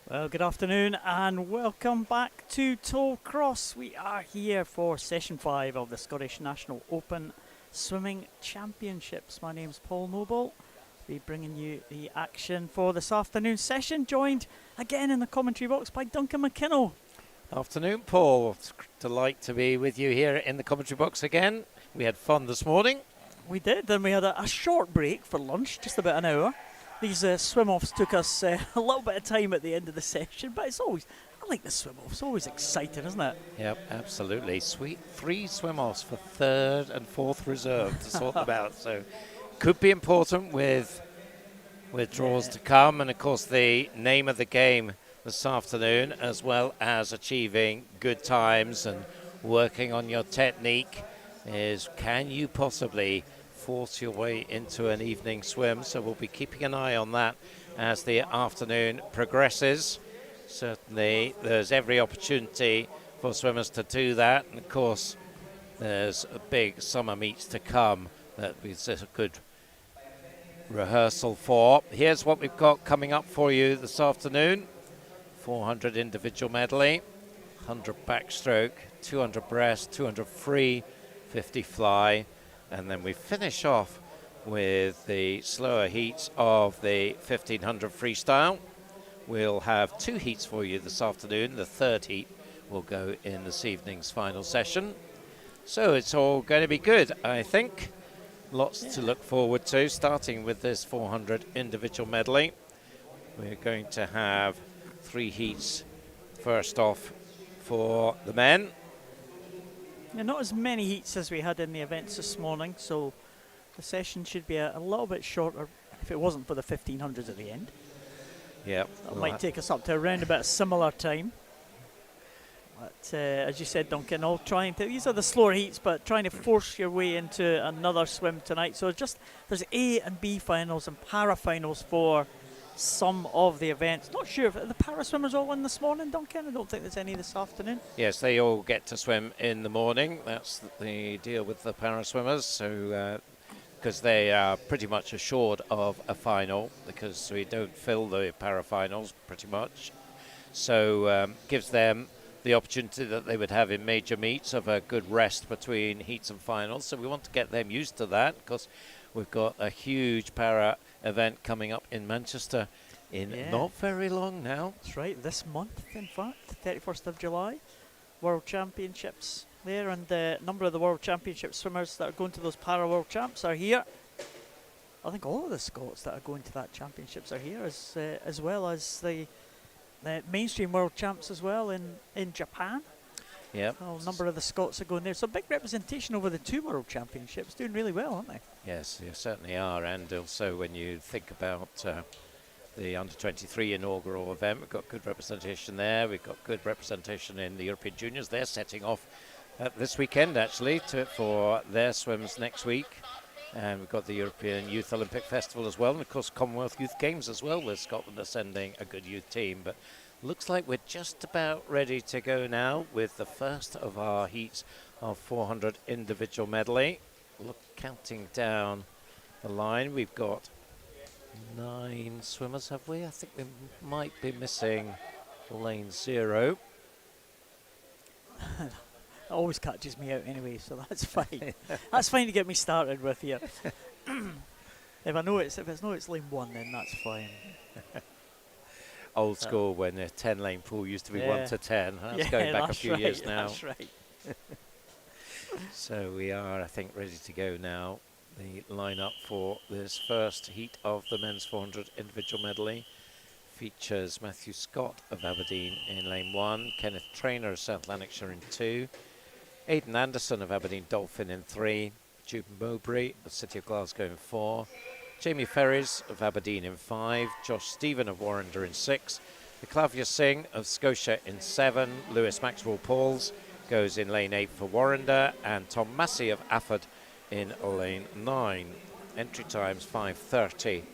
Well, good afternoon and welcome back to Tollcross. We are here for session 5 of the Scottish National Open Swimming Championships. My name's Paul Noble. We're bringing you the action for this afternoon session, joined again in the commentary box by Duncan McKinnell. Afternoon, Paul. It's a delight to be with you here in the commentary box again. We had fun this morning. We did, and we had a short break for lunch, just about an hour. These swim-offs took us a little bit of time at the end of the session, but it's always, I like the swim-offs, it's always exciting, isn't it? Yep, absolutely. Sweet 3 swim-offs for third and fourth reserve to sort them out. So could be important with draws to come, and of course the name of the game this afternoon, as well as achieving good times and working on your technique, is can you possibly force your way into an evening swim? So we'll be keeping an eye on that as the afternoon progresses. Certainly there's every opportunity for swimmers to do that, and of course there's a big summer meets to come that is a good rehearsal for. Here's what we've got coming up for you this afternoon: 400 individual medley, 100 backstroke, 200 breast, 200 free, 50 fly, and then we finish off with the slower heats of the 1500 freestyle. We'll have 2 heats for you this afternoon. The third heat will go in this evening's final session. So it's all going to be good, I think. Lots to look forward to, starting with this 400 individual medley. We're going to have 3 heats first off for the men. Yeah, not as many heats as we had in the events this morning, so the session should be a little bit shorter if it wasn't for the 1500s at the end. Yeah, That might take us up to around about a similar time. But as you said, Duncan, all trying to, these are the slower heats, but trying to force your way into another swim tonight. So there's A and B finals and para finals for some of the events. Not sure if the para swimmers all won this morning, Duncan. I don't think there's any this afternoon. yes, they all get to swim in the morning. That's the deal with the para swimmers. So because they are pretty much assured of a final, because we don't fill the para finals pretty much. So gives them the opportunity that they would have in major meets of a good rest between heats and finals. So we want to get them used to that, because we've got a huge para event coming up in Manchester in not very long now. That's right, this month, in fact, 31st of July. World Championships there, and a number of the World Championship swimmers that are going to those para World Champs are here. I think all of the Scots that are going to that championships are here, as well as the mainstream World Champs as well in Japan. Yeah. A number of the Scots are going there. So big representation over the 2 World Championships, doing really well, aren't they? Yes, you certainly are. And also when you think about the under-23 inaugural event, we've got good representation there. We've got good representation in the European Juniors. They're setting off this weekend, actually, for their swims next week. And we've got the European Youth Olympic Festival as well. And, of course, Commonwealth Youth Games as well, where Scotland are sending a good youth team. But looks like we're just about ready to go now with the first of our heats of 400 individual medley. Look, counting down the line, we've got 9 swimmers, have we? I think we might be missing lane 0. It always catches me out anyway, so that's fine. That's fine to get me started with here. If it's lane 1, then that's fine. Old school, when the 10-lane pool used to be 1 to 10. That's going back a few years now. That's right. So we are, I think, ready to go now. The lineup for this first heat of the men's 400 individual medley features Matthew Scott of Aberdeen in lane 1, Kenneth Traynor of South Lanarkshire in 2, Aidan Anderson of Aberdeen Dolphin in 3, Jude Mowbray of City of Glasgow in 4, Jamie Ferries of Aberdeen in 5, Josh Stephen of Warrender in 6, Viclavia Singh of Scotia in 7, Lewis Maxwell Pauls goes in lane 8 for Warrender, and Tom Massey of Afford in lane 9. Entry times 5:30.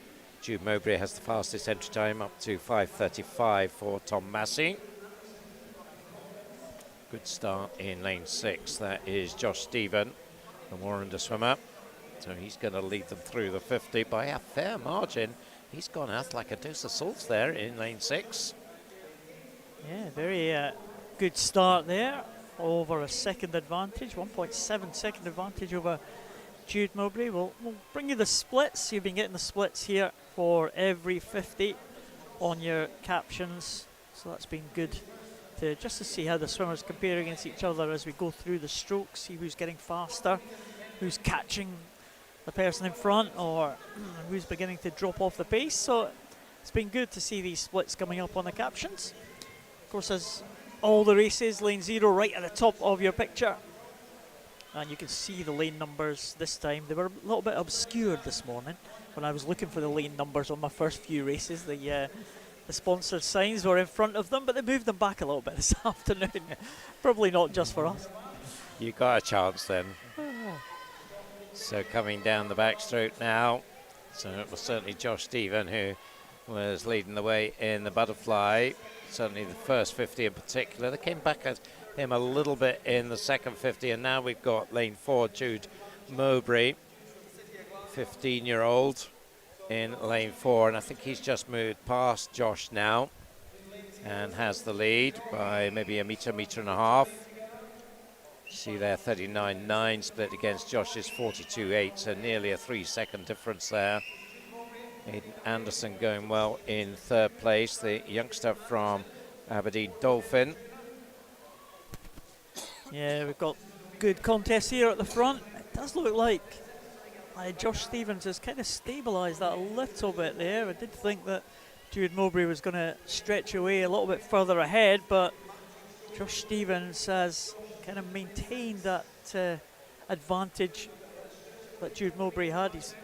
Jude Mowbray has the fastest entry time, up to 5:35 for Tom Massey. Good start in lane 6. That is Josh Stephen, the Warrender swimmer. So he's going to lead them through the 50 by a fair margin. He's gone out like a dose of salt there in lane 6. Yeah, very good start there. Over a second advantage, 1.7 second advantage over Jude Mowbray. We'll bring you the splits. You've been getting the splits here for every 50 on your captions. So that's been good just to see how the swimmers compare against each other as we go through the strokes, see who's getting faster, who's catching the person in front, or who's beginning to drop off the pace. So it's been good to see these splits coming up on the captions. Of course, as all the races, lane 0 right at the top of your picture. And you can see the lane numbers this time. They were a little bit obscured this morning when I was looking for the lane numbers on my first few races. The sponsored signs were in front of them, but they moved them back a little bit this afternoon. Probably not just for us. You got a chance then. So coming down the backstroke now. So it was certainly Josh Stephen who was leading the way in the butterfly. Certainly the first 50 in particular. They came back at him a little bit in the second 50, and now we've got lane 4, Jude Mowbray, 15-year-old in lane 4, and I think he's just moved past Josh now and has the lead by maybe a metre and a half. See there, 39.9 split against Josh's 42.8, so nearly a 3-second difference there. Aidan Anderson going well in third place, the youngster from Aberdeen Dolphin. Yeah, we've got good contest here at the front. It does look like Josh Stevens has kind of stabilised that a little bit there. I did think that Jude Mowbray was going to stretch away a little bit further ahead, but Josh Stevens has kind of maintained that advantage that Jude Mowbray had. He's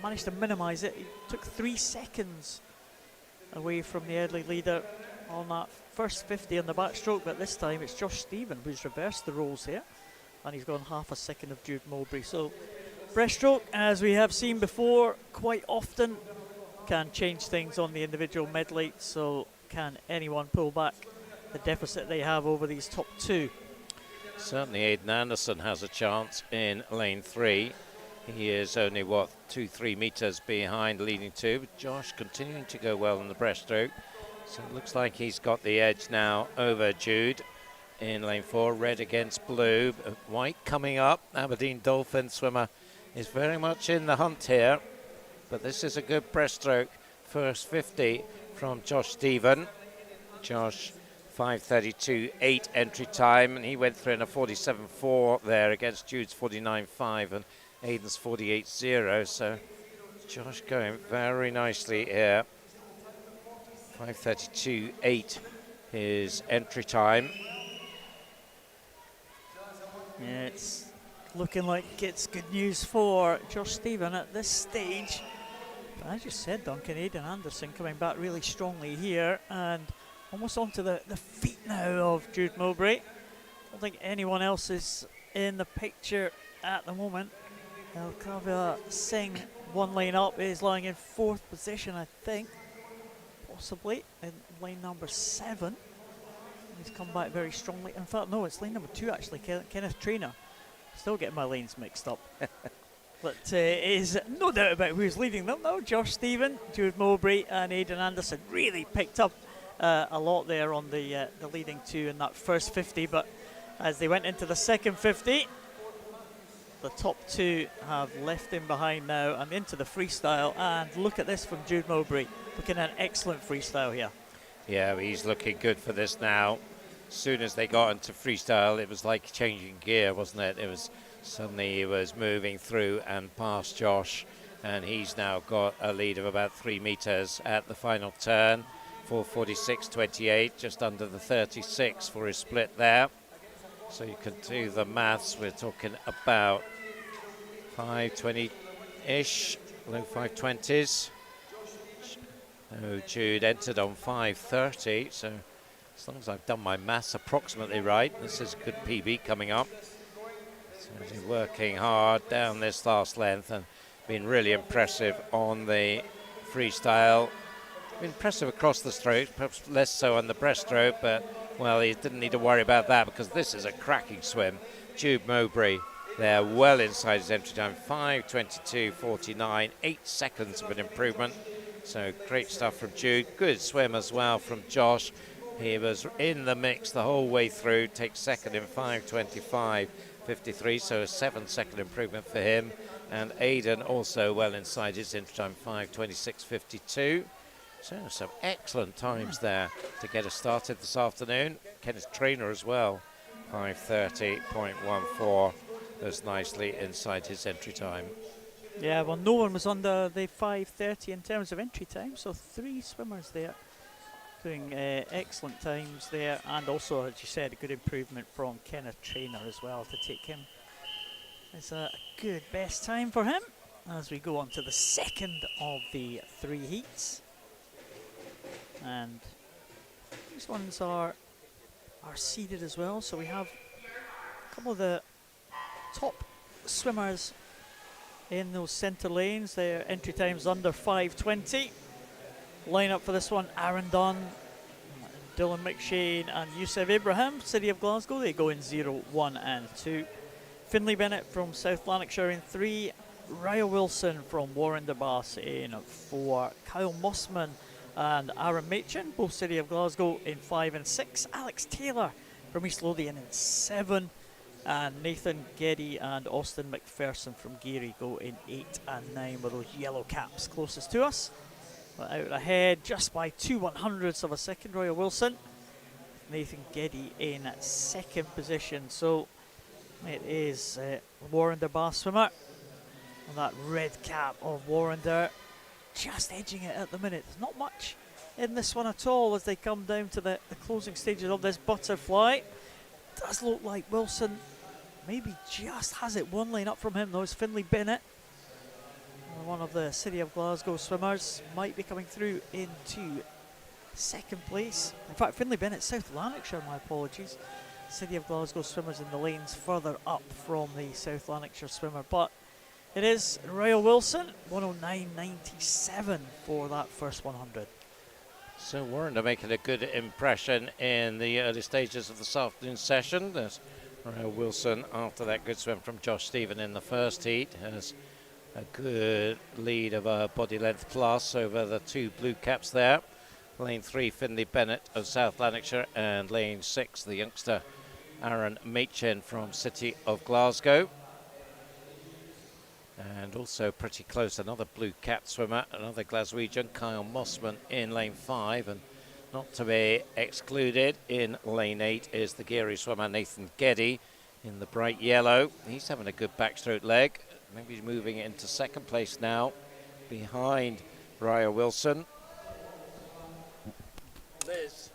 managed to minimise it. He took 3 seconds away from the early leader on that first 50 on the backstroke, but this time it's Josh Stephen who's reversed the roles here, and he's gone half a second of Jude Mowbray. So breaststroke, as we have seen before, quite often can change things on the individual medley. So can anyone pull back the deficit they have over these top two? Certainly Aidan Anderson has a chance in lane 3. He is only, 2-3 metres behind leading 2, but Josh continuing to go well in the breaststroke. So it looks like he's got the edge now over Jude in lane 4. Red against blue, white coming up. Aberdeen Dolphin swimmer is very much in the hunt here, but this is a good breaststroke. First 50 from Josh Stephen. Josh 5:32.8 entry time, and he went through in a 47.4 there against Jude's 49.5 and Aidan's 48.0. So Josh going very nicely here. 5:32.8 his entry time. Yeah, it's looking like it's good news for Josh Stephen at this stage. But as you said, Duncan, Aidan Anderson coming back really strongly here and almost onto the feet now of Jude Mowbray. I don't think anyone else is in the picture at the moment. Elkavia Singh, one lane up, is lying in 4th position, I think. Possibly in lane number 7. He's come back very strongly. In fact, no, it's lane number 2 actually, Kenneth Trainer. Still getting my lanes mixed up. But it is no doubt about who's leading them now. Josh Stephen, Jude Mowbray and Aidan Anderson really picked up a lot there on the leading 2 in that first 50. But as they went into the second 50, the top 2 have left him behind now and into the freestyle. And look at this from Jude Mowbray. Looking at an excellent freestyle here. Yeah, he's looking good for this now. As soon as they got into freestyle, it was like changing gear, wasn't it? It was suddenly he was moving through and past Josh, and he's now got a lead of about 3 metres at the final turn. 4:46.28, just under the 36 for his split there. So you can do the maths. We're talking about 5:20-ish, low 5:20s. Oh, Jude entered on 5:30, so as long as I've done my maths approximately right, this is a good PB coming up. So he's working hard down this last length and been really impressive on the freestyle. Been impressive across the stroke, perhaps less so on the breaststroke, but well, he didn't need to worry about that because this is a cracking swim. Jude Mowbray there, well inside his entry time, 5:22.49, 8 seconds of an improvement. So great stuff from Jude. Good swim as well from Josh. He was in the mix the whole way through, takes second in 5:25.53, so a 7-second improvement for him. And Aidan also well inside his entry time, 5:26.52. So some excellent times there to get us started this afternoon. Kenneth Trainer as well, 5:30.14. That's nicely inside his entry time. Yeah, well, no one was under the 5:30 in terms of entry time, so 3 swimmers there doing excellent times there, and also, as you said, a good improvement from Kenneth Trainer as well to take him. It's a good best time for him as we go on to the second of the 3 heats. And these ones are seeded as well, so we have a couple of the top swimmers in those centre lanes. Their entry times under 5:20. Line up for this one: Aaron Dunn, Dylan McShane and Yusuf Ibrahim, City of Glasgow. They go in 0, 1 and 2. Finlay Bennett from South Lanarkshire in 3. Ryan Wilson from Warren-de-Bass in 4. Kyle Mossman and Aaron Machin, both City of Glasgow, in 5 and 6. Alex Taylor from East Lothian in 7. And Nathan Geddy and Austin McPherson from Geary go in 8 and 9 with those yellow caps closest to us. But out ahead just by 2/100ths of a second, Royal Wilson. Nathan Geddy in 2nd position. So it is Warren-de-Bass swimmer. And that red cap of Warrender just edging it at the minute. There's not much in this one at all as they come down to the closing stages of this butterfly. Does look like Wilson maybe just has it one lane up from him though. Is Finlay Bennett, one of the City of Glasgow swimmers, might be coming through into 2nd place. In fact, Finlay Bennett, South Lanarkshire, my apologies. City of Glasgow swimmers in the lanes further up from the South Lanarkshire swimmer. But it is Royal Wilson, 109.97 for that first 100. So Warren are making a good impression in the early stages of this afternoon session. There's Royal Wilson, after that good swim from Josh Stephen in the first heat, has a good lead of a body length plus over the 2 blue caps there. Lane 3, Finlay Bennett of South Lanarkshire, and lane 6, the youngster Aaron Machin from City of Glasgow. And also pretty close, another blue cap swimmer, another Glaswegian, Kyle Mossman in lane 5, and not to be excluded in lane 8 is the Geary swimmer Nathan Geddy in the bright yellow. He's having a good backstroke leg. Maybe he's moving into 2nd place now behind Raya Wilson. Liz.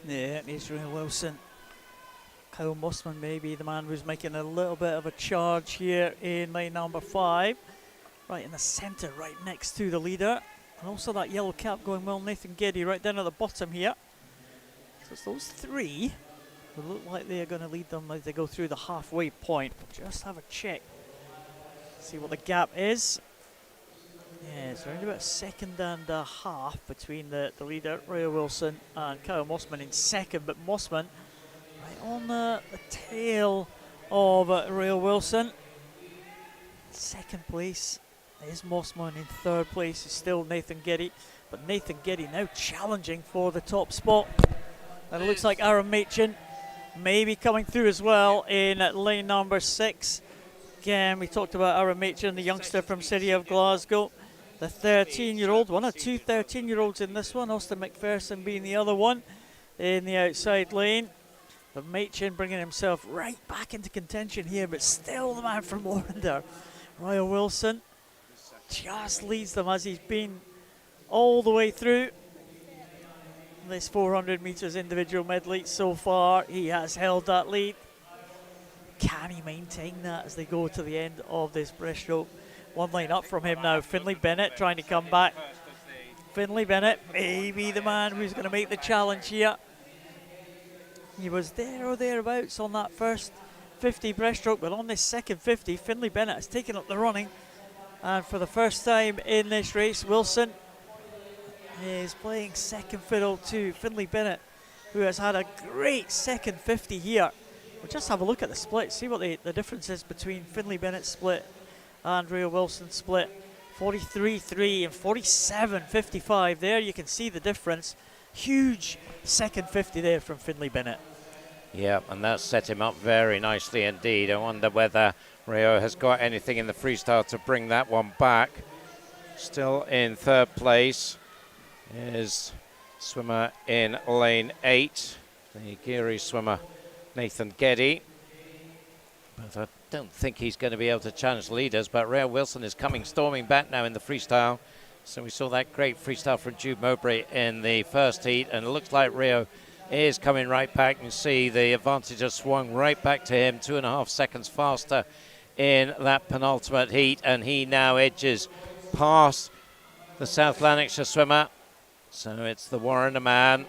Yeah, it's Royal Wilson. Kyle Mossman may be the man who's making a little bit of a charge here in lane number 5. Right in the centre, right next to the leader. And also that yellow cap going well, Nathan Geddy right down at the bottom here. So it's those 3 who look like they are going to lead them as they go through the halfway point. Just have a check. See what the gap is. Yeah, it's around about 2.5 seconds between the leader, Royal Wilson, and Kyle Mossman in 2nd. But Mossman right on the tail of Royal Wilson. 2nd place is Mossman. In 3rd place is still Nathan Geddy. But Nathan Geddy now challenging for the top spot. And it looks like Aaron Machin may be coming through as well in lane number 6. Again, we talked about Aaron Machin, the youngster from City of Glasgow. The 13-year-old, one of 2 13-year-olds in this one, Austin McPherson being the other one in the outside lane. But Machin bringing himself right back into contention here, but still the man from Warrender. Royal Wilson just leads them as he's been all the way through this 400 metres individual medley so far. He has held that lead. Can he maintain that as they go to the end of this breaststroke? One lane up from him now, Finlay Bennett trying to come back. Finlay Bennett may be the man who's going to make the challenge here. He was there or thereabouts on that first 50 breaststroke, but on this second 50, Finlay Bennett has taken up the running. And for the first time in this race, Wilson is playing second fiddle to Finlay Bennett, who has had a great second 50 here. We'll just have a look at the split, see what the difference is between Finlay Bennett's split and Royal Wilson's split. 43.3 and 47.55 there. You can see the difference. Huge second 50 there from Finlay Bennett. Yeah, and that set him up very nicely indeed. I wonder whether Rio has got anything in the freestyle to bring that one back. Still in third place is swimmer in lane 8, the Geary swimmer Nathan Geddy. But I don't think he's going to be able to challenge leaders, but Rio Wilson is coming storming back now in the freestyle. So we saw that great freestyle from Jude Mowbray in the first heat, and it looks like Rio is coming right back. You can see the advantage has swung right back to him, 2.5 seconds faster in that penultimate heat, and he now edges past the South Lanarkshire swimmer. So it's the Warrender man.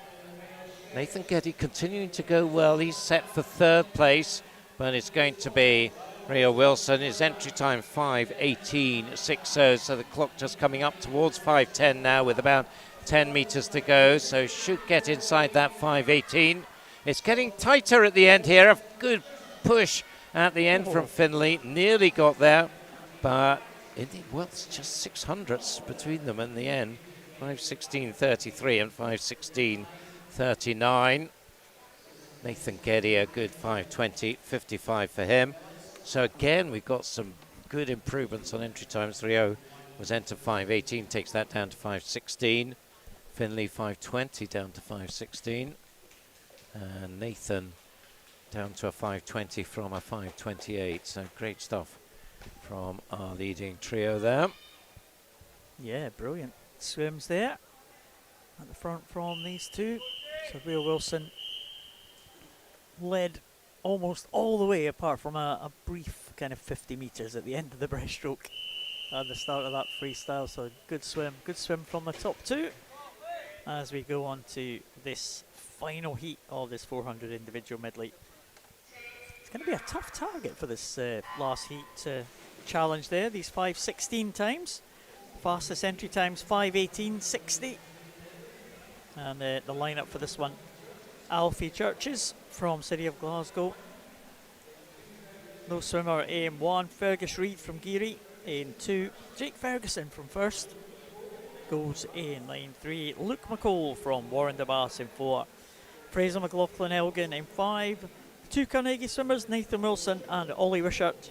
Nathan Geddy continuing to go well. He's set for third place, but it's going to be Rio Wilson. His entry time 5:18.60, so the clock just coming up towards 5:10 now with about 10 meters to go, so should get inside that 5:18. It's getting tighter at the end here. A good push at the end from Finlay. Nearly got there, but it's just 600ths between them in the end. 5:16.33 and 5:16.39. Nathan Geddy, a good 5:20.55 for him. So again, we've got some good improvements on entry times. Rio was entered 5:18, takes that down to 5:16. Finlay 5:20 down to 5:16. And Nathan down to a 5:20 from a 5:28. So great stuff from our leading trio there. Yeah, brilliant swims there at the front from these two. So Rio Wilson led almost all the way, apart from a brief kind of 50 meters at the end of the breaststroke at the start of that freestyle. So good swim from the top two as we go on to this final heat of this 400 individual medley. It's going to be a tough target for this last heat challenge there. These 5:16 times, fastest entry times 5:18.60, and the lineup for this one: Alfie Churches from City of Glasgow. No swimmer in 1, Fergus Reid from Geary in 2, Jake Ferguson from first goes in lane 3, Luke McCall from Warren Bass in 4, Fraser McLaughlin Elgin in 5, 2 Carnegie swimmers, Nathan Wilson and Ollie Wishart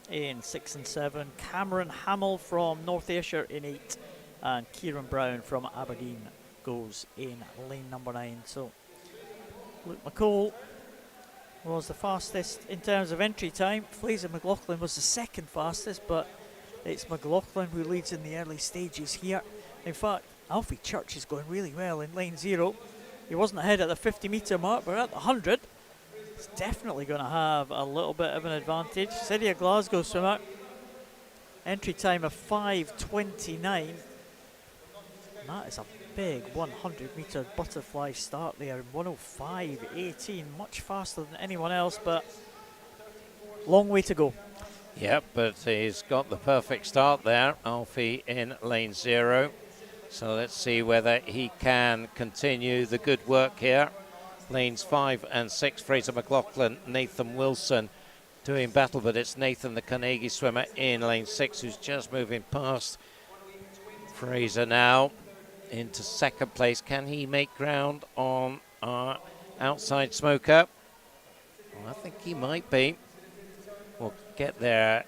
in 6 and 7, Cameron Hamill from North Ayrshire in 8, and Kieran Brown from Aberdeen goes in lane number 9. So Luke McCall was the fastest in terms of entry time. Fraser McLaughlin was the second fastest, but it's McLaughlin who leads in the early stages here. In fact, Alfie Church is going really well in lane 0. He wasn't ahead at the 50 metre mark, but at the 100, he's definitely going to have a little bit of an advantage. City of Glasgow swimmer, entry time of 5:29. That is a big 100 metre butterfly start there, 1:05.18, much faster than anyone else, but long way to go. Yep, but he's got the perfect start there, Alfie in lane 0. So let's see whether he can continue the good work here. Lanes 5 and 6, Fraser McLaughlin, Nathan Wilson doing battle, but it's Nathan, the Carnegie swimmer, in lane 6, who's just moving past Fraser now into second place. Can he make ground on our outside smoker? Well, I think he might be. We'll get there.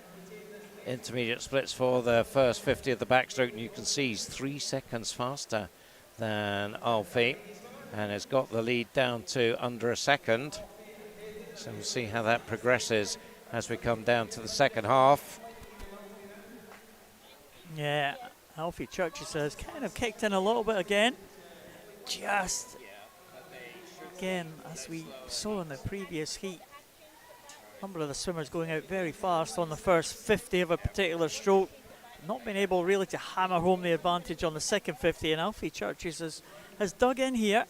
Intermediate splits for the first 50 of the backstroke, and you can see he's 3 seconds faster than Alfie and has got the lead down to under a second. So we'll see how that progresses as we come down to the second half. Yeah, Alfie Churches has kind of kicked in a little bit again. Just again, as we saw in the previous heat, a number of the swimmers going out very fast on the first 50 of a particular stroke, not being able really to hammer home the advantage on the second 50, and Alfie Churches has dug in here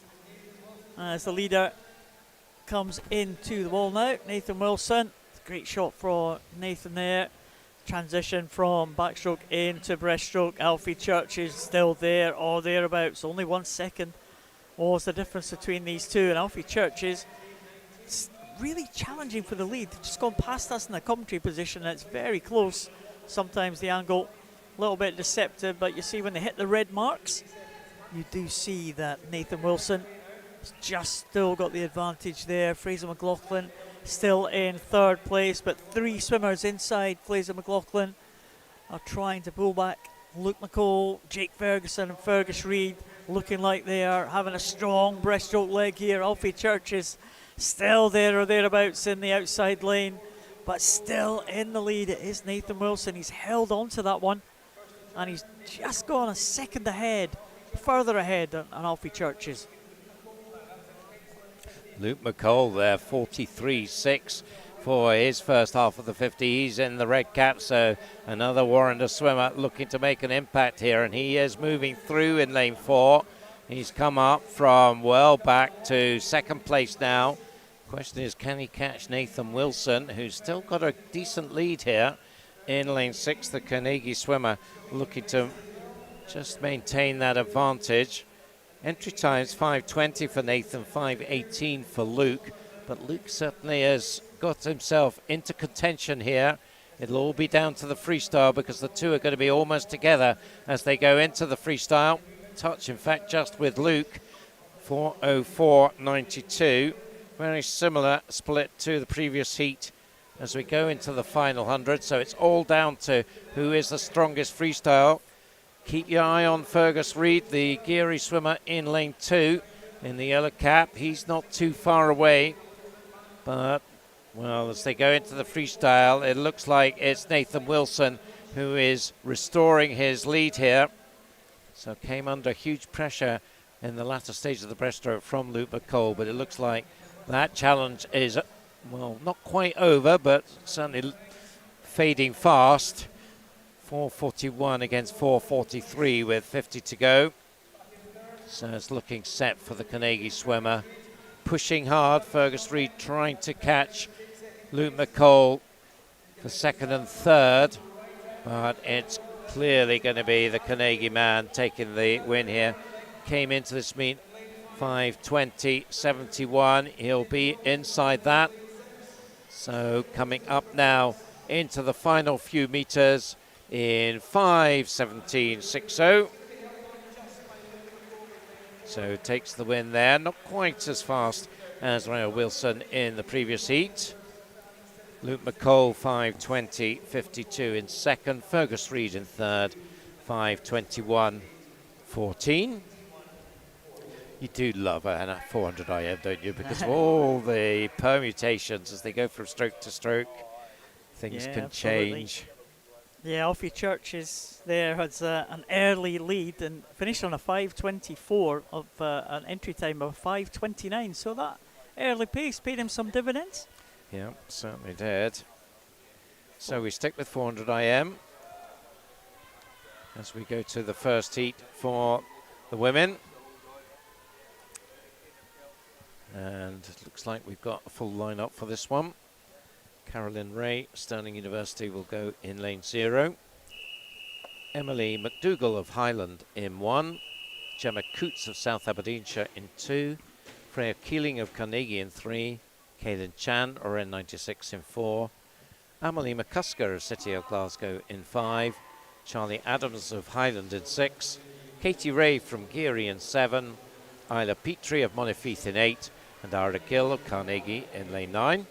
as the leader comes into the wall now. Nathan Wilson, great shot for Nathan there. Transition from backstroke into breaststroke. Alfie Churches still there or thereabouts. Only 1 second was the difference between these two, and Alfie Churches really challenging for the lead. Just gone past us in the commentary position, and it's very close. Sometimes the angle a little bit deceptive, but you see when they hit the red marks, you do see that Nathan Wilson has just still got the advantage there. Fraser McLaughlin still in third place, but 3 swimmers inside Fraser McLaughlin are trying to pull back. Luke McCall, Jake Ferguson and Fergus Reid looking like they are having a strong breaststroke leg here. Alfie Church is still there or thereabouts in the outside lane, but still in the lead. It is Nathan Wilson. He's held on to that one, and he's just gone a second ahead, further ahead than Alfie Churches. Luke McCall there, 43.6 for his first half of the 50. He's in the red cap, so another Warrender swimmer looking to make an impact here, and he is moving through in lane 4. He's come up from well back to second place now. Question is, can he catch Nathan Wilson, who's still got a decent lead here in lane 6, the Carnegie swimmer, looking to just maintain that advantage. Entry times 5:20 for Nathan, 5:18 for Luke, but Luke certainly has got himself into contention here. It'll all be down to the freestyle because the two are going to be almost together as they go into the freestyle. Touch, in fact, just with Luke, 4:04.92. Very similar split to the previous heat as we go into the final 100. So it's all down to who is the strongest freestyle. Keep your eye on Fergus Reid, the Geary swimmer in lane 2 in the yellow cap. He's not too far away, but, well, as they go into the freestyle, it looks like it's Nathan Wilson who is restoring his lead here. So came under huge pressure in the latter stage of the breaststroke from Luke McCall, but it looks like that challenge is, well, not quite over, but certainly fading fast. 4:41 against 4:43 with 50 to go. So it's looking set for the Carnegie swimmer. Pushing hard, Fergus Reid trying to catch Luke McCall for second and third, but it's clearly going to be the Carnegie man taking the win here. Came into this meet 5:20.71. He'll be inside that. So coming up now into the final few meters in 5:17.60. So takes the win there. Not quite as fast as Ryan Wilson in the previous heat. Luke McCall 5:20.52 in second. Fergus Reid in third, 5:21.14. You do love a 400 IM, don't you? Because of all the permutations as they go from stroke to stroke, things can change. Yeah, Alfie Church is there, has an early lead and finished on a 5:24 of an entry time of 5:29. So that early pace paid him some dividends. Yeah, certainly did. So we stick with 400 IM as we go to the first heat for the women. And it looks like we've got a full lineup for this one. Carolyn Ray, Stirling University, will go in lane 0. Emily McDougall of Highland in 1. Gemma Coots of South Aberdeenshire in 2. Freya Keeling of Carnegie in 3. Kaylin Chan, RN 96 in 4. Amelie McCusker of City of Glasgow in 5. Charlie Adams of Highland in 6. Katie Ray from Geary in 7. Isla Petrie of Monifeith in 8. And Ara Gill of Carnegie in lane 9.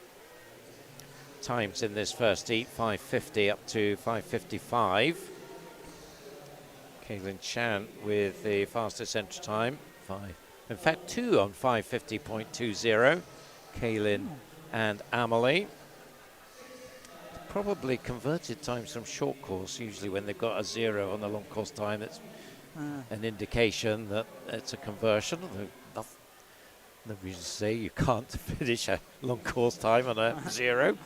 Times in this first heat, 5:50 up to 5:55. Kaylin Chan with the fastest entry time, 2 on 5:50.20. Kaylin and Amelie. Probably converted times from short course. Usually when they've got a 0 on the long course time, that's an indication that it's a conversion. No reason to say you can't finish a long course time on a 0.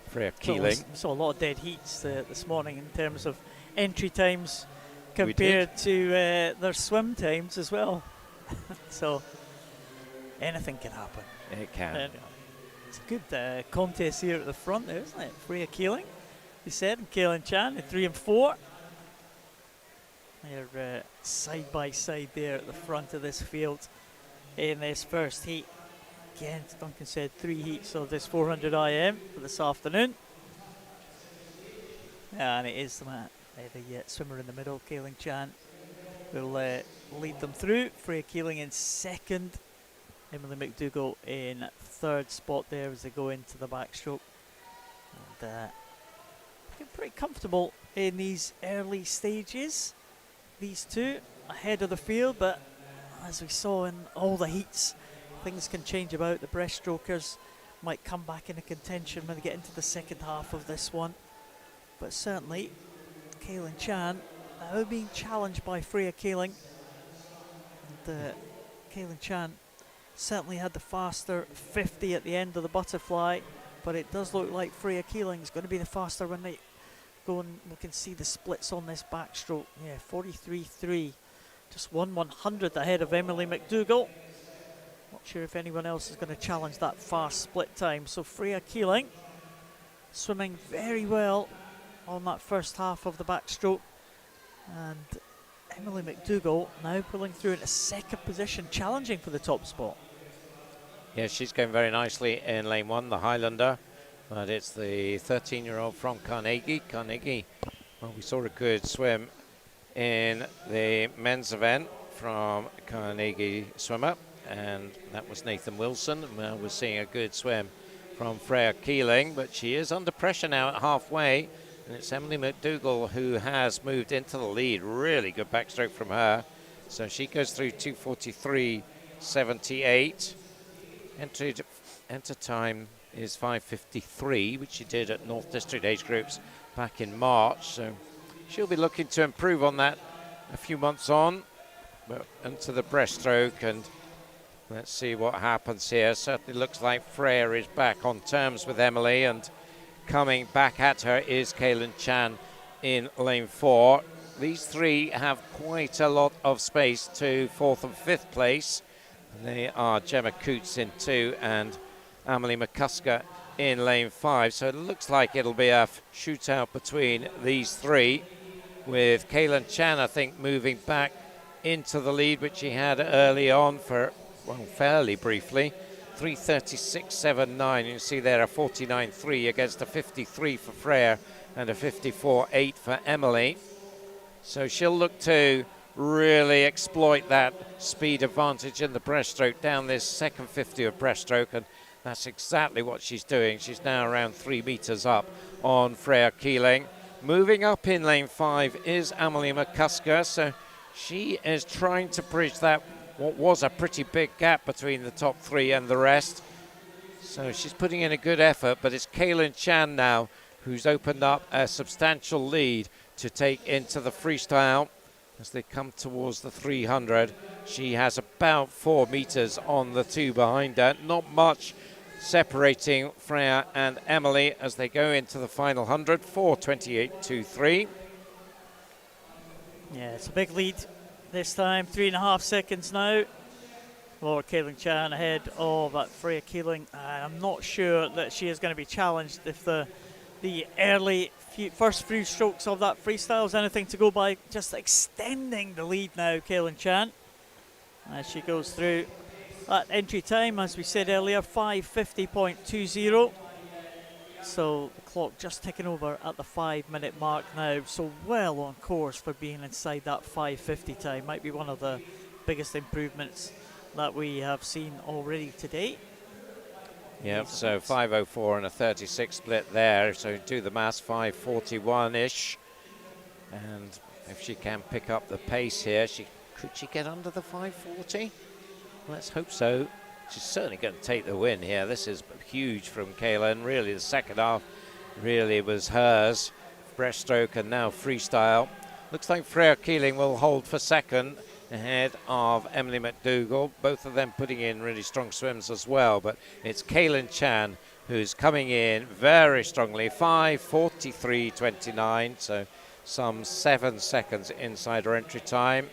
Freya Keeling. Saw a lot of dead heats this morning in terms of entry times compared to their swim times as well. So anything can happen. It can. It's a good contest here at the front there, isn't it? Freya Keeling, you said, and Kaylin Chan at 3 and 4. They're side by side there at the front of this field in this first heat. Again, as Duncan said, 3 heats of this 400 IM for this afternoon. Yeah, and it is the swimmer in the middle, Kaylin Chan, will lead them through. Freya Keeling in second. Emily McDougall in third spot there as they go into the backstroke. And looking pretty comfortable in these early stages. These two ahead of the field, but as we saw in all the heats, things can change about. The breaststrokers might come back into contention when they get into the second half of this one. But certainly, Kaylin Chan now being challenged by Freya Keeling. And Kaylin Chan certainly had the faster 50 at the end of the butterfly, but it does look like Freya Keeling is going to be the faster when they go, and we can see the splits on this backstroke. Yeah, 43.3, just 1/100th ahead of Emily McDougall. Not sure if anyone else is going to challenge that fast split time. So Freya Keeling swimming very well on that first half of the backstroke, and Emily McDougall now pulling through into second position, challenging for the top spot. Yeah, she's going very nicely in lane one, the Highlander. But it's the 13-year-old from Carnegie. Carnegie, well, we saw a good swim in the men's event from Carnegie swimmer, and that was Nathan Wilson. Well, we're seeing a good swim from Freya Keeling, but she is under pressure now at halfway, and it's Emily McDougall who has moved into the lead. Really good backstroke from her. So she goes through 2:43.78. Enter time is 5:53, which she did at North District age groups back in March. So she'll be looking to improve on that a few months on. But into the breaststroke, and let's see what happens here. Certainly looks like Freya is back on terms with Emily, and coming back at her is Kaylin Chan in lane 4. These three have quite a lot of space to 4th and 5th place. They are Gemma Coots in 2 and Amelie McCusker in lane 5. So it looks like it'll be a shootout between these three, with Kaylin Chan, I think, moving back into the lead, which she had early on for, well, fairly briefly. 3:36.79. You see there a 49.3 against a 53 for Freya and a 54.8 for Emily. So she'll look to really exploit that speed advantage in the breaststroke down this second 50 of breaststroke, and that's exactly what she's doing. She's now around 3 meters up on Freya Keeling. Moving up in lane 5 is Amelie McCusker, so she is trying to bridge that what was a pretty big gap between the top three and the rest. So she's putting in a good effort, but it's Kaylin Chan now who's opened up a substantial lead to take into the freestyle as they come towards the 300. She has about 4 meters on the two behind her. Not much separating Freya and Emily as they go into the final 100, 4:28.23. Yeah, it's a big lead this time, 3.5 seconds now. Laura Kaylin Chan ahead of Freya Keeling. I'm not sure that she is going to be challenged if the early first few strokes of that freestyle is anything to go by. Just extending the lead now, Kaylin Chan, as she goes through. That entry time, as we said earlier, 5:50.20. So the clock just ticking over at the 5-minute mark now. So well on course for being inside that 5:50 time. Might be one of the biggest improvements that we have seen already today. Yep, so 5:04 and a 36 split there. So do the maths, 5:41-ish. And if she can pick up the pace here, could she get under the 5:40? Let's hope so. She's certainly going to take the win here. This is huge from Kaylin. Really, the second half really was hers. Breaststroke and now freestyle. Looks like Freya Keeling will hold for second ahead of Emily McDougall. Both of them putting in really strong swims as well. But it's Kaylin Chan who's coming in very strongly. 5:43.29. So some 7 seconds inside her entry time.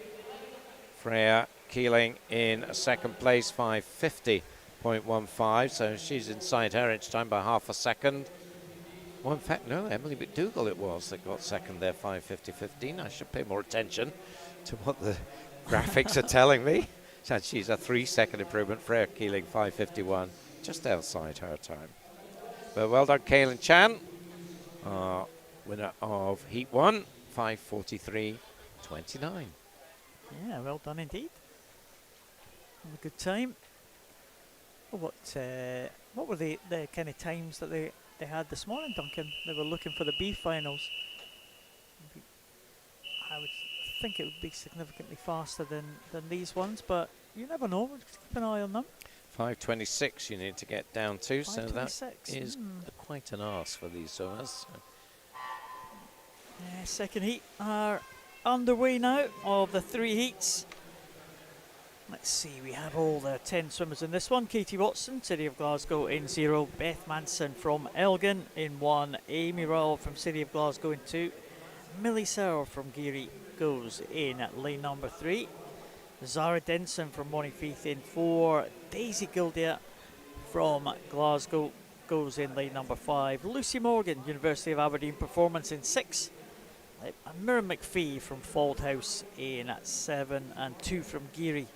Freya Keeling in second place, 5:50.15, so she's inside her entry time by half a second. Well, in fact, no, Emily McDougall it was that got second there, 5:50.15. I should pay more attention to what the graphics are telling me. So she's a 3-second improvement. Freya Keeling, 5:51, just outside her time. But well done, Kaylin Chan. winner of Heat 1, 5:43.29. Yeah, well done indeed. Have a good time. What were the kind of times that they had this morning, Duncan? They were looking for the B finals. I would think it would be significantly faster than these ones, but you never know. We'll just keep an eye on them. 5:26 you need to get down to, so that 5:26. is quite an ask for these swimmers. Second heat are underway now of the 3 heats. Let's see, we have all the 10 swimmers in this one. Katie Watson, City of Glasgow in 0. Beth Manson from Elgin in 1. Amy Rowell from City of Glasgow in 2. Millie Searle from Geary goes in at lane number 3. Zara Denson from Monifieth in 4. Daisy Gildia from Glasgow goes in lane number 5. Lucy Morgan, University of Aberdeen Performance in 6. Miriam McPhee from Fauldhouse in at 7. And 2 from Geary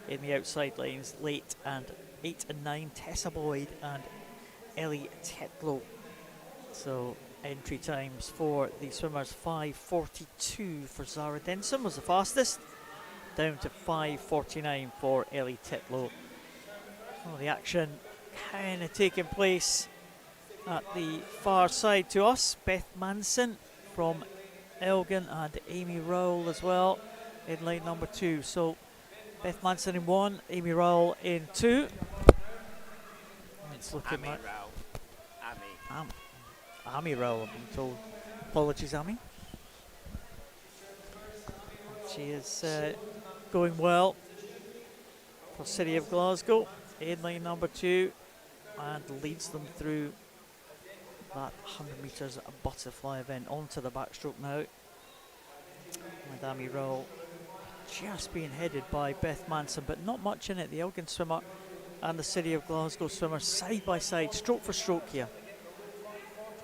in the outside lanes, late and 8 and 9, Tessa Boyd and Ellie Tetlow. So entry times for the swimmers, 5:42 for Zara Denson was the fastest, down to 5:49 for Ellie Tetlow. Well, the action kind of taking place at the far side to us. Beth Manson from Elgin and Amy Rowell as well in lane number 2. So Beth Manson in 1, Amy Rowell in 2. It's looking like Amy Rowell, I've been told. Apologies, Amy. She is going well for City of Glasgow in lane number 2 and leads them through that 100 metres butterfly event onto the backstroke now. With Amy Rowell just being headed by Beth Manson, but not much in it. The Elgin swimmer and the City of Glasgow swimmer side by side, stroke for stroke here.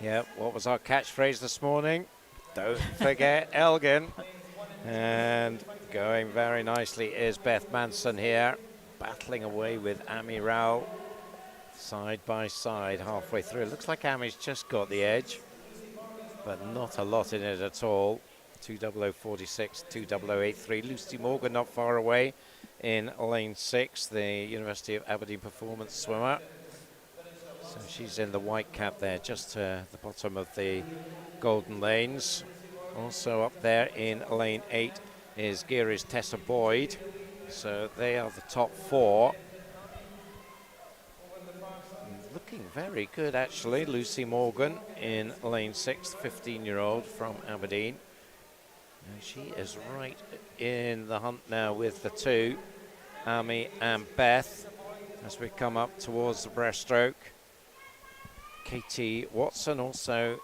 Yeah, what was our catchphrase this morning? Don't forget Elgin. And going very nicely is Beth Manson here, battling away with Amy Rowell, side by side, halfway through. It looks like Amy's just got the edge, but not a lot in it at all. 2:00:46, 2:00:83. Lucy Morgan not far away in lane 6, the University of Aberdeen Performance swimmer. So she's in the white cap there, just to the bottom of the golden lanes. Also up there in lane 8 is Geary's Tessa Boyd. So they are the top 4. Looking very good actually. Lucy Morgan in lane 6, 15-year-old from Aberdeen. And she is right in the hunt now with the 2, Amy and Beth, as we come up towards the breaststroke. Katie Watson also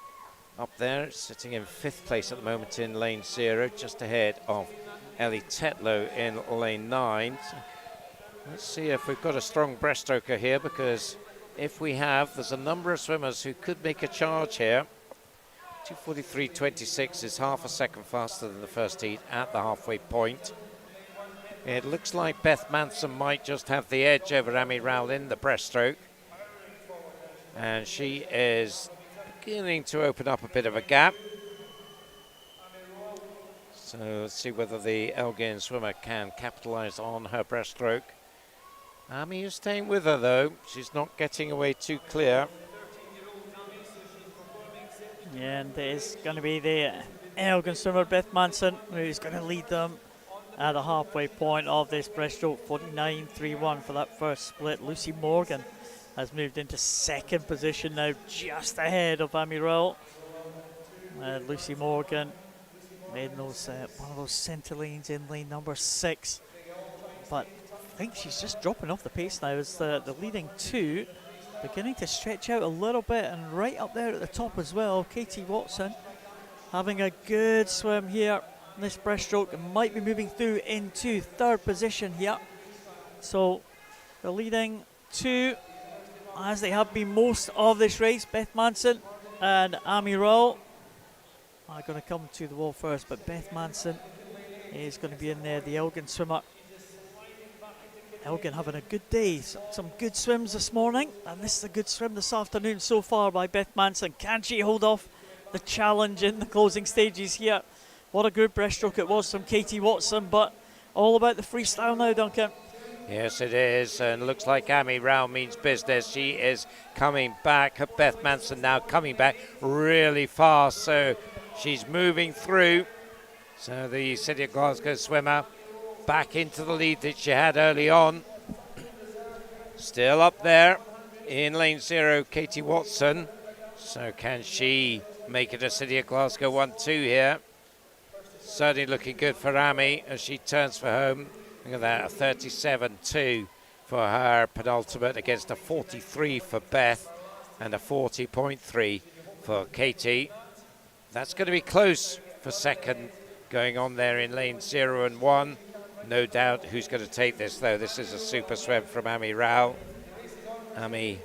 up there, sitting in 5th place at the moment in lane 0, just ahead of Ellie Tetlow in lane 9. So let's see if we've got a strong breaststroker here, because if we have, there's a number of swimmers who could make a charge here. 2:43.26 is half a second faster than the first heat at the halfway point. It looks like Beth Manson might just have the edge over Amy Rowell in the breaststroke. And she is beginning to open up a bit of a gap. So let's see whether the Elgin swimmer can capitalise on her breaststroke. Amy is staying with her though. She's not getting away too clear. Yeah, and it is going to be the Elgin swimmer, Beth Manson, who's going to lead them at the halfway point of this breaststroke. 49.31 for that first split. Lucy Morgan has moved into 2nd position now, just ahead of Amy Rowell. Lucy Morgan in those one of those centre lanes in lane number 6. But I think she's just dropping off the pace now as the leading 2 beginning to stretch out a little bit, and right up there at the top as well, Katie Watson having a good swim here in this breaststroke and might be moving through into 3rd position here. So the leading 2, as they have been most of this race, Beth Manson and Amy Rowell are going to come to the wall first, but Beth Manson is going to be in there, the Elgin swimmer. Elgin having a good day, some good swims this morning, and this is a good swim this afternoon so far by Beth Manson. Can she hold off the challenge in the closing stages here. What a good breaststroke it was from Katie Watson, but all about the freestyle now, Duncan. Yes, it is, and looks like Amy Rao means business. She is coming back. Beth Manson now coming back really fast, so she's moving through. So the City of Glasgow swimmer back into the lead that she had early on. Still up there in lane 0, Katie Watson. So can she make it a City of Glasgow 1-2 here? Certainly looking good for Amy as she turns for home. Look at that, a 37.2 for her penultimate against a 43 for Beth and a 40.3 for Katie. That's going to be close for second going on there in lane 0 and 1. No doubt who's going to take this, though. This is a super swim from Amy Rao. Amy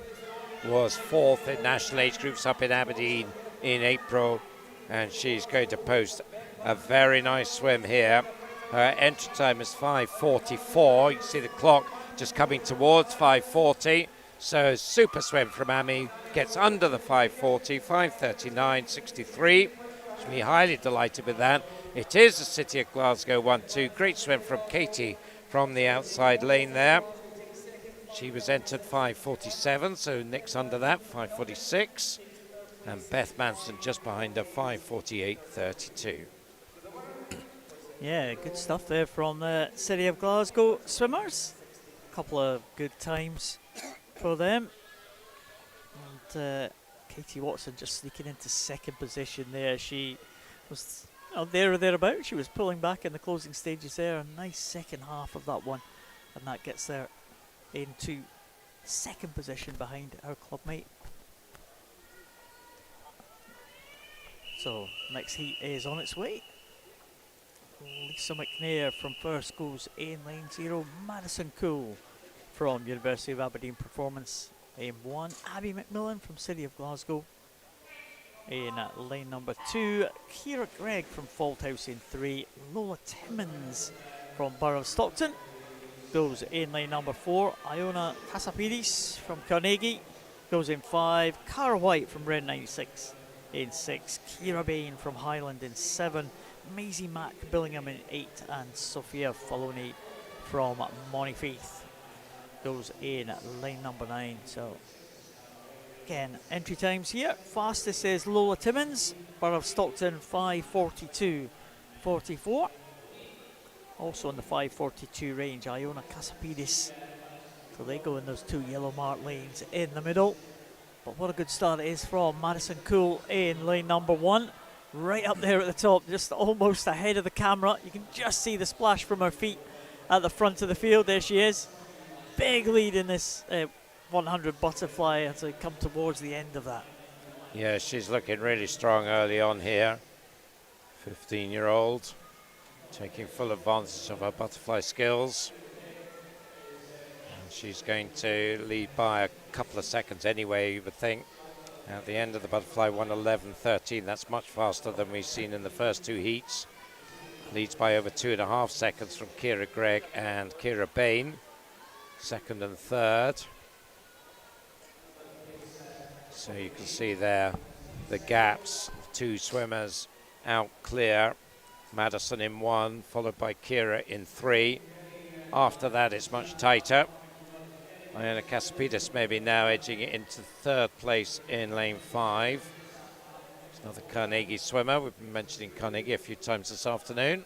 was 4th in national age groups up in Aberdeen in April, and she's going to post a very nice swim here. Her entry time is 5:44. You can see the clock just coming towards 5:40. So super swim from Amy, gets under the 5:40, 5:39.63. She'll be highly delighted with that. It is a City of Glasgow 1-2. Great swim from Katie from the outside lane there. She was entered 5:47, so Nick's under that, 5:46. And Beth Manson just behind her, 5:48.32. Yeah, good stuff there from the City of Glasgow swimmers. A couple of good times for them. And Katie Watson just sneaking into second position there. She was there or thereabouts. She was pulling back in the closing stages there. A nice second half of that one. And that gets her into second position behind her clubmate. So next heat is on its way. Lisa McNair from first goes in lane 0. Madison Cool from University of Aberdeen Performance in 1. Abby McMillan from City of Glasgow in lane number 2. Ciara Gregg from Falthouse in 3. Lola Timmins from Borough of Stockton goes in lane number 4. Iona Casapidis from Carnegie goes in 5. Cara White from Red 96 in 6. Kira Bain from Highland in 7. Maisie Mack Billingham in 8, and Sophia Faloni from Monifaith goes in lane number 9. So again, entry times here. Fastest is Lola Timmins, Borough of Stockton, 5:42.44. Also in the 5:42 range, Iona Casapidis. So they go in those 2 yellow mark lanes in the middle. But what a good start it is from Madison Cool in lane number 1. Right up there at the top, just almost ahead of the camera. You can just see the splash from her feet at the front of the field. There she is. Big lead in this 100 butterfly as I come towards the end of that. Yeah, she's looking really strong early on here. 15-year-old, taking full advantage of her butterfly skills. And she's going to lead by a couple of seconds anyway, you would think. At the end of the butterfly, 1:11.13. That's much faster than we've seen in the first 2 heats. Leads by over 2.5 seconds from Ciara Gregg and Kira Bain, second and third. So you can see there the gaps. 2 swimmers out clear. Madison in 1, followed by Kira in 3. After that, it's much tighter. Iona Casapidis maybe now edging it into 3rd place in lane 5. It's another Carnegie swimmer. We've been mentioning Carnegie a few times this afternoon.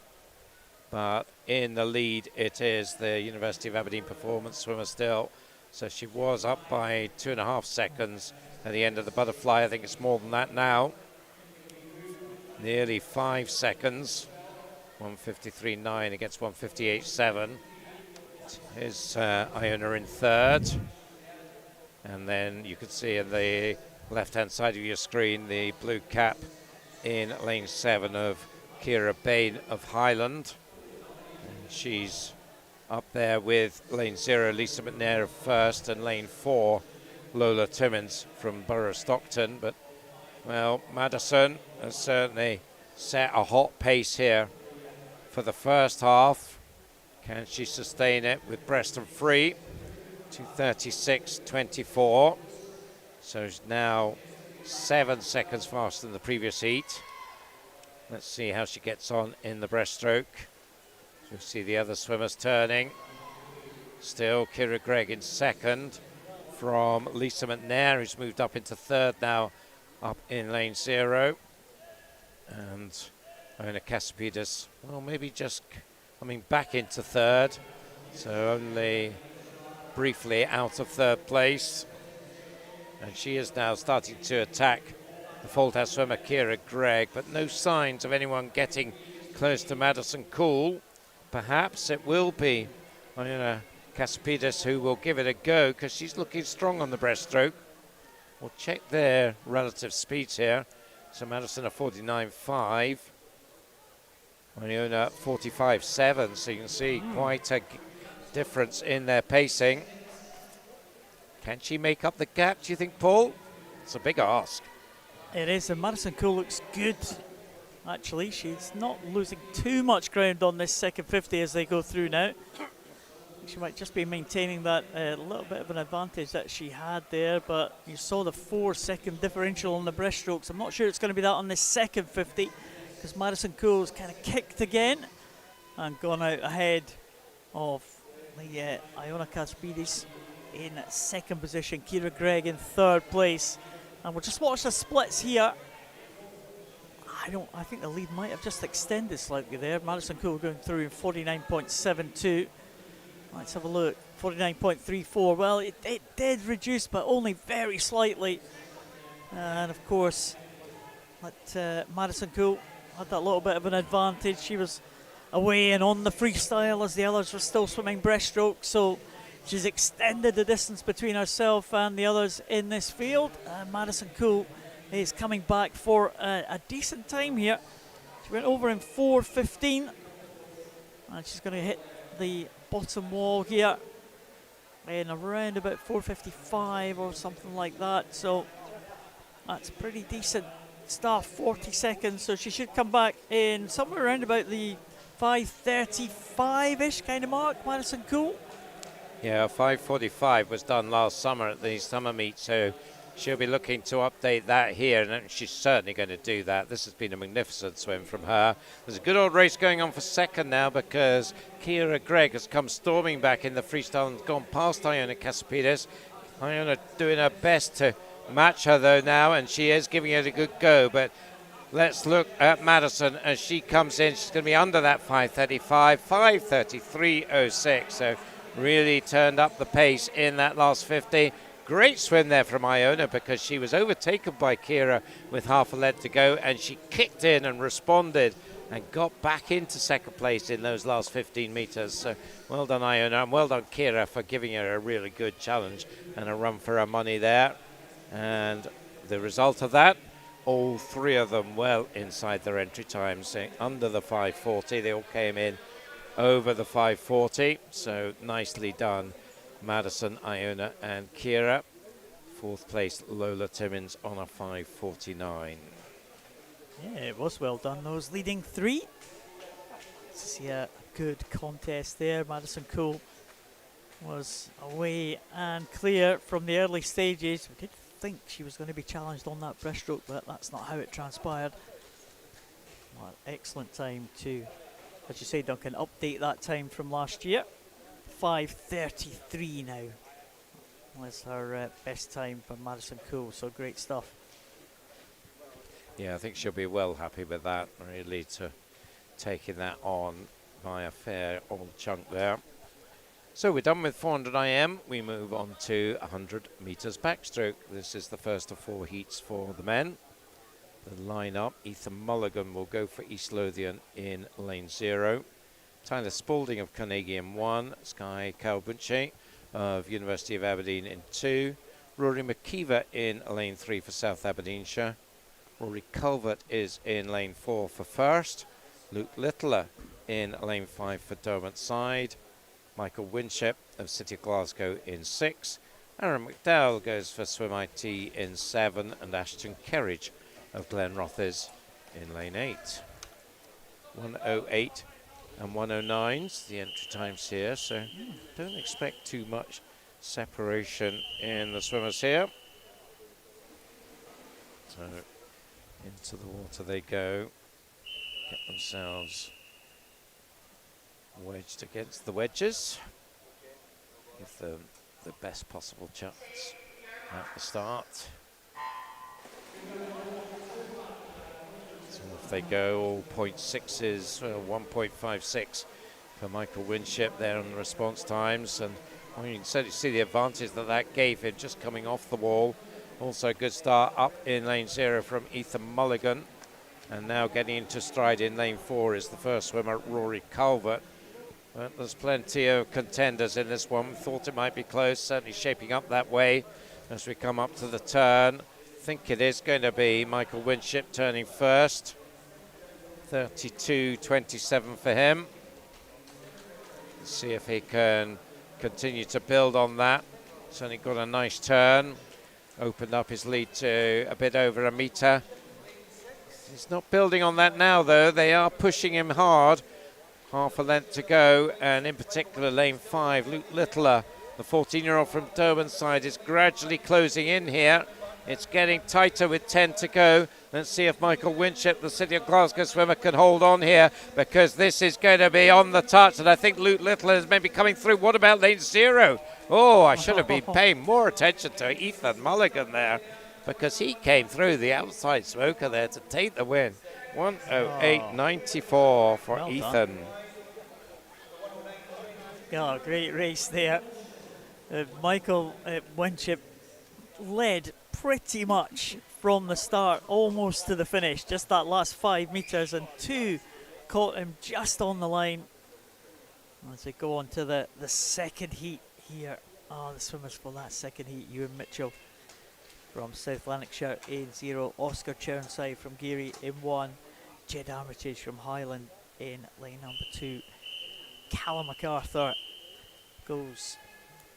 But in the lead, it is the University of Aberdeen Performance swimmer still. So she was up by 2.5 seconds at the end of the butterfly. I think it's more than that now. Nearly 5 seconds. 1:53.9 against 1:58.7. Is Iona in 3rd, and then you can see in the left-hand side of your screen the blue cap in lane 7 of Kira Bain of Highland. And she's up there with lane 0, Lisa McNair of 1st, and lane 4, Lola Timmins from Borough of Stockton. But, well, Madison has certainly set a hot pace here for the first half. Can she sustain it with breast and free? 2:36.24. So she's now 7 seconds faster than the previous heat. Let's see how she gets on in the breaststroke. You'll see the other swimmers turning. Still Kira Gregg in second from Lisa McNair, who's moved up into third now, up in lane 0. And Iona Kaspidis, well, maybe just coming back into third. So only briefly out of third place. And she is now starting to attack the fault house swimmer Kira Gregg, but no signs of anyone getting close to Madison Cool. Perhaps it will be Iona Kaspidis who will give it a go, because she's looking strong on the breaststroke. We'll check their relative speeds here. So Madison at 49.5, Iona 45.7, so you can see quite a difference in their pacing. Can she make up the gap, do you think, Paul? It's a big ask. It is, and Madison Cool looks good. Actually, she's not losing too much ground on this second 50 as they go through now. She might just be maintaining that little bit of an advantage that she had there, but you saw the 4-second differential on the breaststrokes. I'm not sure it's going to be that on this second 50, because Madison Cool's kind of kicked again and gone out ahead of the Iona Kaspidis in second position, Kira Gregg in third place. And we'll just watch the splits here. I think the lead might have just extended slightly there. Madison Cool going through in 49.72. Let's have a look. 49.34. Well, it did reduce, but only very slightly. And of course, Madison Cool had that little bit of an advantage. She was away and on the freestyle as the others were still swimming breaststroke. So she's extended the distance between herself and the others in this field. Madison Cool is coming back for a decent time here. She went over in 4:15, and she's going to hit the bottom wall here in around about 4:55 or something like that. So that's pretty decent stuff. 40 seconds, so she should come back in somewhere around about the 5:35-ish kind of mark, Madison Cool. Yeah, 5:45 was done last summer at the summer meet, so she'll be looking to update that here, and she's certainly going to do that. This has been a magnificent swim from her. There's a good old race going on for second now, because Kira Gregg has come storming back in the freestyle and gone past Iona Kaspidis. Iona doing her best to match her though now, and she is giving it a good go, but let's look at Madison as she comes in. She's going to be under that 5:35, 5:33.06, so really turned up the pace in that last 50. Great swim there from Iona, because she was overtaken by Kira with half a leg to go, and she kicked in and responded and got back into second place in those last 15 metres. So well done, Iona, and well done, Kira, for giving her a really good challenge and a run for her money there. And the result of that, all three of them well inside their entry times, under the 5:40. They all came in over the 5:40, so nicely done, Madison, Iona and Kira. Fourth place, Lola Timmins on a 5:49. Yeah, it was well done, those leading three. See a good contest there. Madison Cool was away and clear from the early stages. We did think she was going to be challenged on that breaststroke, but that's not how it transpired. Well, excellent time to, as you say, Duncan, update that time from last year. 5:33 now was her best time for Madison Cool, so great stuff. Yeah, I think she'll be well happy with that, really, to taking that on by a fair old chunk there. So we're done with 400 IM. We move on to 100 metres backstroke. This is the first of 4 heats for the men. The lineup: Ethan Mulligan will go for East Lothian in lane 0. Tyler Spalding of Carnegie in 1. Sky Calbunche of University of Aberdeen in 2. Rory McKeever in lane 3 for South Aberdeenshire. Rory Culvert is in lane 4 for First. Luke Littler in lane 5 for Derwent Side. Michael Winship of City of Glasgow in 6. Aaron McDowell goes for Swim IT in 7. And Ashton Kerridge of Glen Rothes in lane 8. 1:08 and 1:09's the entry times here, so don't expect too much separation in the swimmers here. So into the water they go, get themselves wedged against the wedges, give them the best possible chance at the start. So if they go all 0.6s, 1.56 for Michael Winship there on the response times, and well, you can certainly see the advantage that that gave him just coming off the wall. Also a good start up in lane 0 from Ethan Mulligan, and now getting into stride in lane 4 is the first swimmer, Rory Calvert. But there's plenty of contenders in this one. Thought it might be close, certainly shaping up that way as we come up to the turn. I think it is going to be Michael Winship turning first. 32.27 for him. Let's see if he can continue to build on that. Certainly got a nice turn. Opened up his lead to a bit over a metre. He's not building on that now, though. They are pushing him hard. Half a length to go, and in particular lane 5, Luke Littler, the 14-year-old from Durban's side, is gradually closing in here. It's getting tighter with 10 to go. Let's see if Michael Winship, the City of Glasgow swimmer, can hold on here, because this is going to be on the touch, and I think Luke Littler is maybe coming through. What about lane 0? Oh, I should have been paying more attention to Ethan Mulligan there, because he came through the outside smoker there to take the win. 1:08.94 for well Ethan. Done. Yeah, great race there. Michael Winship led pretty much from the start almost to the finish, just that last 5 metres, and 2 caught him just on the line. As we go on to the second heat here. Oh, the swimmers for that second heat: Ewan Mitchell from South Lanarkshire in 0, Oscar Chirnside from Geary in 1, Jed Armitage from Highland in lane number 2. Callum MacArthur goes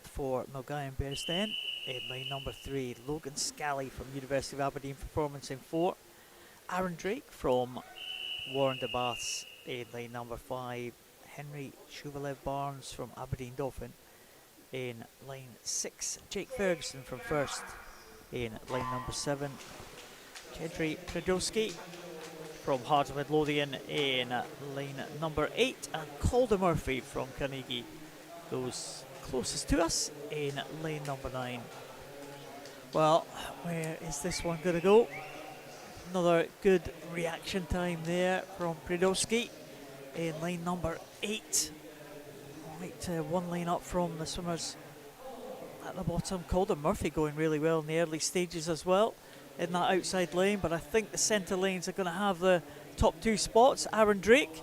for Milgaian Bearsden in lane number 3. Logan Scally from University of Aberdeen Performance in 4. Aaron Drake from Warren de Baths in lane number 5. Henry Shuvalev Barnes from Aberdeen Dolphin in lane 6. Jake Ferguson from First in lane number 7. Kedry Pridowski from Heart of Midlothian in lane number 8, and Calder Murphy from Carnegie goes closest to us in lane number 9. Well, where is this one going to go? Another good reaction time there from Pridowski in lane number 8. Right, one lane up from the swimmers at the bottom. Calder Murphy going really well in the early stages as well in that outside lane, but I think the centre lanes are going to have the top 2 spots. Aaron Drake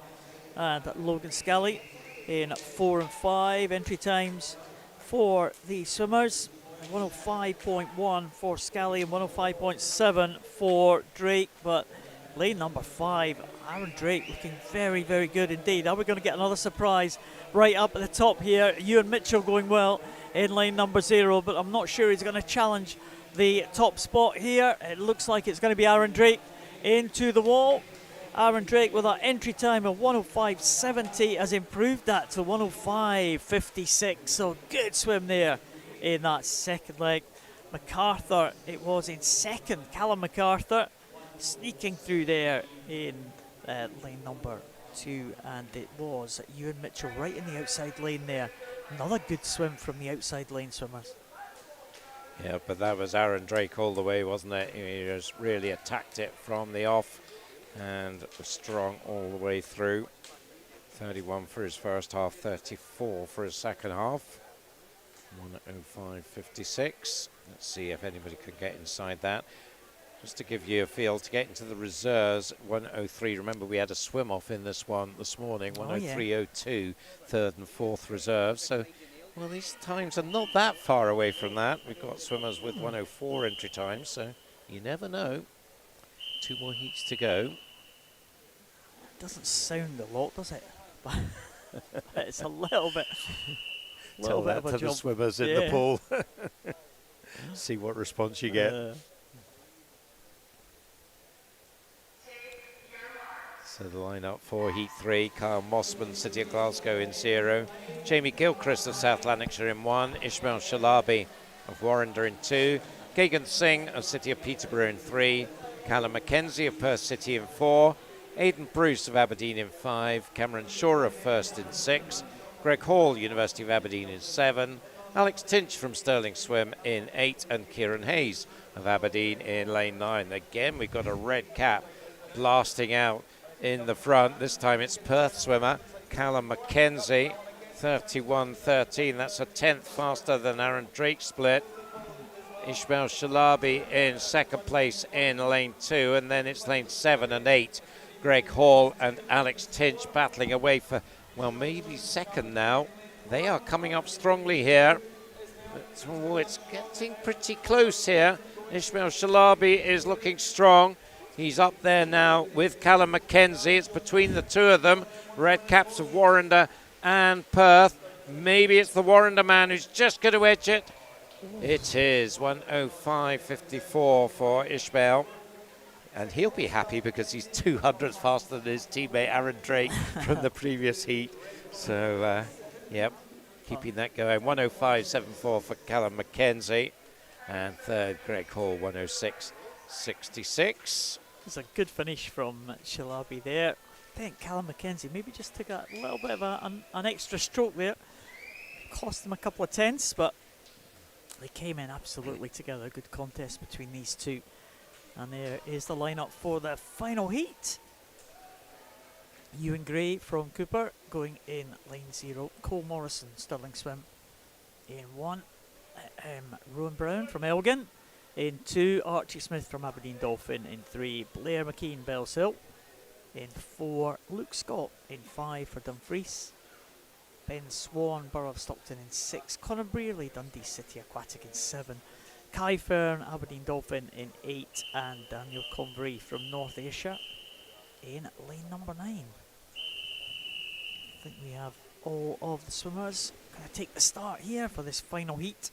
and Logan Scally in 4 and 5. Entry times for the swimmers: 105.1 for Scally and 105.7 for Drake. But lane number 5, Aaron Drake looking very, very good indeed. Are we going to get another surprise right up at the top here? Ewan Mitchell going well in lane number 0, but I'm not sure he's going to challenge the top spot here. It looks like it's going to be Aaron Drake into the wall. Aaron Drake with that entry time of 105.70 has improved that to 105.56. So good swim there in that second leg. MacArthur, it was in second. Callum MacArthur sneaking through there in lane number 2, and it was Ewan Mitchell right in the outside lane there. Another good swim from the outside lane swimmers. Yeah, but that was Aaron Drake all the way, wasn't it? He just really attacked it from the off and was strong all the way through. 31 for his first half, 34 for his second half. 105.56. Let's see if anybody can get inside that. Just to give you a feel, to get into the reserves, 103. Remember, we had a swim off in this one this morning, 103.02, third and fourth reserves. So, well, these times are not that far away from that. We've got swimmers with 104 entry times, so you never know. 2 more heats to go. Doesn't sound a lot, does it? But it's a little bit. Tell that to the swimmers in the pool. See what response you get. So the line-up for Heat 3, Kyle Mossman, City of Glasgow in 0. Jamie Gilchrist of South Lanarkshire in 1. Ishmael Shalabi of Warrender in 2. Kagan Singh of City of Peterborough in 3. Callum Mackenzie of Perth City in 4, Aidan Bruce of Aberdeen in 5, Cameron Shaw of First in 6, Greg Hall, University of Aberdeen in 7, Alex Tinch from Stirling Swim in 8, and Kieran Hayes of Aberdeen in lane 9. Again, we've got a red cap blasting out in the front. This time it's Perth swimmer Callum Mackenzie, 31.13. That's a tenth faster than Aaron Drake's split. Ishmael Shalabi in second place in lane 2, and then it's lane 7 and 8. Greg Hall and Alex Tinch battling away for, well, maybe second now. They are coming up strongly here. But, oh, it's getting pretty close here. Ishmael Shalabi is looking strong. He's up there now with Callum Mackenzie. It's between the two of them. Red caps of Warrender and Perth. Maybe it's the Warrender man who's just going to edge it. It is 1:05.54 for Ishmael. And he'll be happy because he's 200 faster than his teammate Aaron Drake from the previous heat. So, yep, keeping that going. 1:05.74 for Callum Mackenzie. And third, Greg Hall, 1:06.66. It's a good finish from Shalabi there. I think Callum Mackenzie maybe just took a little bit of an extra stroke there. Cost him a couple of tenths, but they came in absolutely together. A good contest between these two. And there is the lineup for the final heat. Ewan Gray from Cooper going in lane 0. Cole Morrison, Stirling Swim in 1. Rowan Brown from Elgin in 2. Archie Smith from Aberdeen Dolphin in 3. Blair McKean, Bells Hill in 4. Luke Scott in 5 for Dumfries. Ben Swan, Borough of Stockton in 6. Conor Brearley, Dundee City Aquatic in 7. Kai Fern, Aberdeen Dolphin in 8. And Daniel Convery from North Ayrshire in lane number 9. I think we have all of the swimmers going to take the start here for this final heat.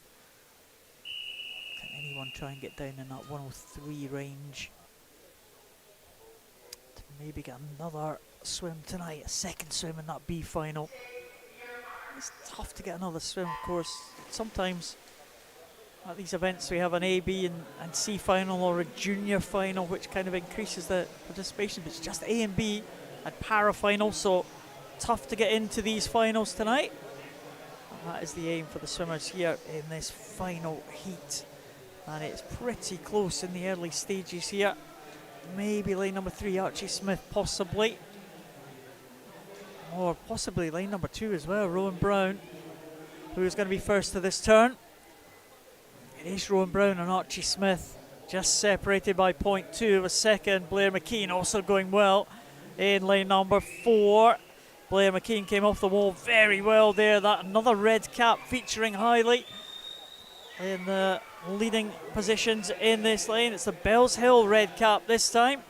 Can anyone try and get down in that 103 range to maybe get another swim tonight, a second swim in that B final? It's tough to get another swim, of course. Sometimes at these events we have an A, B and C final or a junior final, which kind of increases the participation, but it's just A and B at para final, so tough to get into these finals tonight. And that is the aim for the swimmers here in this final heat. And it's pretty close in the early stages here. Maybe lane number 3, Archie Smith, possibly. Or possibly lane number 2 as well, Rowan Brown, who is going to be first to this turn. It is Rowan Brown and Archie Smith, just separated by 0.2 of a second. Blair McKean also going well in lane number 4. Blair McKean came off the wall very well there. That another red cap featuring highly in the leading positions in this lane. It's the Bells Hill red cap this time,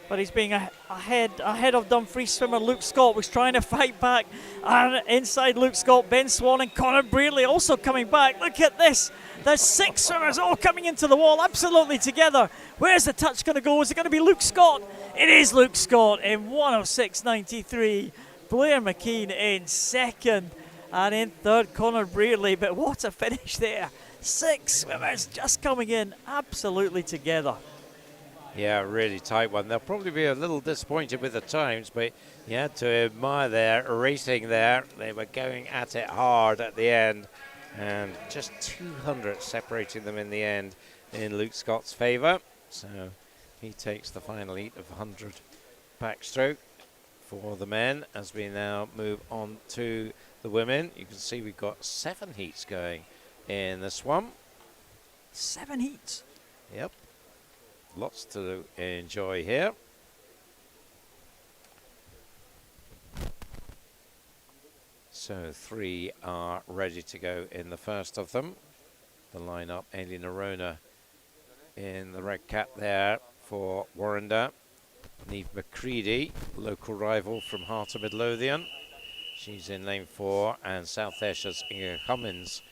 but he's being ahead of Dumfries swimmer Luke Scott, was trying to fight back. And inside Luke Scott, Ben Swan and Conor Brearley also coming back. Look at this. There's 6 swimmers all coming into the wall, absolutely together. Where's the touch going to go? Is it going to be Luke Scott? It is Luke Scott in 1:06.93. Blair McKean in second, and in third, Conor Brearley. But what a finish there. 6 swimmers just coming in absolutely together. Yeah, really tight one. They'll probably be a little disappointed with the times, but you had to admire their racing there. They were going at it hard at the end, and just 200 separating them in the end in Luke Scott's favour. So he takes the final heat of 100 backstroke for the men. As we now move on to the women, you can see we've got 7 heats going in this one. 7 heats? Yep. Lots to enjoy here. So 3 are ready to go in the first of them. The lineup, Aileen Arona in the red cap there for Warrender. Niamh McCready, local rival from Heart of Midlothian. She's in lane 4, and South Ayrshire Inga Cummins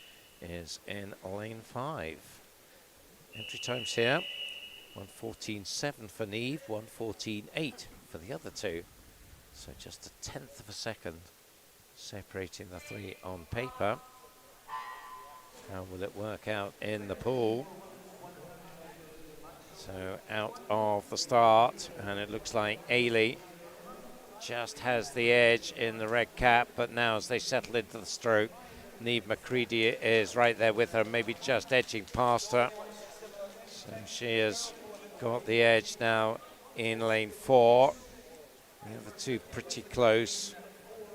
is in lane 5. Entry times here, 1:14.7 for Niamh, 1:14.8 for the other two. So just a tenth of a second separating the 3 on paper. How will it work out in the pool? So out of the start, and it looks like Ailey just has the edge in the red cap, but now as they settle into the stroke, Niamh Macready is right there with her, maybe just edging past her. So she has got the edge now in lane 4. The other two pretty close.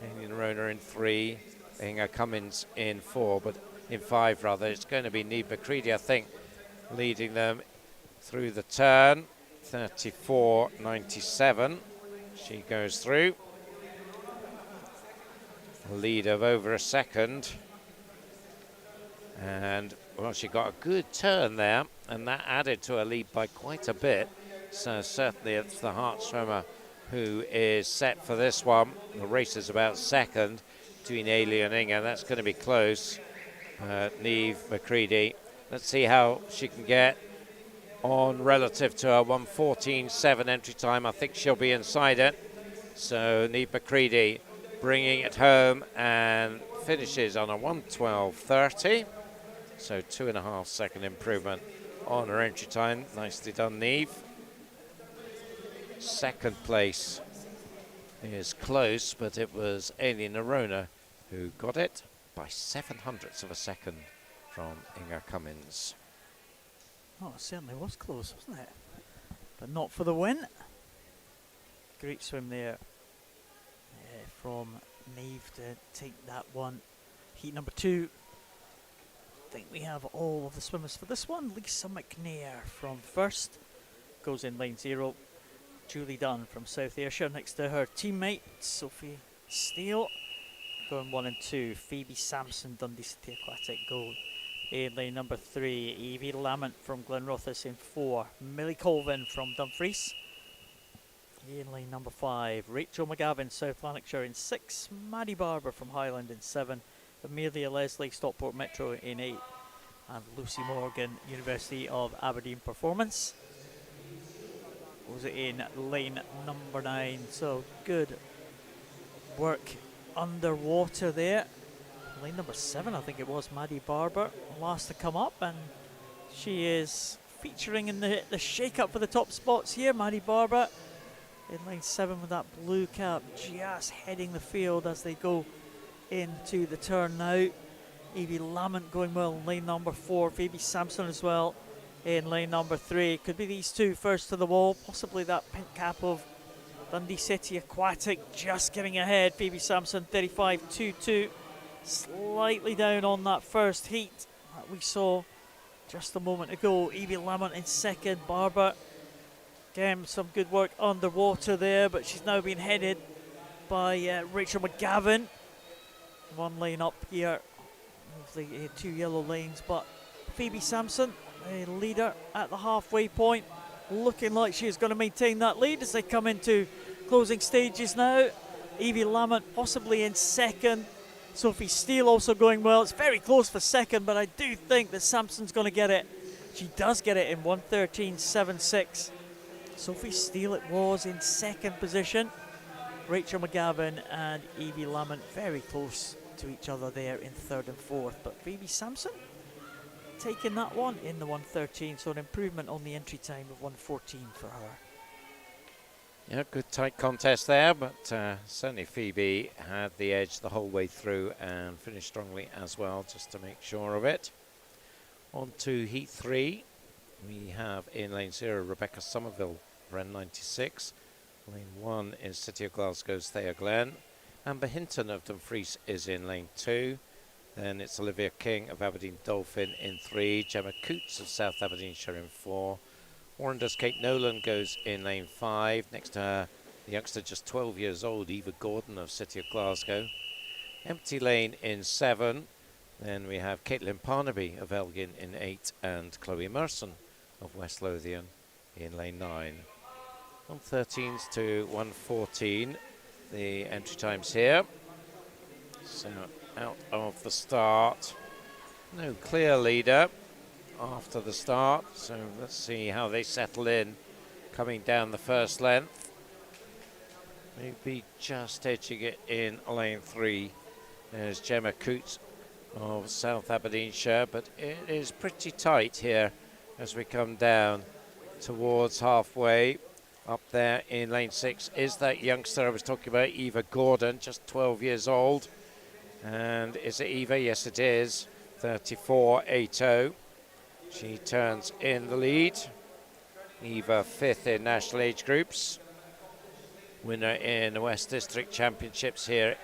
Amy Rona in 3, Inga Cummins in 4, but in 5 rather. It's going to be Niamh Macready, I think, leading them through the turn. 34.97. She goes through. A lead of over a second. And, well, she got a good turn there, and that added to her lead by quite a bit. So certainly it's the Hart swimmer who is set for this one. The race is about second between Ailey and Inga. That's going to be close. Niamh Macready. Let's see how she can get on relative to her 1:14.7 entry time. I think she'll be inside it. So Niamh Macready bringing it home and finishes on a 1:12.30. So 2.5 second improvement on her entry time. Nicely done, Niamh. Second place is close, but it was Ailey Nerona who got it by 0.07 of a second from Inga Cummins. Oh, it certainly was close, wasn't it? But not for the win. Great swim there from Niamh to take that one. Heat number 2. I think we have all of the swimmers for this one. Lisa McNair from first, goes in lane 0. Julie Dunn from South Ayrshire next to her teammate Sophie Steele, going 1 and 2. Phoebe Sampson, Dundee City Aquatic, go in lane number 3. Evie Lamont from Glenrothes in 4. Millie Colvin from Dumfries in lane number 5. Rachel McGavin, South Lanarkshire in 6. Maddie Barber from Highland in 7. Amelia Leslie, Stockport Metro in 8. And Lucy Morgan, University of Aberdeen Performance, was in lane number 9. So good work underwater there. Lane number 7, I think it was, Maddie Barber, last to come up, and she is featuring in the shake-up for the top spots here. Maddie Barber in lane 7 with that blue cap, just heading the field as they go into the turn now. Evie Lamont going well in lane number 4. Phoebe Sampson as well in lane number 3. Could be these two first to the wall, possibly that pink cap of Dundee City Aquatic just getting ahead. Phoebe Sampson 35.22, slightly down on that first heat that we saw just a moment ago. Evie Lamont in second. Barber, again, some good work underwater there, but she's now being headed by Rachel McGavin. One lane up here of the 2 yellow lanes, but Phoebe Sampson, a leader at the halfway point, looking like she's going to maintain that lead as they come into closing stages now. Evie Lamont possibly in second. Sophie Steele also going well. It's very close for second, but I do think that Sampson's going to get it. She does get it in 1:13.76. Sophie Steele it was in second position. Rachel McGavin and Evie Lamont very close to each other there in third and fourth, but Phoebe Sampson taking that one in the 1:13, so an improvement on the entry time of 1:14 for her. Yeah, good tight contest there, but certainly Phoebe had the edge the whole way through and finished strongly as well, just to make sure of it. On to Heat 3, we have in lane 0 Rebecca Somerville, Ren 96. Lane 1 is City of Glasgow's Thea Glenn. Amber Hinton of Dumfries is in lane 2. Then it's Olivia King of Aberdeen Dolphin in 3. Gemma Coots of South Aberdeenshire in 4. Warrender's Kate Nolan goes in lane 5. Next to her, the youngster just 12 years old, Eva Gordon of City of Glasgow. Empty lane in 7. Then we have Caitlin Parnaby of Elgin in 8. And Chloe Merson of West Lothian in lane 9. 1:13s to 1:14, the entry times here. So out of the start, no clear leader after the start, so let's see how they settle in coming down the first length. Maybe just edging it in lane 3. There's Gemma Coots of South Aberdeenshire, but it is pretty tight here as we come down towards halfway. Up there in lane 6 is that youngster I was talking about, Eva Gordon, just 12 years old. And is it Eva? Yes, it is. 34.80. She turns in the lead. Eva 5th in national age groups. Winner in the West District Championships here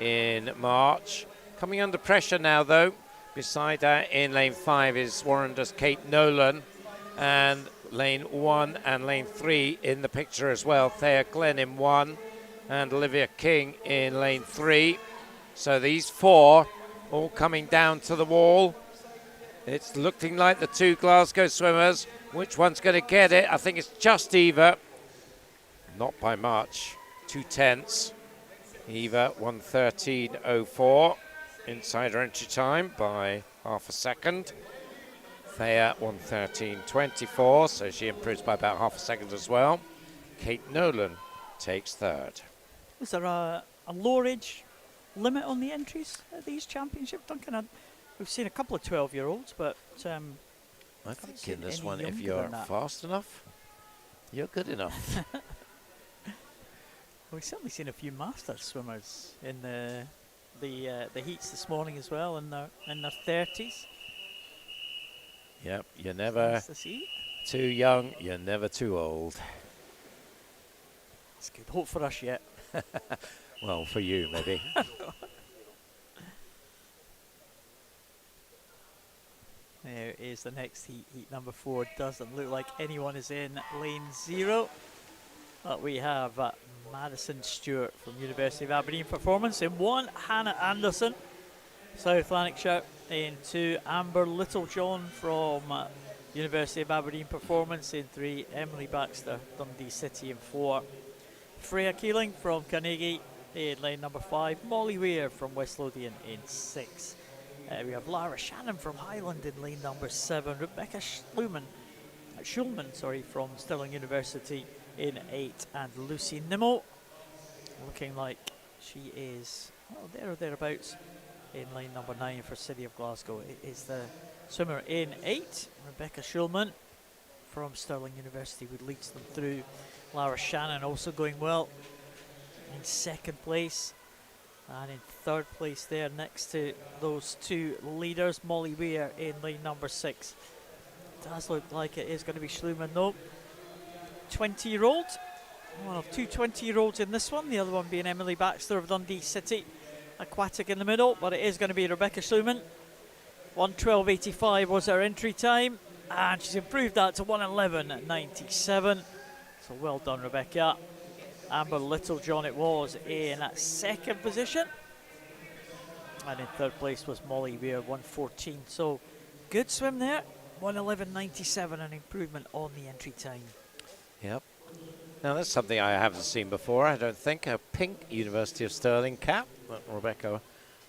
in March. Coming under pressure now, though. Beside her in lane 5 is Warrender's Kate Nolan. And lane 1 and lane 3 in the picture as well. Thea Glenn in 1 and Olivia King in lane 3. So these 4 all coming down to the wall. It's looking like the 2 Glasgow swimmers. Which one's going to get it? I think it's just Eva. Not by much. 2/10. Eva 1:13.04. Inside her entry time by half a second. Thea 1:13.24, so she improves by about half a second as well. Kate Nolan takes 3rd. Is there a lower age limit on the entries at these championships, Duncan? We've seen a couple of 12-year-olds, but I think in this one, if you're fast enough, you're good enough. We've certainly seen a few Masters swimmers in the heats this morning as well, in their 30s. Yep, you're never nice to see. Too young, you're never too old. That's good. Hope for us yet. Well, for you, maybe. There is the next heat, heat number 4. Doesn't look like anyone is in lane 0. But we have Madison Stewart from University of Aberdeen Performance in 1. Hannah Anderson, South Lanarkshire in 2. Amber Littlejohn from University of Aberdeen Performance in 3. Emily Baxter, Dundee City in 4. Freya Keeling from Carnegie in lane number 5. Molly Weir from West Lothian in 6. We have Lara Shannon from Highland in lane number 7. Rebecca Schulman from Stirling University in 8. And Lucy Nimmo, looking like she is there or thereabouts, in lane number 9 for City of Glasgow. It is the swimmer in 8. Rebecca Schulman from Stirling University, who leads them through. Lara Shannon also going well in 2nd place. And in 3rd place there next to those 2 leaders, Molly Weir in lane number 6. Does look like it is going to be Schlumann though. 20-year-old. One of 2 20-year-olds in this one. The other one being Emily Baxter of Dundee City. Aquatic in the middle, but it is going to be Rebecca Schlumann. 1:12.85 was her entry time. And she's improved that to 1:11.97. So well done, Rebecca. Amber Littlejohn it was in 2nd position. And in 3rd place was Molly Weir, 1:14. So good swim there. 1:11.97, an improvement on the entry time. Yep. Now that's something I haven't seen before, I don't think. A pink University of Stirling cap that Rebecca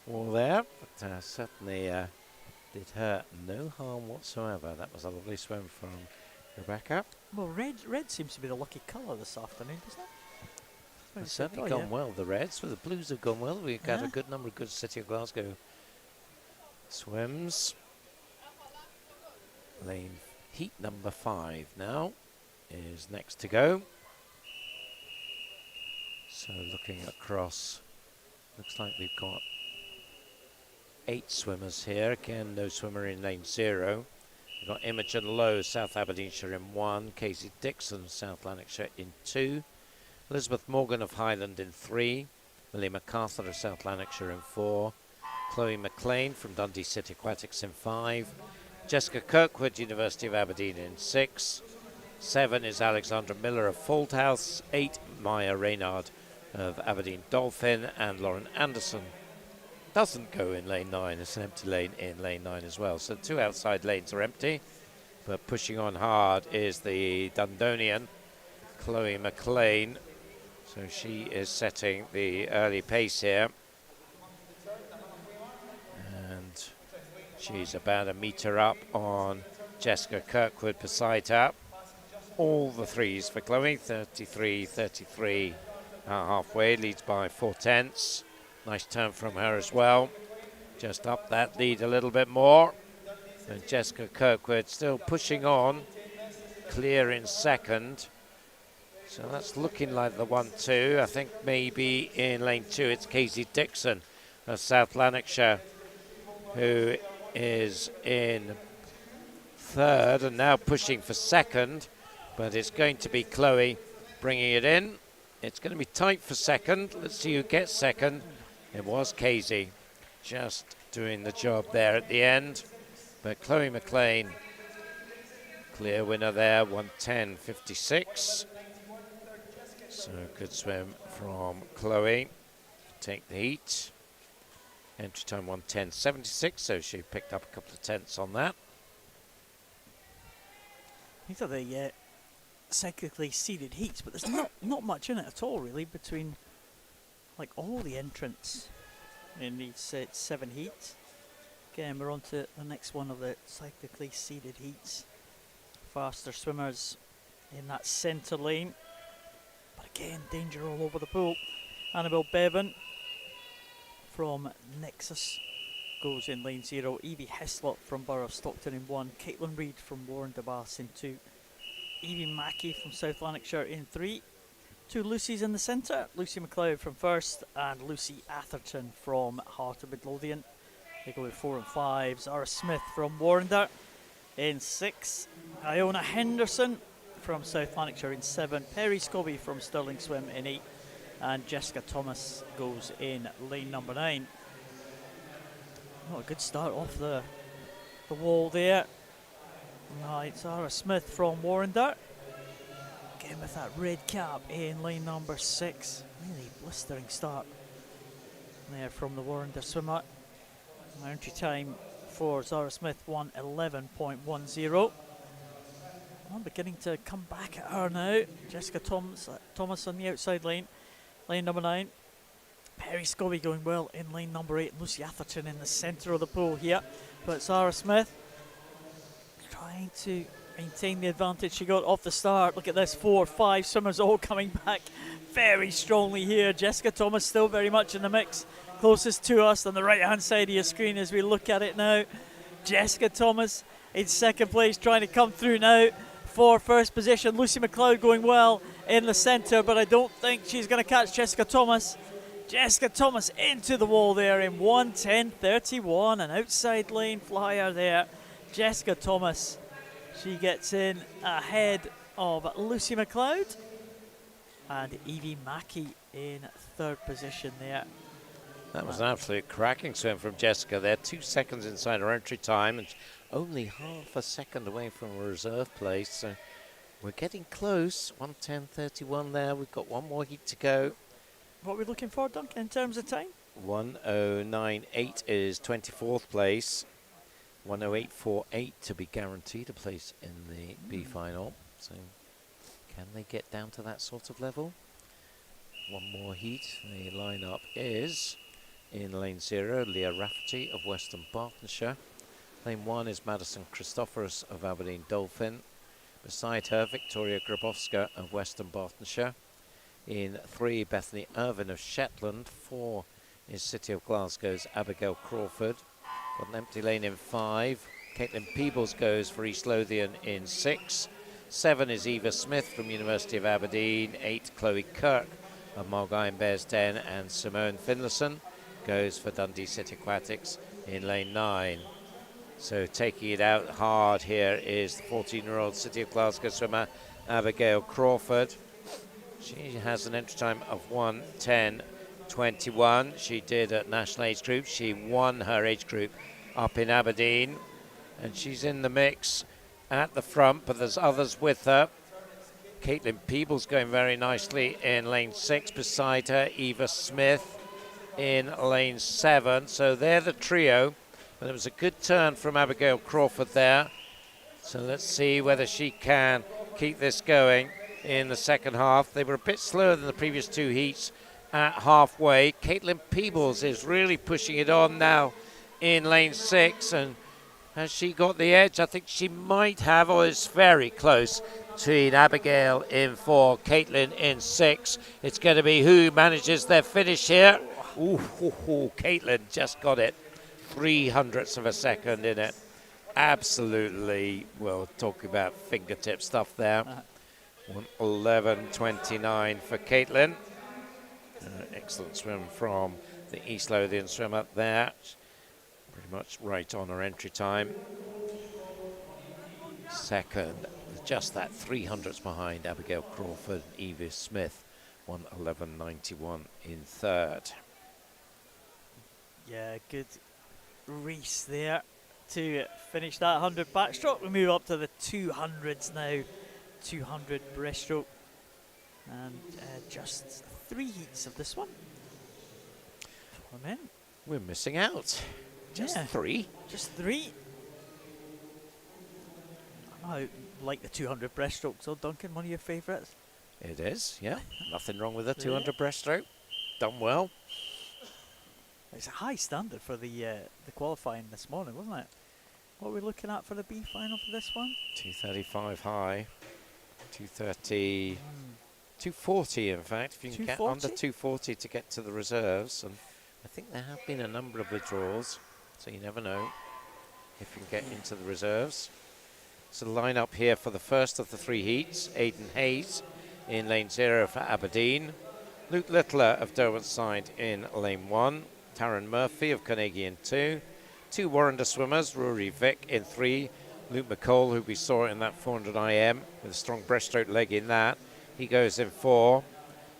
wore there. But certainly did her no harm whatsoever. That was a lovely swim from Rebecca. Well, red seems to be the lucky colour this afternoon, doesn't it? It's certainly gone well, the reds. Well, the blues have gone well. We've got a good number of good City of Glasgow swims. Lane heat number 5 now is next to go. So looking across, looks like we've got 8 swimmers here. Again, no swimmer in lane 0. We've got Imogen Lowe, South Aberdeenshire in 1. Casey Dixon, South Lanarkshire in 2. Elizabeth Morgan of Highland in 3. Millie MacArthur of South Lanarkshire in 4. Chloe McLean from Dundee City Aquatics in 5. Jessica Kirkwood, University of Aberdeen in 6. 7 is Alexandra Miller of Fauldhouse. 8, Maya Reynard of Aberdeen Dolphin. And Lauren Anderson doesn't go in lane 9. It's an empty lane in lane 9 as well. So 2 outside lanes are empty. But pushing on hard is the Dundonian, Chloe McLean. So she is setting the early pace here. And she's about a metre up on Jessica Kirkwood beside her. All the 3s for Chloe, 33, halfway, leads by 4/10. Nice turn from her as well. Just up that lead a little bit more. And Jessica Kirkwood still pushing on. clear in second. So that's looking like the 1-2. I think maybe in lane 2 it's Casey Dixon of South Lanarkshire who is in third and now pushing for second, but it's going to be Chloe bringing it in. It's going to be tight for second. Let's see who gets second. It was Casey just doing the job there at the end, but Chloe McLean, clear winner there, 1:10.56. So good swim from Chloe. Take the heat. Entry time 1:10.76, so she picked up a couple of tenths on that. These are the cyclically seeded heats, but there's not much in it at all, really, between like all the entrants in these 7 heats. Again, we're on to the next one of the cyclically seeded heats. Faster swimmers in that centre lane. But again, danger all over the pool. Annabelle Bevan from Nexus goes in lane 0. Evie Heslop from Borough of Stockton in 1. Caitlin Reid from Warren DeBass in 2. Evie Mackey from South Lanarkshire in 3. 2 Lucy's in the centre. Lucy McLeod from first and Lucy Atherton from Heart of Midlothian. They go with 4 and 5. Zara Smith from Warrender in 6. Iona Henderson from South Lanarkshire in 7. Perry Scobie from Stirling Swim in 8. And Jessica Thomas goes in lane number 9. Oh, a good start off the wall there. Right, Zara Smith from Warrender. Again with that red cap in lane number 6. Really blistering start there from the Warrender swimmer. Entry time for Zara Smith 1:11.10. Well, beginning to come back at her now. Jessica Thomas on the outside lane. Lane number 9. Perry Scobie going well in lane number 8. Lucy Atherton in the centre of the pool here. But Zara Smith trying to maintain the advantage she got off the start. Look at this, 4, 5 swimmers all coming back very strongly here. Jessica Thomas still very much in the mix. Closest to us on the right hand side of your screen as we look at it now. Jessica Thomas in second place, trying to come through now for first position. Lucy McLeod going well in the centre, but I don't think she's going to catch Jessica Thomas. Jessica Thomas into the wall there in 1:10.31, an outside lane flyer there. Jessica Thomas, she gets in ahead of Lucy McLeod, and Evie Mackey in third position there. That was an absolute cracking swim from Jessica there. 2 seconds inside her entry time and only half a second away from a reserve place. So we're getting close. 1:10.31 there. We've got one more heat to go. What are we looking for, Duncan, in terms of time? 1:09.8 is 24th place. 1:08.48 to be guaranteed a place in the B final. So can they get down to that sort of level? One more heat. The lineup is in lane 0, Leah Rafferty of Western Bartonshire. Lane 1 is Madison Christophorus of Aberdeen Dolphin. Beside her, Victoria Grabowska of Western Bartonshire. In 3, Bethany Irvin of Shetland. 4 is City of Glasgow's Abigail Crawford. Got an empty lane in 5. Caitlin Peebles goes for East Lothian in 6. 7 is Eva Smith from University of Aberdeen. 8, Chloe Kirk of Mulgine Bears Den. And Simone Finlayson goes for Dundee City Aquatics in lane 9. So taking it out hard here is the 14-year-old City of Glasgow swimmer Abigail Crawford. She has an entry time of 1:10.21. She did at national age group. She won her age group up in Aberdeen, and she's in the mix at the front, but there's others with her. Caitlin Peebles going very nicely in lane 6. Beside her, Eva Smith in lane 7. So they're the trio. But it was a good turn from Abigail Crawford there. So let's see whether she can keep this going in the second half. They were a bit slower than the previous 2 heats at halfway. Caitlin Peebles is really pushing it on now in lane 6. And has she got the edge? I think she might have, or it's very close between Abigail in 4, Caitlin in 6. It's going to be who manages their finish here. Ooh, Caitlin just got it. 0.03 of a second in it. absolutely, well, talking about fingertip stuff there. 1:11.29 for Caitlin. Excellent swim from the East Lothian swimmer there. Pretty much right on her entry time. Second, just that 300s behind Abigail Crawford, Evie Smith, 1:11.91 in third. Yeah, good race there to finish that 100 backstroke. We move up to the 200s now. 200 breaststroke. And just 3 heats of this one. For men. We're missing out. Just 3? Just 3. I like the 200 breaststroke, so Duncan, one of your favourites? It is, yeah. Nothing wrong with the 200 breaststroke. Done well. It's a high standard for the qualifying this morning, wasn't it? What are we looking at for the B final for this one? 235 high. 230. 240, in fact, if you can get under 240 to get to the reserves. And I think there have been a number of withdrawals, so you never know if you can get into the reserves. So the line-up here for the first of the 3 heats: Aidan Hayes in lane 0 for Aberdeen, Luke Littler of Derwentsside in lane 1, Taryn Murphy of Carnegie in 2, 2 Warrender swimmers, Rory Vick in 3, Luke McCall, who we saw in that 400 IM with a strong breaststroke leg in that, he goes in 4,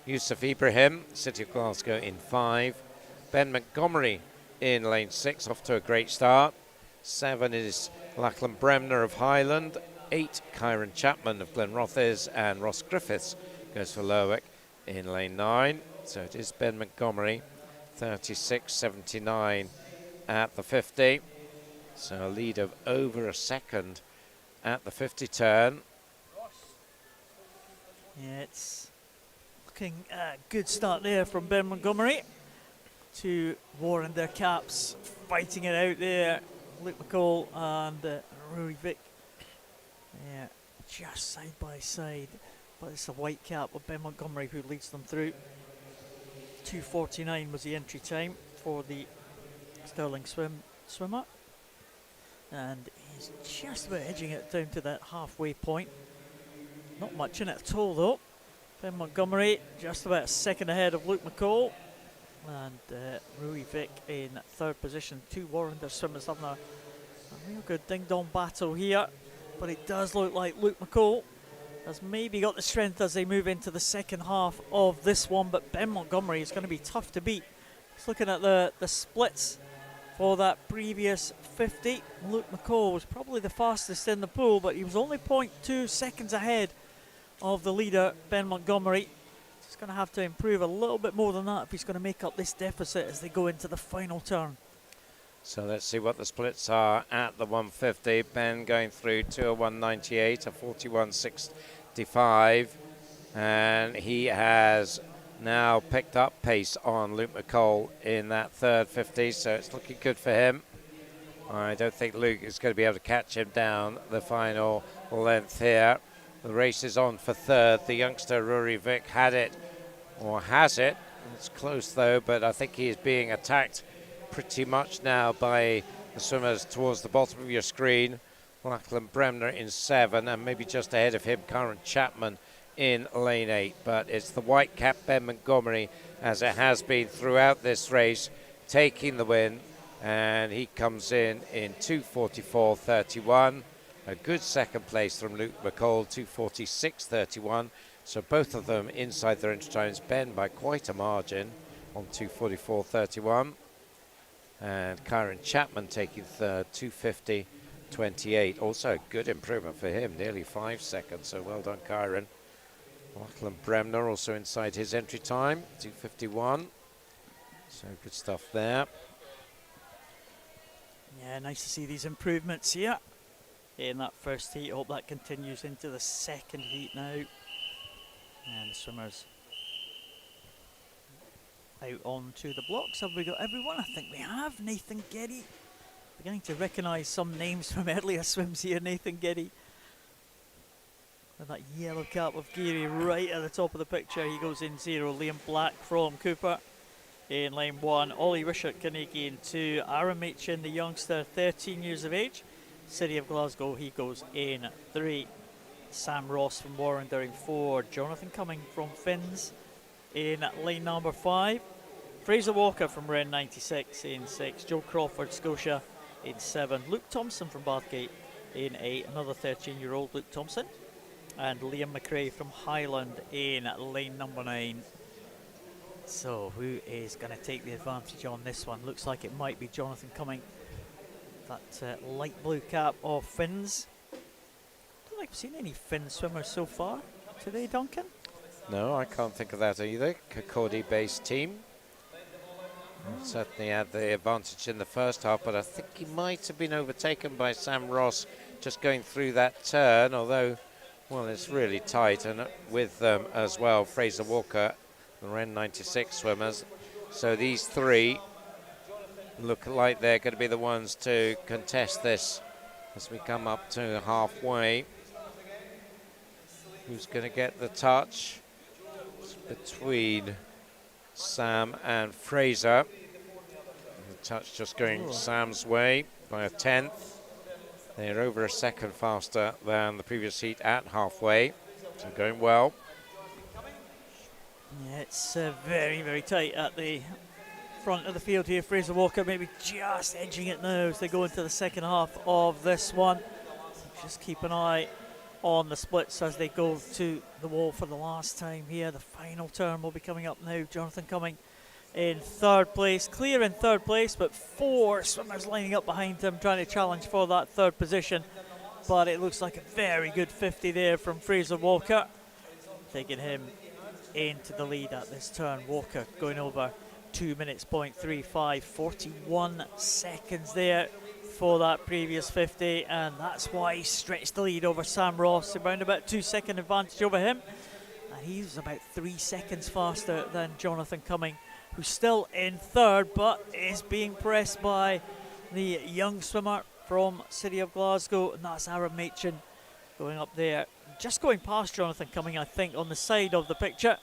Yusuf Ibrahim, City of Glasgow in 5, Ben Montgomery in lane 6, off to a great start. 7 is Lachlan Bremner of Highland, 8 Kyron Chapman of Glenrothes, and Ross Griffiths goes for Lerwick in lane 9. So it is Ben Montgomery, 36.79 at the 50. So a lead of over a second at the 50 turn. Yeah, it's looking a good start there from Ben Montgomery. 2 Warren their caps, fighting it out there. Luke McCall and Rory Vick. Yeah, just side by side. But it's a white cap of Ben Montgomery who leads them through. 2:49 was the entry time for the Stirling swimmer. And he's just about edging it down to that halfway point. Not much in it at all though. Ben Montgomery just about a second ahead of Luke McCall. And Rory Vick in 3rd position. 2 Warrender swimmers having a real good ding-dong battle here. But it does look like Luke McCall has maybe got the strength as they move into the second half of this one. But Ben Montgomery is going to be tough to beat. Just looking at the splits for that previous 50. Luke McCall was probably the fastest in the pool, but he was only 0.2 seconds ahead of the leader, Ben Montgomery. He's going to have to improve a little bit more than that if he's going to make up this deficit as they go into the final turn. So let's see what the splits are at the 150. Ben going through 2:01.98, a 41.65, and he has now picked up pace on Luke McCall in that 3rd 50, so it's looking good for him. I don't think Luke is going to be able to catch him down the final length here. The race is on for 3rd. The youngster Rory Vick had it, or has it. It's close though, but I think he is being attacked pretty much now by the swimmers towards the bottom of your screen. Lachlan Bremner in 7, and maybe just ahead of him, Karen Chapman in lane 8. But it's the white cap Ben Montgomery, as it has been throughout this race, taking the win, and he comes in 2:44.31. A good second place from Luke McCall, 2:46.31. So both of them inside their entry times. Ben by quite a margin on 2:44.31. And Kyron Chapman taking 3rd, 2:50.28. Also a good improvement for him, nearly 5 seconds. So well done, Kyron. Lachlan Bremner also inside his entry time, 2:51. So good stuff there. Yeah, nice to see these improvements here in that first heat. Hope that continues into the second heat now. And the swimmers out onto the blocks. Have we got everyone? I think we have. Nathan Geddy. Beginning to recognise some names from earlier swims here. Nathan Geddy. With that yellow cap of Geary right at the top of the picture. He goes in 0. Liam Black from Cooper in lane 1. Ollie Wishart Carnegie in 2. Aaron Machin, the youngster, 13 years of age. City of Glasgow, he goes in 3. Sam Ross from Warrender in 4. Jonathan Cumming from Finns in lane number 5. Fraser Walker from Ren 96 in 6. Joe Crawford, Scotia in 7. Luke Thompson from Bathgate in 8. Another 13-year-old Luke Thompson. And Liam McRae from Highland in lane number 9. So who is going to take the advantage on this one? Looks like it might be Jonathan Cumming. That light blue cap of Finns. I don't think I've seen any Finn swimmers so far today, Duncan. No, I can't think of that either. Kirkcaldy-based team. Certainly had the advantage in the first half, but I think he might have been overtaken by Sam Ross just going through that turn, although, well, it's really tight. And with them as well, Fraser Walker, the Ren 96 swimmers. So these three look like they're going to be the ones to contest this as we come up to halfway. Who's going to get the touch? It's between Sam and Fraser. The touch just going Sam's way by a 1/10. They're over a second faster than the previous heat at halfway, so going well. Yeah, it's very, very tight at the front of the field here. Fraser Walker maybe just edging it now as they go into the second half of this one. Just keep an eye on the splits as they go to the wall for the last time here. The final turn will be coming up now. Jonathan Cumming in 3rd place, clear in 3rd place, but 4 swimmers lining up behind him trying to challenge for that 3rd position. But it looks like a very good 50 there from Fraser Walker, taking him into the lead at this turn. Walker going over 2 minutes, 0.35, 41 seconds there for that previous 50, and that's why he stretched the lead over Sam Ross, around about 2-second advantage over him, and he's about 3 seconds faster than Jonathan Cumming, who's still in 3rd but is being pressed by the young swimmer from City of Glasgow, and that's Aaron Machin going up there, just going past Jonathan Cumming, I think, on the side of the picture,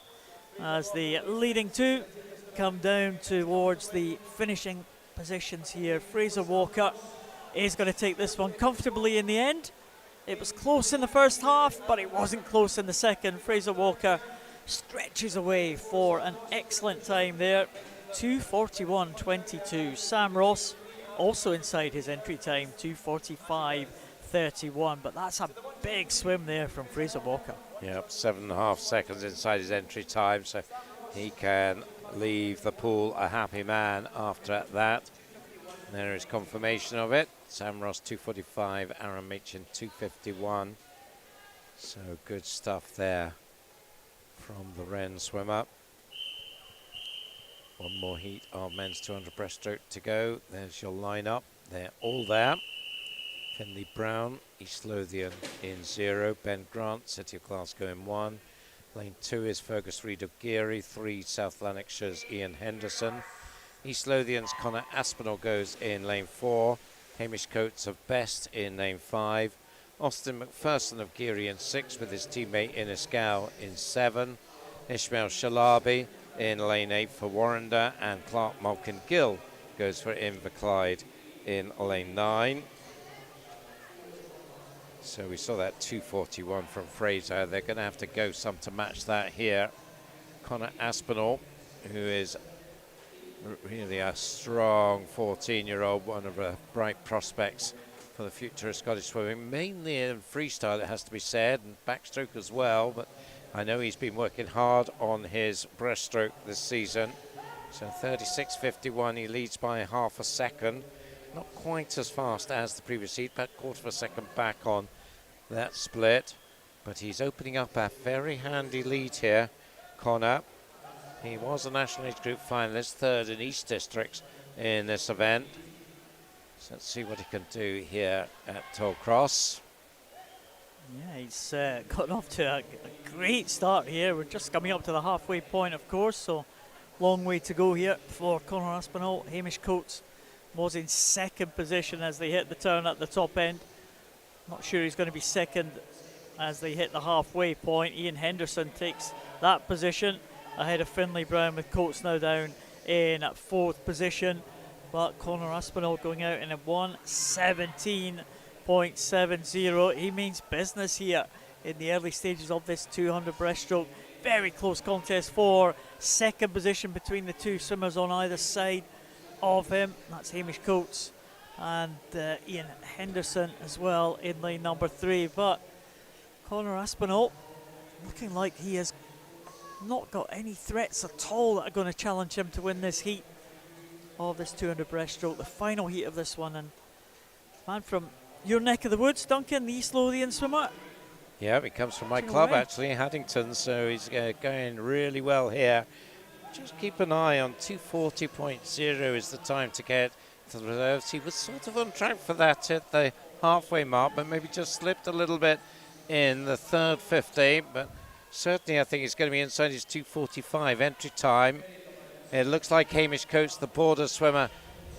as the leading 2 come down towards the finishing positions here. Fraser Walker is going to take this one comfortably in the end. It was close in the first half, but it wasn't close in the second. Fraser Walker stretches away for an excellent time there, 2:41.22. Sam Ross also inside his entry time, 2:45.31, but that's a big swim there from Fraser Walker. Yep, 7.5 seconds inside his entry time, so he can leave the pool a happy man after that. And there is confirmation of it. Sam Ross 2:45, Aaron Machin 2:51. So good stuff there from the Wren swimmer. One more heat of men's 200 breaststroke to go. There's your lineup. They're all there. Finley Brown, East Lothian in 0. Ben Grant, City of Glasgow in 1. Lane 2 is Fergus Reid of Geary. 3, South Lanarkshire's Ian Henderson. East Lothian's Connor Aspinall goes in lane 4. Hamish Coates of Best in lane 5. Austin McPherson of Geary in 6 with his teammate Innisgow in 7. Ishmael Shalabi in lane 8 for Warrender, and Clark Malkin Gill goes for Inverclyde in lane 9. So we saw that 2:41 from Fraser. They're going to have to go some to match that here. Connor Aspinall, who is really a strong 14-year-old, one of the bright prospects for the future of Scottish swimming, mainly in freestyle, it has to be said, and backstroke as well, but I know he's been working hard on his breaststroke this season. So 36.51, he leads by half a second. Not quite as fast as the previous heat, but quarter of a second back on that split. But he's opening up a very handy lead here, Connor. He was a National Age Group finalist, 3rd in East Districts in this event. So let's see what he can do here at Tollcross. Yeah, he's gotten off to a great start here. We're just coming up to the halfway point, of course, so long way to go here for Connor Aspinall. Hamish Coates was in 2nd position as they hit the turn at the top end. Not sure he's going to be 2nd as they hit the halfway point. Ian Henderson takes that position ahead of Finley Brown, with Coates now down in 4th position. But Connor Aspinall going out in a 1:17 2:04.70. He means business here in the early stages of this 200 breaststroke. Very close contest for second position between the two swimmers on either side of him. That's Hamish Coates and Ian Henderson as well in lane number 3. But Conor Aspinall looking like he has not got any threats at all that are going to challenge him to win this heat of this 200 breaststroke, the final heat of this one. And man from your neck of the woods, Duncan, the East Lothian swimmer. Yeah, he comes from my club actually, Haddington, so he's going really well here. Just keep an eye on 2:40.0 is the time to get to the reserves. He was sort of on track for that at the halfway mark, but maybe just slipped a little bit in the third 50. But certainly I think he's going to be inside his 2:45 entry time. It looks like Hamish Coates, the border swimmer,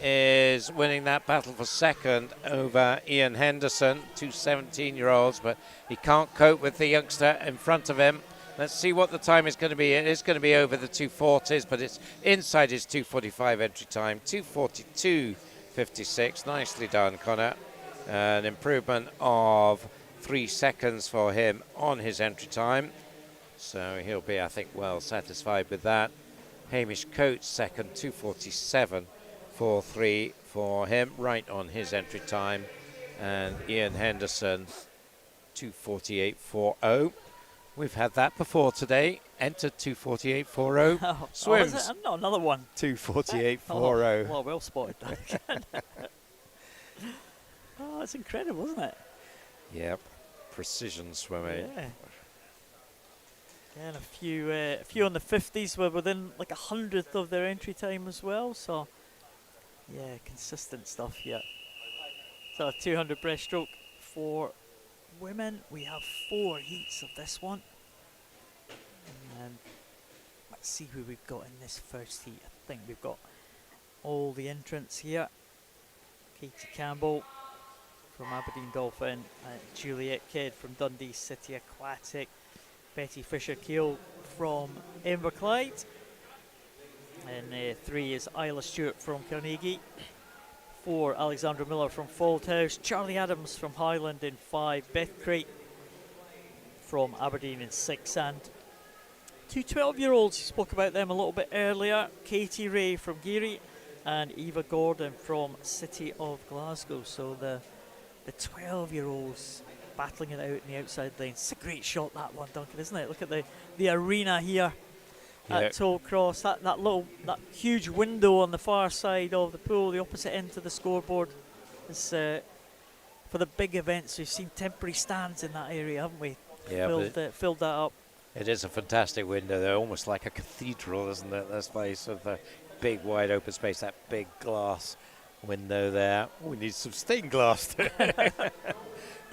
is winning that battle for second over Ian Henderson, two 17-year-olds, but he can't cope with the youngster in front of him. Let's see what the time is going to be. It is going to be over the 2:40s, but it's inside his 2:45 entry time, 2:42.56. Nicely done, Conor. An improvement of 3 seconds for him on his entry time. So he'll be, I think, well satisfied with that. Hamish Coates second, 2:47.43 for him, right on his entry time. And Ian Henderson, 2:48.40. We've had that before today. Entered 2:48.40. Oh, Swims. Oh, no, another one. 2:48.40. Oh, well spotted. Oh, that's incredible, isn't it? Yep. Precision swimming. Yeah. Yeah, and a few on the 50s were within like 100th of their entry time as well. So, yeah, consistent stuff here. So, a 200 breaststroke for women. We have 4 heats of this one. And let's see who we've got in this first heat. I think we've got all the entrants here. Katie Campbell from Aberdeen Dolphin, Juliet Kidd from Dundee City Aquatic, Betty Fisher-Keogh from Inverclyde, and 3 is Isla Stewart from Carnegie, 4 Alexandra Miller from Fauldhouse, Charlie Adams from Highland in 5, Beth Crate from Aberdeen in 6, and 2 12-year-olds, you spoke about them a little bit earlier, Katie Ray from Geary and Eva Gordon from City of Glasgow. So the 12-year-olds battling it out in the outside lane. It's a great shot, that one, Duncan, isn't it? Look at the arena here at Tollcross. That huge window on the far side of the pool, the opposite end to the scoreboard, is for the big events. We've seen temporary stands in that area, haven't we? Yeah, filled that up. It is a fantastic window. They're almost like a cathedral, isn't it? This place with the big wide open space, that big glass window there. Oh, we need some stained glass.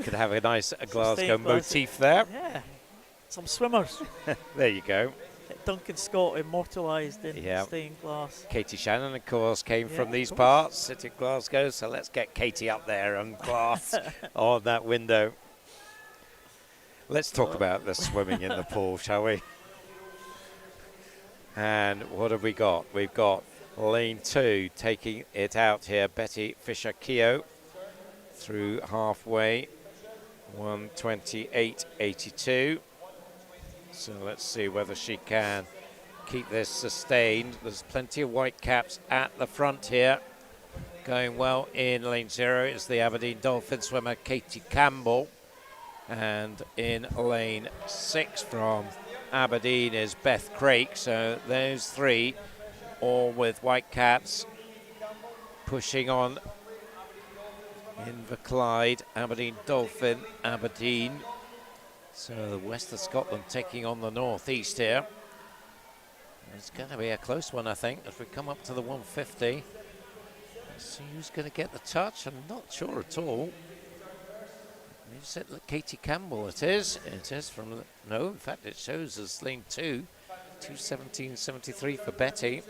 Could have a nice Glasgow motif there. Yeah, some swimmers. There you go. Duncan Scott immortalised in stained glass. Katie Shannon, of course, came from these parts, City of Glasgow. So let's get Katie up there and glass on that window. Let's talk about the swimming in the pool, shall we? And what have we got? We've got lane 2 taking it out here. Betty Fisher-Keogh through halfway, 1:28.82. So let's see whether she can keep this sustained. There's plenty of white caps at the front here. Going well in lane 0 is the Aberdeen Dolphin swimmer Katie Campbell. And in lane 6 from Aberdeen is Beth Craik. So those 3 all with white caps pushing on. Inverclyde, Aberdeen Dolphin, Aberdeen. So the west of Scotland taking on the northeast here. It's going to be a close one, I think, as we come up to the 150. Let's see who's going to get the touch. I'm not sure at all. You said, look, Katie Campbell, it is. It is from, no, in fact, it shows as lane 2. 2:17.73 for Betty.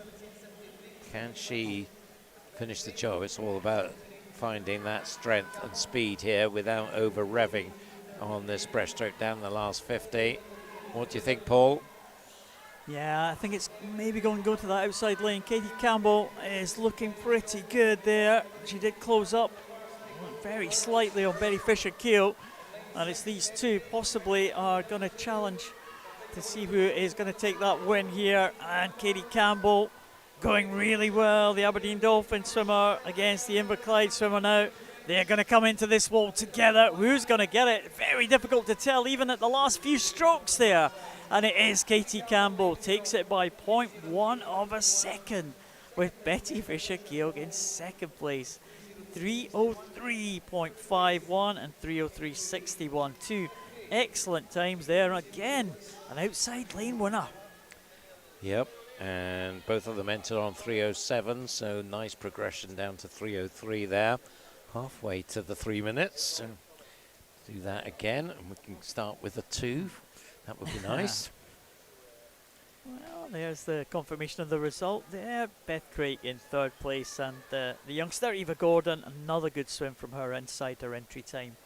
Can she finish the job? It's all about finding that strength and speed here without over revving on this breaststroke down the last 50. What do you think, Paul? Yeah, I think it's maybe going to go to that outside lane. Katie Campbell is looking pretty good there. She did close up. very slightly on Betty Fisher-Keel. And it's these two possibly are going to challenge to see who is going to take that win here. And Katie Campbell going really well. The Aberdeen Dolphin swimmer against the Inverclyde swimmer now. They're going to come into this wall together. Who's going to get it? Very difficult to tell even at the last few strokes there. And it is Katie Campbell. Takes it by 0.1 of a second with Betty Fisher-Keel in second place. 3:03.51 and 3:03.61. Two excellent times there. Again, an outside lane winner. Yep, and both of them entered on 3:07, so nice progression down to 3:03 there. Halfway to the 3 minutes. So do that again, and we can start with a 2. That would be nice. Well, there's the confirmation of the result there. Beth Craig in third place, and the youngster Eva Gordon, another good swim from her inside her entry time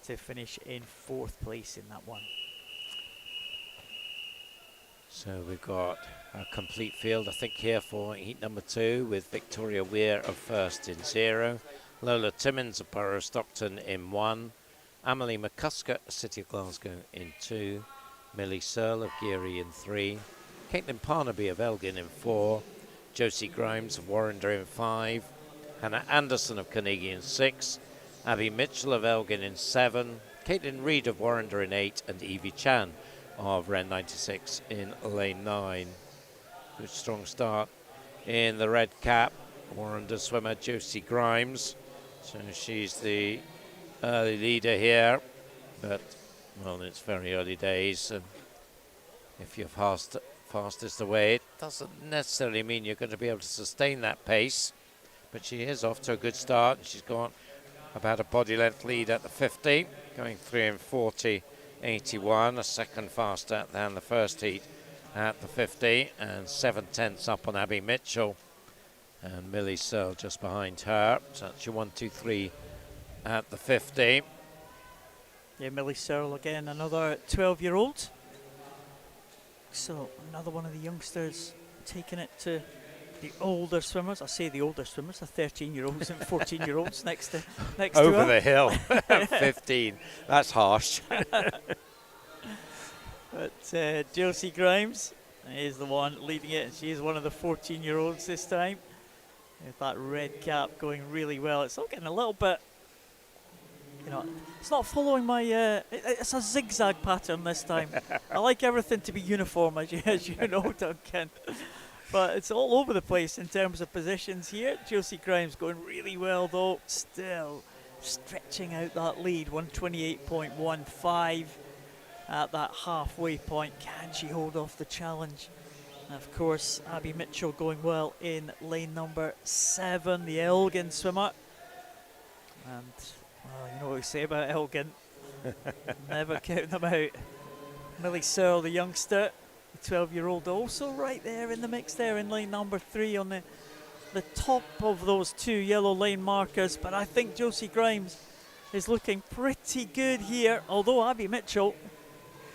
to finish in fourth place in that one. So we've got a complete field, I think, here for heat number 2, with Victoria Weir of first in 0, Lola Timmins of Borough Stockton in 1, Amelie McCusker of City of Glasgow in 2, Millie Searle of Geary in 3, Caitlin Parnaby of Elgin in 4, Josie Grimes of Warrender in 5, Hannah Anderson of Carnegie in 6, Abby Mitchell of Elgin in 7, Caitlin Reid of Warrender in 8, and Evie Chan of Ren 96 in lane 9. Good strong start in the red cap. Warrender swimmer Josie Grimes. So she's the early leader here, but well, it's very early days, and if you're fastest away, it doesn't necessarily mean you're going to be able to sustain that pace. But she is off to a good start, and she's got about a body length lead at the 50, going 3:40.81, a second faster than the first heat at the 50, and 7/10 up on Abby Mitchell, and Millie Searle just behind her. So that's your 1, 2, 3 at the 50. Yeah, Millie Searle again, another 12-year-old. So another one of the youngsters taking it to the older swimmers. I say the older swimmers, the 13-year-olds and 14-year-olds next to Over her. the hill, 15. That's harsh. But Josie Grimes is the one leading it, and she is one of the 14-year-olds this time. With that red cap going really well. It's all getting a little bit, you know, it's not following my, it's a zigzag pattern this time. I like everything to be uniform, as you know, Duncan. But it's all over the place in terms of positions here. Josie Grimes going really well, though. Still stretching out that lead, 128.15 at that halfway point. Can she hold off the challenge? And of course, Abby Mitchell going well in lane number 7, the Elgin swimmer. And, well, you know what we say about Elgin. Never count them out. Millie Searle, the youngster, the 12-year-old, also right there in the mix there in lane number 3 on the top of those 2 yellow lane markers. But I think Josie Grimes is looking pretty good here, although Abby Mitchell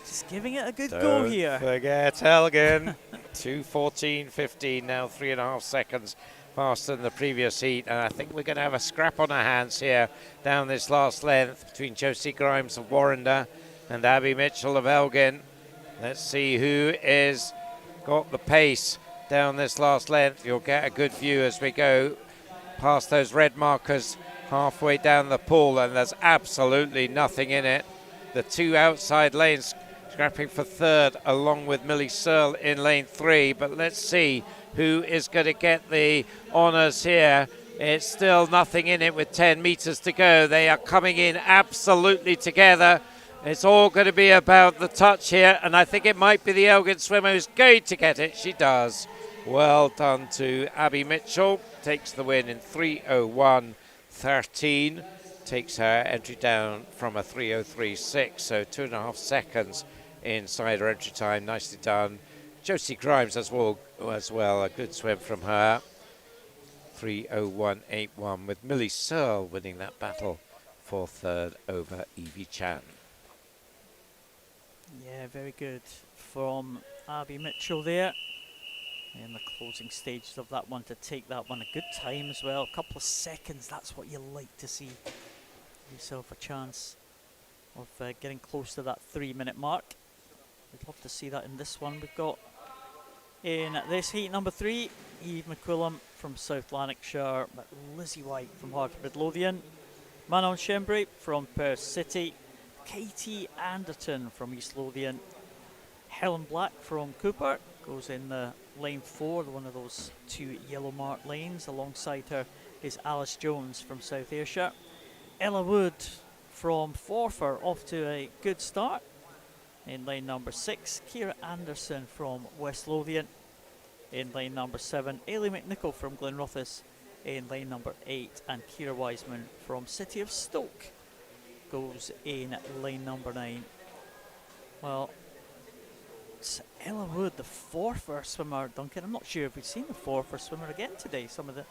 just giving it a good go here. Don't forget Elgin. 2:14.15 now, 3.5 seconds faster than the previous heat, and I think we're going to have a scrap on our hands here down this last length between Josie Grimes of Warrender and Abby Mitchell of Elgin. Let's see who is got the pace down this last length. You'll get a good view as we go past those red markers halfway down the pool, and there's absolutely nothing in it. The 2 outside lanes scrapping for third along with Millie Searle in lane 3, but let's see who is going to get the honours here. It's still nothing in it with 10 metres to go. They are coming in absolutely together. It's all going to be about the touch here, and I think it might be the Elgin swimmer who's going to get it. She does. Well done to Abby Mitchell. Takes the win in 3:01.13. Takes her entry down from a 3:03.6, so 2.5 seconds inside her entry time. Nicely done. Josie Grimes as well, a good swim from her. 3:01.81 with Millie Searle winning that battle for third over Evie Chan. Yeah, very good from Abby Mitchell there. In the closing stages of that one to take that one. A good time as well, a couple of seconds, that's what you like to see yourself a chance of getting close to that 3-minute mark. We'd love to see that in this one. We've got in this heat number 3, Eve McQuillan from South Lanarkshire, Lizzie White from Hartford Midlothian, Manon Shembry from Perth City, Katie Anderton from East Lothian, Helen Black from Cooper goes in the lane 4, one of those 2 yellow marked lanes. Alongside her is Alice Jones from South Ayrshire. Ella Wood from Forfar off to a good start in lane number 6. Ciara Anderson from West Lothian in lane number 7. Ailey McNichol from Glenrothes in lane number 8. And Ciara Wiseman from City of Stoke goes in lane number 9. Well, it's Ella Wood, the Forfar swimmer, Duncan. I'm not sure if we've seen the Forfar swimmer again today. Some of the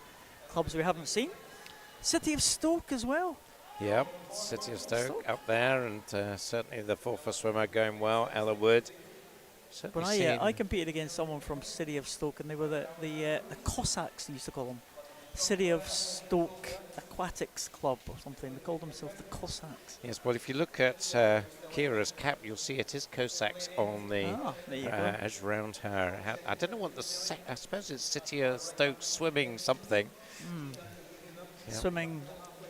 clubs we haven't seen. City of Stoke as well. Yep, City of Stoke up there, and certainly the Forfar swimmer going well, Ella Wood. But I competed against someone from City of Stoke, and they were the Cossacks, they used to call them. City of Stoke Aquatics Club or something. They called themselves the Cossacks. Yes, well, if you look at Ciara's cap, you'll see it is Cossacks on the edge around her. I don't know what I suppose it's City of Stoke swimming something. Yep. Swimming.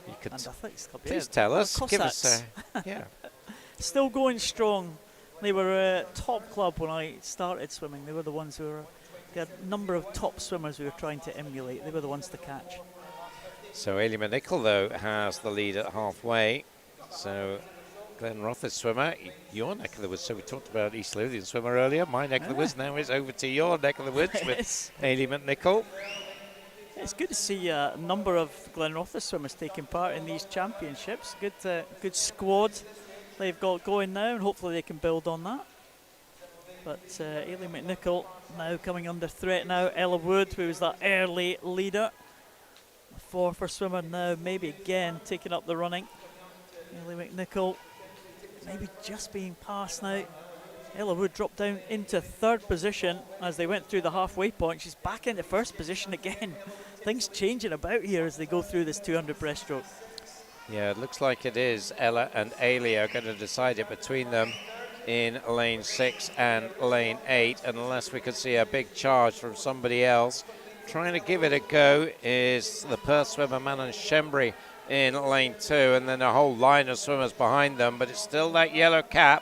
You could and athletics club. please tell us. Cossacks. Give us yeah. Still going strong. They were a top club when I started swimming. They were the ones who were. They had a number of top swimmers we were trying to emulate. They were the ones to catch. So Ailey McNichol, though, has the lead at halfway. So Glenrothes swimmer, your neck of the woods. So we talked about East Lothian swimmer earlier. My neck of the woods now is over to your neck of the woods with Ailey McNichol. It's good to see a number of Glenrothes swimmers taking part in these championships. Good squad they've got going now, and hopefully they can build on that. But Ailey McNichol now coming under threat now. Ella Wood, who was that early leader. The Forfar swimmer now maybe again taking up the running. Ailey McNichol maybe just being passed now. Ella Wood dropped down into 3rd position as they went through the halfway point. She's back into 1st position again. Things changing about here as they go through this 200 breaststroke. Yeah, it looks like it is. Ella and Ailey are going to decide it between them in lane 6 and lane 8, and unless we could see a big charge from somebody else. Trying to give it a go is the Perth swimmer Manon Shembry in lane 2, and then a whole line of swimmers behind them, but it's still that yellow cap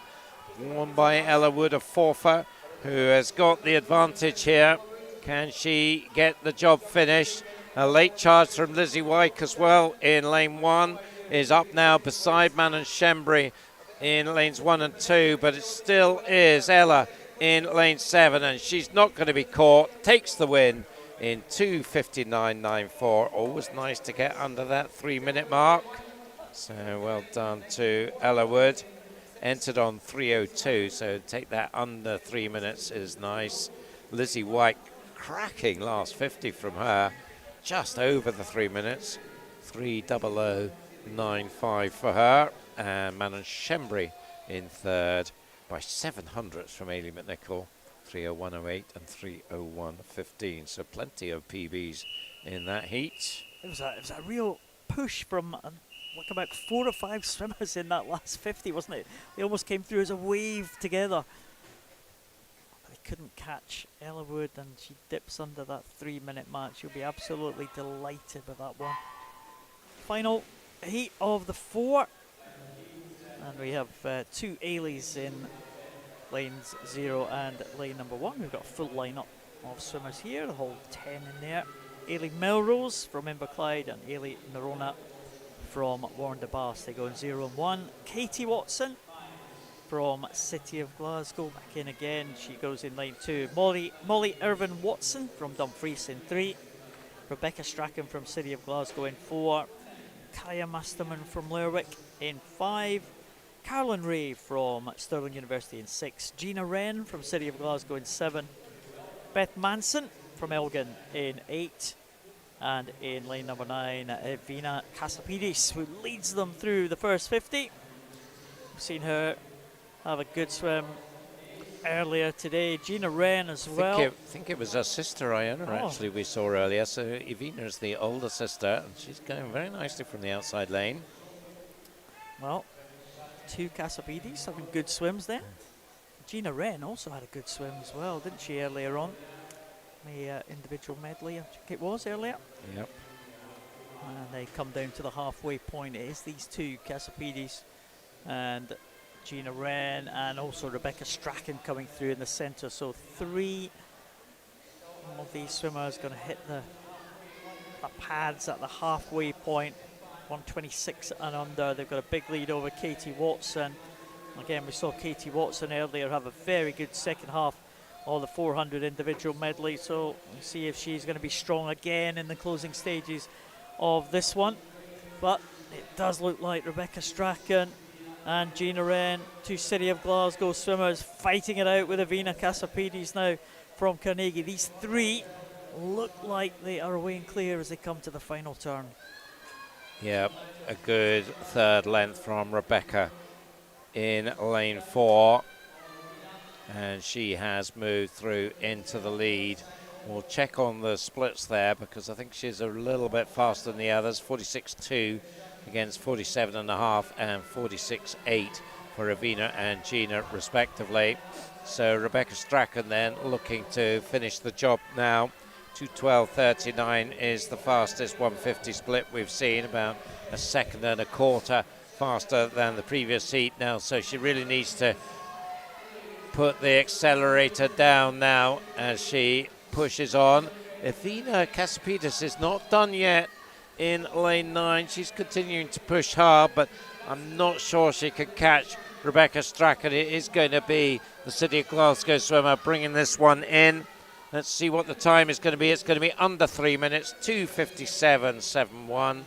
worn by Ella Wood of Forfar, who has got the advantage here. Can she get the job finished? A late charge from Lizzie White as well in lane 1 is up now beside Manon Shembry in lanes 1 and 2, but it still is Ella in lane 7, and she's not going to be caught. Takes the win in 2:59.94. Always nice to get under that 3-minute mark. So well done to Ella Wood. Entered on 3:02, so take that under 3 minutes is nice. Lizzie White, cracking last 50 from her, just over the 3 minutes. 3:00.95 for her. And Manon Shembry in 3rd by 700ths from Ailey McNichol. 3:01.08 and 3:01.15. So plenty of PBs in that heat. It was a real push from about 4 or 5 swimmers in that last 50, wasn't it? They almost came through as a wave together. But they couldn't catch Ella Wood, and she dips under that 3-minute mark. She'll be absolutely delighted with that one. Final heat of the 4. And we have 2 Aileys in lanes 0 and lane number 1. We've got a full lineup of swimmers here, the whole 10 in there. Ailey Melrose from Inverclyde and Ailey Nerona from Warren de Bass. They go in 0 and 1. Katie Watson from City of Glasgow back in again. She goes in lane 2. Molly Irvin Watson from Dumfries in 3. Rebecca Strachan from City of Glasgow in 4. Kaya Masterman from Lerwick in 5. Carolyn Ray from Stirling University in 6. Gina Wren from City of Glasgow in 7. Beth Manson from Elgin in 8. And in lane number 9, Vina Casapidis, who leads them through the first 50. We've seen her have a good swim earlier today. Gina Wren as well. I think it was her sister, Iona, actually, we saw earlier. So Evina is the older sister, and she's going very nicely from the outside lane. Well, two Casapides having good swims there. Gina Wren also had a good swim as well, didn't she, earlier on? The individual medley, I think it was earlier. Yep. And they come down to the halfway point. It is these two, Casapides and Gina Wren, and also Rebecca Strachan coming through in the centre. So 3 of these swimmers going to hit the pads at the halfway point, 126 and under. They've got a big lead over Katie Watson. Again, we saw Katie Watson earlier have a very good second half of the 400 individual medley. So we'll see if she's going to be strong again in the closing stages of this one. But it does look like Rebecca Strachan and Gina Wren, two City of Glasgow swimmers, fighting it out with Avina Casapides now from Carnegie. These 3 look like they are away and clear as they come to the final turn. Yep, a good third length from Rebecca in lane 4. And she has moved through into the lead. We'll check on the splits there because I think she's a little bit faster than the others. 46.2 against 47.5 and 46.8 for Avina and Gina respectively. So Rebecca Strachan then looking to finish the job now. 2:12.39 is the fastest 150 split we've seen, about a second and a quarter faster than the previous heat now. So she really needs to put the accelerator down now as she pushes on. Avina Casapides is not done yet in lane 9. She's continuing to push hard, but I'm not sure she can catch Rebecca Strachan. It is going to be the City of Glasgow swimmer bringing this one in. Let's see what the time is going to be. It's going to be under 3 minutes, 2:57.71.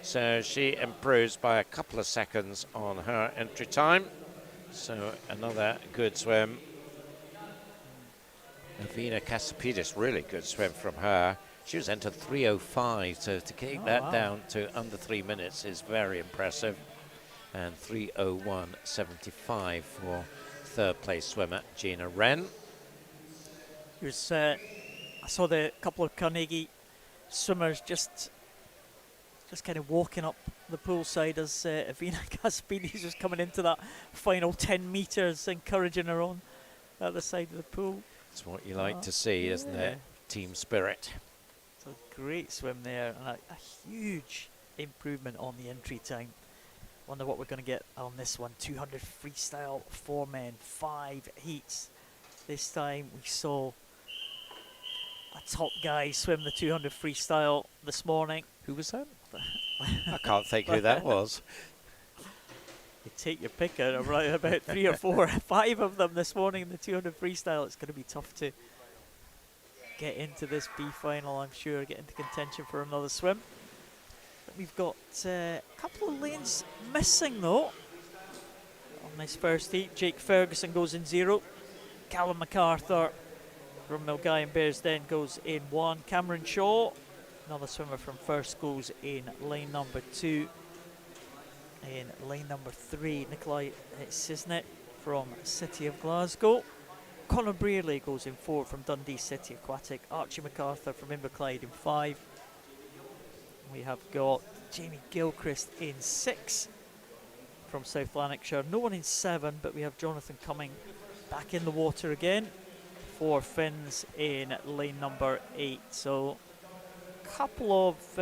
So she improves by a couple of seconds on her entry time. So another good swim. Avina Casapides, really good swim from her. She was entered 3:05, so to keep that down to under 3 minutes is very impressive. And 3:01.75 for third place swimmer Gina Wren. I saw the couple of Carnegie swimmers just kind of walking up the poolside as Avina Casapides was coming into that final 10 metres, encouraging her on at the side of the pool. That's what you like to see, isn't it? Team spirit. It's a great swim there, and a huge improvement on the entry time. Wonder what we're going to get on this one. 200 freestyle for men, 5 heats. This time we saw a top guy swim the 200 freestyle this morning. Who was that? I can't think who that was. You take your pick out of right about 3 or 4, 5 of them this morning in the 200 freestyle. It's going to be tough to get into this B final, I'm sure, get into contention for another swim. But we've got a couple of lanes missing though. On this first heat, Jake Ferguson goes in 0. Callum MacArthur from Milngavie and Bearsden goes in 1. Cameron Shaw, another swimmer from first, goes in lane number 2. In lane number 3, Nikolai Cisnet from City of Glasgow. Conor Brearley goes in 4 from Dundee City Aquatic. Archie MacArthur from Inverclyde in 5. We have got Jamie Gilchrist in 6 from South Lanarkshire. No one in 7, but we have Jonathan Cumming back in the water again for Finns in lane number 8. So a couple of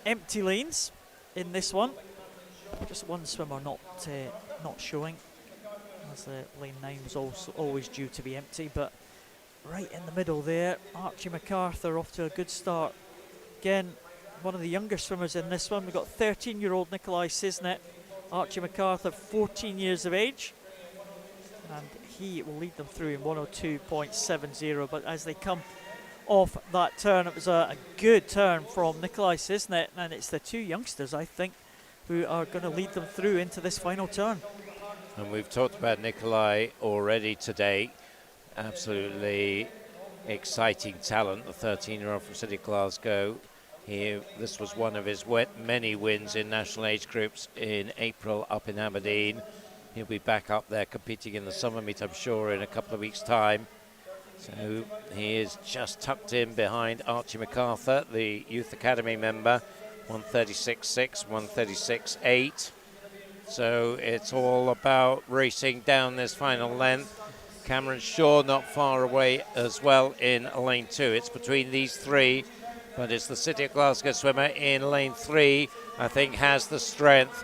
empty lanes in this one. Just one swimmer not showing, as lane 9 was also always due to be empty. But right in the middle there, Archie MacArthur off to a good start. Again, one of the younger swimmers in this one. We've got 13-year-old Nikolai Cisnet, Archie MacArthur, 14 years of age, and he will lead them through in 102.70. But as they come off that turn, it was a good turn from Nikolai Cisnet, and it's the 2 youngsters, I think, who are going to lead them through into this final turn. And we've talked about Nikolai already today. Absolutely exciting talent, the 13-year-old from City of Glasgow. This was one of his many wins in national age groups in April up in Aberdeen. He'll be back up there competing in the summer meet, I'm sure, in a couple of weeks' time. So he is just tucked in behind Archie MacArthur, the Youth Academy member. 136.6, 136.8. So it's all about racing down this final length. Cameron Shaw not far away as well in lane 2. It's between these three, but it's the City of Glasgow swimmer in lane 3, I think, has the strength.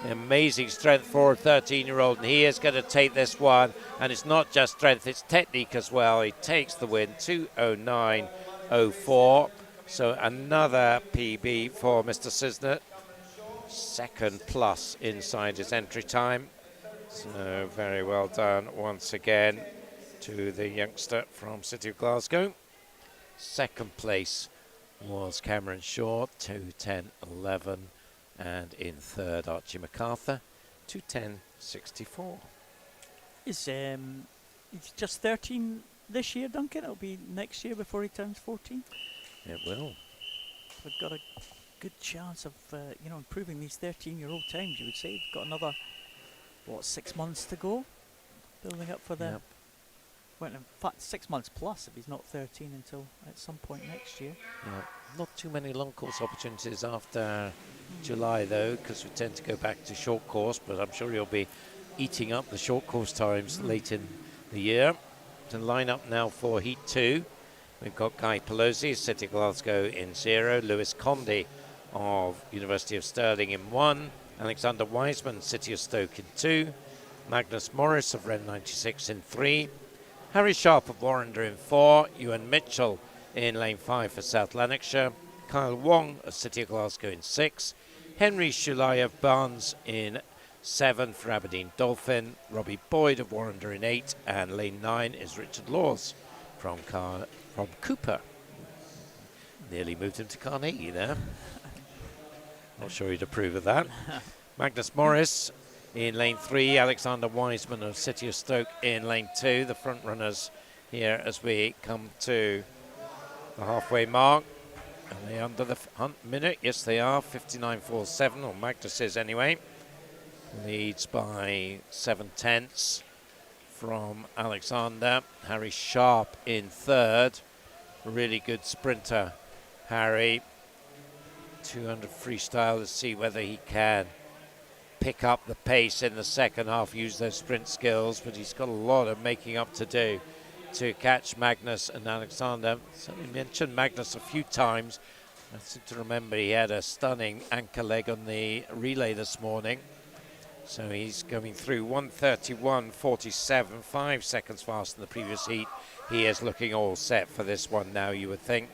Amazing strength for a 13-year-old, and he is going to take this one. And it's not just strength, it's technique as well. He takes the win, 2:09.04. So another PB for Mr. Cisnet. Second plus inside his entry time. So very well done once again to the youngster from City of Glasgow. Second place was Cameron Shaw, 2:10.11. And in third, Archie MacArthur, 2:10.64. He's just 13 this year, Duncan. It'll be next year before he turns 14. It will. We've got a good chance of improving these 13-year-old times. You would say we've got another 6 months to go, building up for the. Yep. Well, in fact, 6 months plus if he's not 13 until at some point next year. Yeah. Not too many long course opportunities after July though, because we tend to go back to short course, but I'm sure he'll be eating up the short course times late in the year. To line up now for Heat 2, we've got Guy Pelosi, City of Glasgow in 0, Lewis Condy of University of Stirling in 1, Alexander Wiseman, City of Stoke in 2, Magnus Morris of Ren 96 in 3, Harry Sharp of Warrender in 4, Ewan Mitchell in lane 5 for South Lanarkshire, Kyle Wong of City of Glasgow in 6, Henry Shulayev Barnes in 7 for Aberdeen Dolphin, Robbie Boyd of Warrender in 8, and lane 9 is Richard Laws from Cooper. Nearly moved him to Carnegie there. Not sure he'd approve of that. Magnus Morris in lane 3, Alexander Wiseman of City of Stoke in lane 2. The front runners here as we come to the halfway mark. Are they under the minute? Yes, they are. 59.47, or Magnus is anyway. Leads by 7/10 from Alexander. Harry Sharp in third. Really good sprinter, Harry. 200 freestyle. Let's see whether he can pick up the pace in the second half, use those sprint skills, but he's got a lot of making up to do to catch Magnus and Alexander. So we mentioned Magnus a few times. I seem to remember he had a stunning anchor leg on the relay this morning. So he's going through 1:31.47, 5 seconds faster than the previous heat. He is looking all set for this one now, you would think.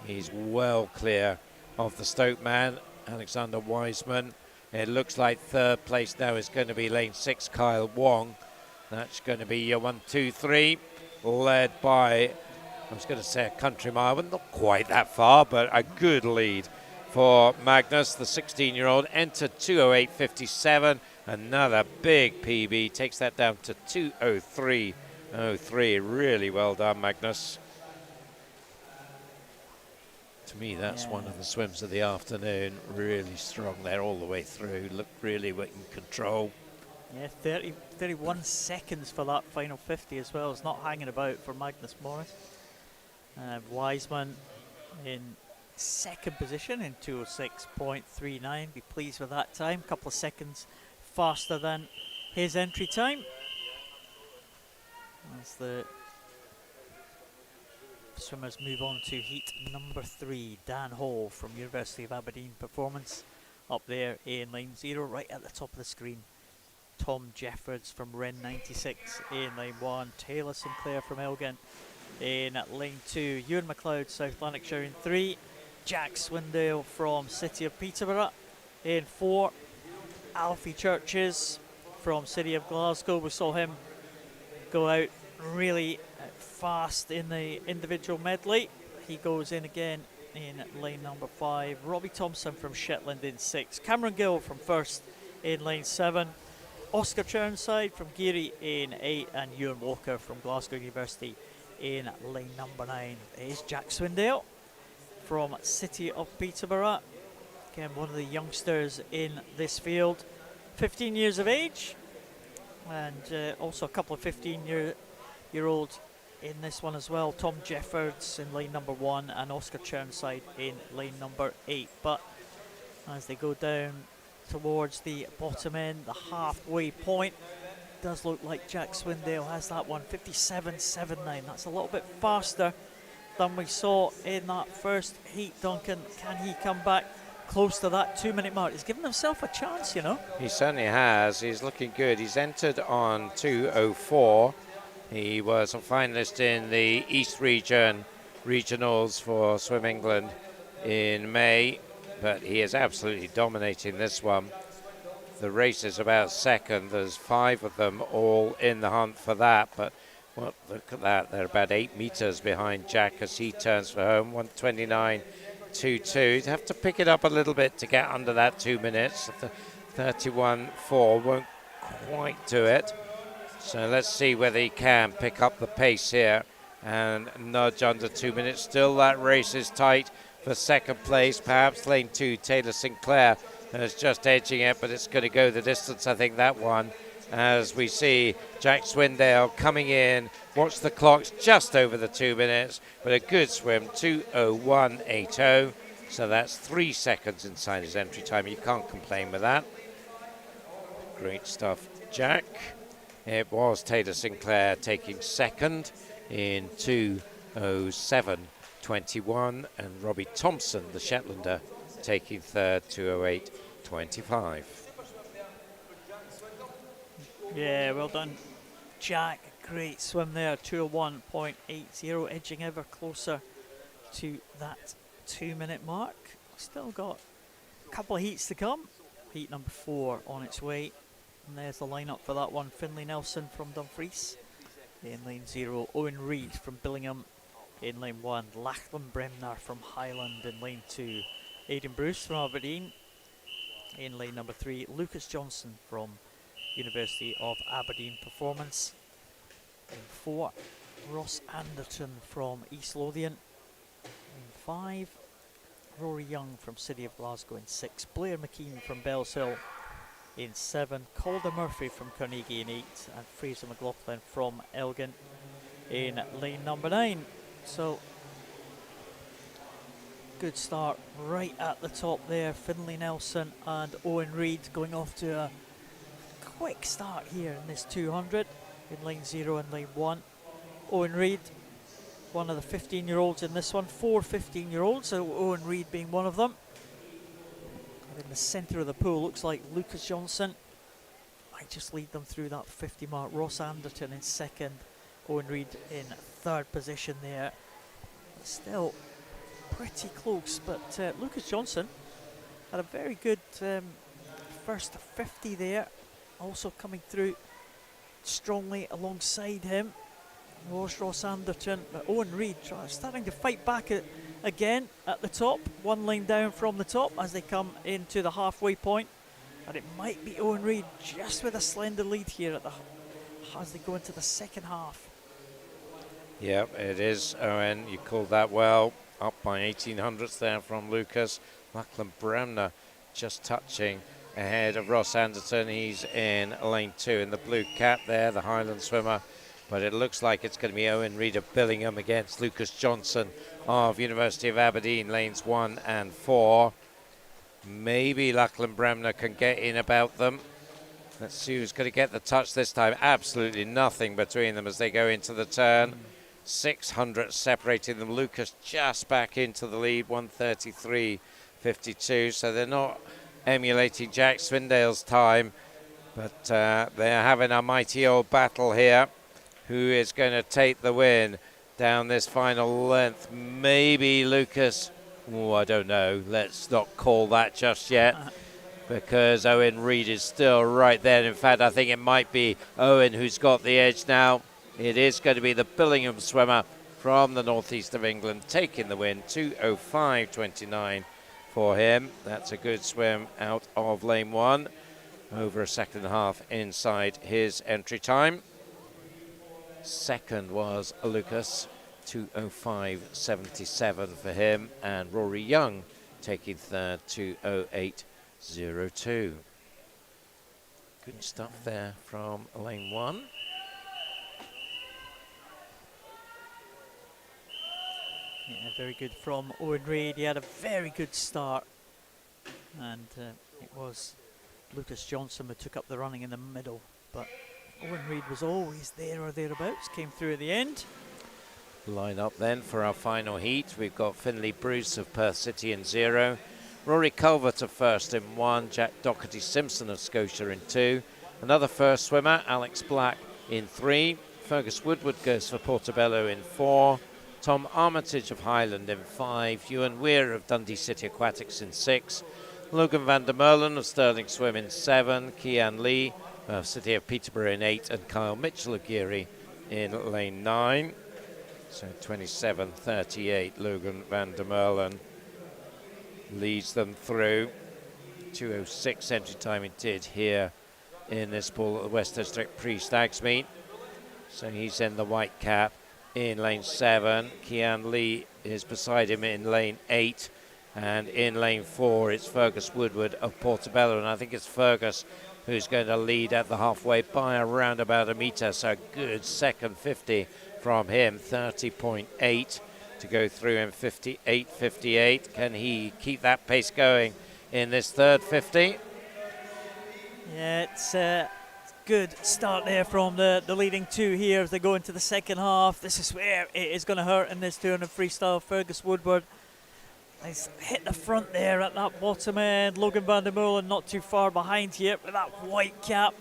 He's well clear of the Stoke man, Alexander Wiseman. It looks like third place now is going to be lane 6, Kyle Wong. That's going to be your 1, 2, 3, led by, I was going to say a country mile, but not quite that far, but a good lead for Magnus. The 16-year-old entered 2:08.57. Another big PB, takes that down to 2:03.03. Really well done, Magnus. To me, that's one of the swims of the afternoon. Really strong there all the way through. Looked really in control. Yeah, 31 seconds for that final 50 as well. It's not hanging about for Magnus Morris. Wiseman in second position in 2:06.39. Be pleased with that time. A couple of seconds faster than his entry time. As the swimmers move on to heat number 3, Dan Hall from University of Aberdeen Performance up there in lane 0, right at the top of the screen. Tom Jeffords from Ren 96 in lane 1, Taylor Sinclair from Elgin in lane 2, Ewan McLeod, South Lanarkshire in 3, Jack Swindale from City of Peterborough in 4, Alfie Churches from City of Glasgow. We saw him go out really fast in the individual medley. He goes in again in lane number 5. Robbie Thompson from Shetland in 6. Cameron Gill from first in lane 7. Oscar Churnside from Geary in 8. And Ewan Walker from Glasgow University in lane number 9. Is Jack Swindale from City of Peterborough. Again, one of the youngsters in this field. 15 years of age. And also a couple of 15-year-olds in this one as well. Tom Jeffords in lane number 1 and Oscar Churnside in lane number 8. But as they go down towards the bottom end, the halfway point. Does look like Jack Swindale has that one, 57.79. That's a little bit faster than we saw in that first heat. Duncan, can he come back close to that 2-minute mark? He's given himself a chance, you know. He certainly has. He's looking good. He's entered on 2:04. He was a finalist in the East Region regionals for Swim England in May, but he is absolutely dominating this one. The race is about second. There's 5 of them all in the hunt for that, but well, look at that. They're about 8 meters behind Jack as he turns for home. 1:29.22. You'd have to pick it up a little bit to get under that 2 minutes. 31.4 won't quite do it. So let's see whether he can pick up the pace here and nudge under 2 minutes. Still, that race is tight for second place. Perhaps lane 2, Taylor Sinclair, is just edging it, but it's going to go the distance, I think, that one. As we see Jack Swindale coming in. Watch the clocks, just over the 2 minutes, but a good swim, 2:01.80. So that's 3 seconds inside his entry time. You can't complain with that. Great stuff, Jack. It was Taylor Sinclair taking second in 2:07.21, and Robbie Thompson, the Shetlander, taking third, 2:08.25. Yeah, well done, Jack. Great swim there, 2:01.80, edging ever closer to that 2-minute mark. Still got a couple of heats to come. Heat number 4 on its way. And there's the lineup for that one. Finlay Nelson from Dumfries. In lane 0, Owen Reid from Billingham. In lane 1, Lachlan Bremner from Highland. In lane 2, Aidan Bruce from Aberdeen. In lane number 3, Lucas Johnson from University of Aberdeen Performance. In 4, Ross Anderton from East Lothian. In 5, Rory Young from City of Glasgow. In 6, Blair McKean from Bellshill. In 7, Calder Murphy from Carnegie. In 8, and Fraser McLaughlin from Elgin in lane number 9. So, good start right at the top there. Finlay Nelson and Owen Reid going off to a quick start here in this 200 in lane 0 and lane 1. Owen Reid, one of the 15-year-olds in this one, 4 15-year-olds, so Owen Reid being one of them. And in the centre of the pool, looks like Lucas Johnson might just lead them through that 50 mark. Ross Anderton in second, Owen Reid in third position there. Still pretty close, but Lucas Johnson had a very good first 50 there. Also coming through strongly alongside him was Ross Anderton, but Owen Reid starting to fight back again at the top, 1 lane down from the top as they come into the halfway point. And it might be Owen Reid just with a slender lead here as they go into the second half. Yep, it is, Owen. You called that well. Up by 1800ths there from Lucas. Lachlan Bremner just touching ahead of Ross Anderton. He's in lane 2 in the blue cap there, the Highland swimmer. But it looks like it's going to be Owen Reid of Billingham against Lucas Johnson of University of Aberdeen, lanes 1 and 4. Maybe Lachlan Bremner can get in about them. Let's see who's going to get the touch this time. Absolutely nothing between them as they go into the turn. 600 separating them. Lucas just back into the lead, 1:33.52. So they're not emulating Jack Swindale's time, but they're having a mighty old battle here. Who is going to take the win down this final length? Maybe Lucas. Oh, I don't know. Let's not call that just yet, because Owen Reid is still right there. In fact, I think it might be Owen who's got the edge now. It is going to be the Billingham swimmer from the northeast of England taking the win, 2:05.29 for him. That's a good swim out of lane 1, over a second and a half inside his entry time. Second was Lucas, 2:05.77 for him, and Rory Young taking third, 2:08.02. Good stuff there from lane 1. Yeah, very good from Owen Reid. He had a very good start, and it was Lucas Johnson, who took up the running in the middle, but Owen Reid was always there or thereabouts, came through at the end. Line up then for our final heat. We've got Finlay Bruce of Perth City in 0. Rory Culvert of first in 1. Jack Doherty-Simpson of Scotia in 2. Another first swimmer, Alex Black in 3. Fergus Woodward goes for Portobello in 4. Tom Armitage of Highland in 5. Ewan Weir of Dundee City Aquatics in 6. Logan van der Merlen of Stirling Swim in 7. Kian Lee of City of Peterborough in 8. And Kyle Mitchell of Geary in lane 9. So 27.38, Logan van der Merlen leads them through. 2:06 entry time it did here in this ball at the West District pre-Stags meet. So he's in the white cap in lane 7. Kian Lee is beside him in lane 8. And in lane 4, it's Fergus Woodward of Portobello. And I think it's Fergus who's going to lead at the halfway by around about a metre. So good second 50 from him, 30.8 to go through in 58.58. Can he keep that pace going in this third 50? Yeah, it's a good start there from the leading two here as they go into the second half. This is where it is going to hurt in this 200 freestyle. Fergus Woodward has hit the front there at that bottom end. Logan van der Merlen not too far behind here with that white cap.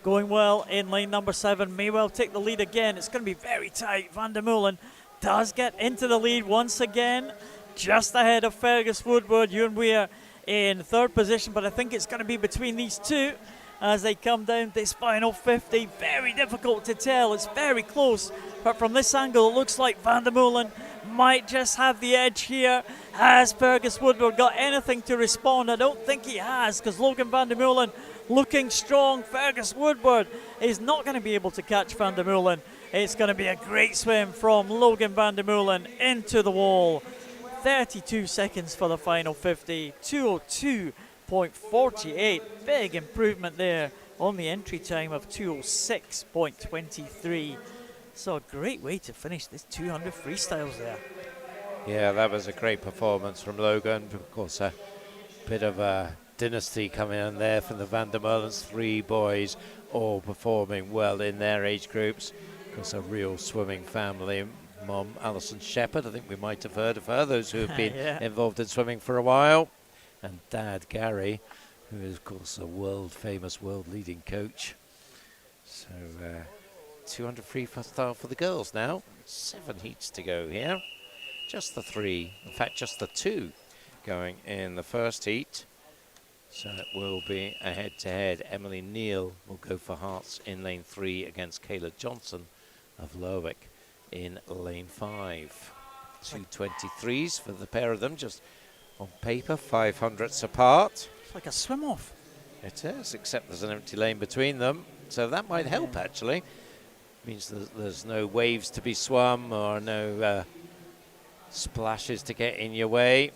Going well in lane number 7. May well take the lead again. It's going to be very tight. Van der Merlen does get into the lead once again. Just ahead of Fergus Woodward. Ewan Weir in third position, but I think it's going to be between these two as they come down this final 50. Very difficult to tell. It's very close, but from this angle it looks like Van der Merlen might just have the edge here. Has Fergus Woodward got anything to respond? I don't think he has, because Logan van der Merlen looking strong. Fergus Woodward is not going to be able to catch Van der Merlen. It's going to be a great swim from Logan van der Merlen into the wall. 32 seconds for the final 50. 2:02.48. Big improvement there on the entry time of 2:06.23. So a great way to finish this 200 freestyles there. Yeah, that was a great performance from Logan. Of course, a bit of a dynasty coming in there from the Van der Merlens. 3 boys all performing well in their age groups. Of course, a real swimming family. Mom, Alison Shepherd, I think we might have heard of her, those who have been involved in swimming for a while. And Dad, Gary, who is, of course, a world-famous, world-leading coach. So, 200 freestyle for the girls now. 7 heats to go here. Just the 3, in fact, just the 2 going in the first heat. So it will be a head-to-head. Emily Neal will go for hearts in lane 3 against Kayla Johnson of Lerwick in lane 5. 2:23s for the pair of them, just on paper, 500ths apart. It's like a swim-off. It is, except there's an empty lane between them. So that might help, actually. Means there's no waves to be swum or no splashes to get in your way.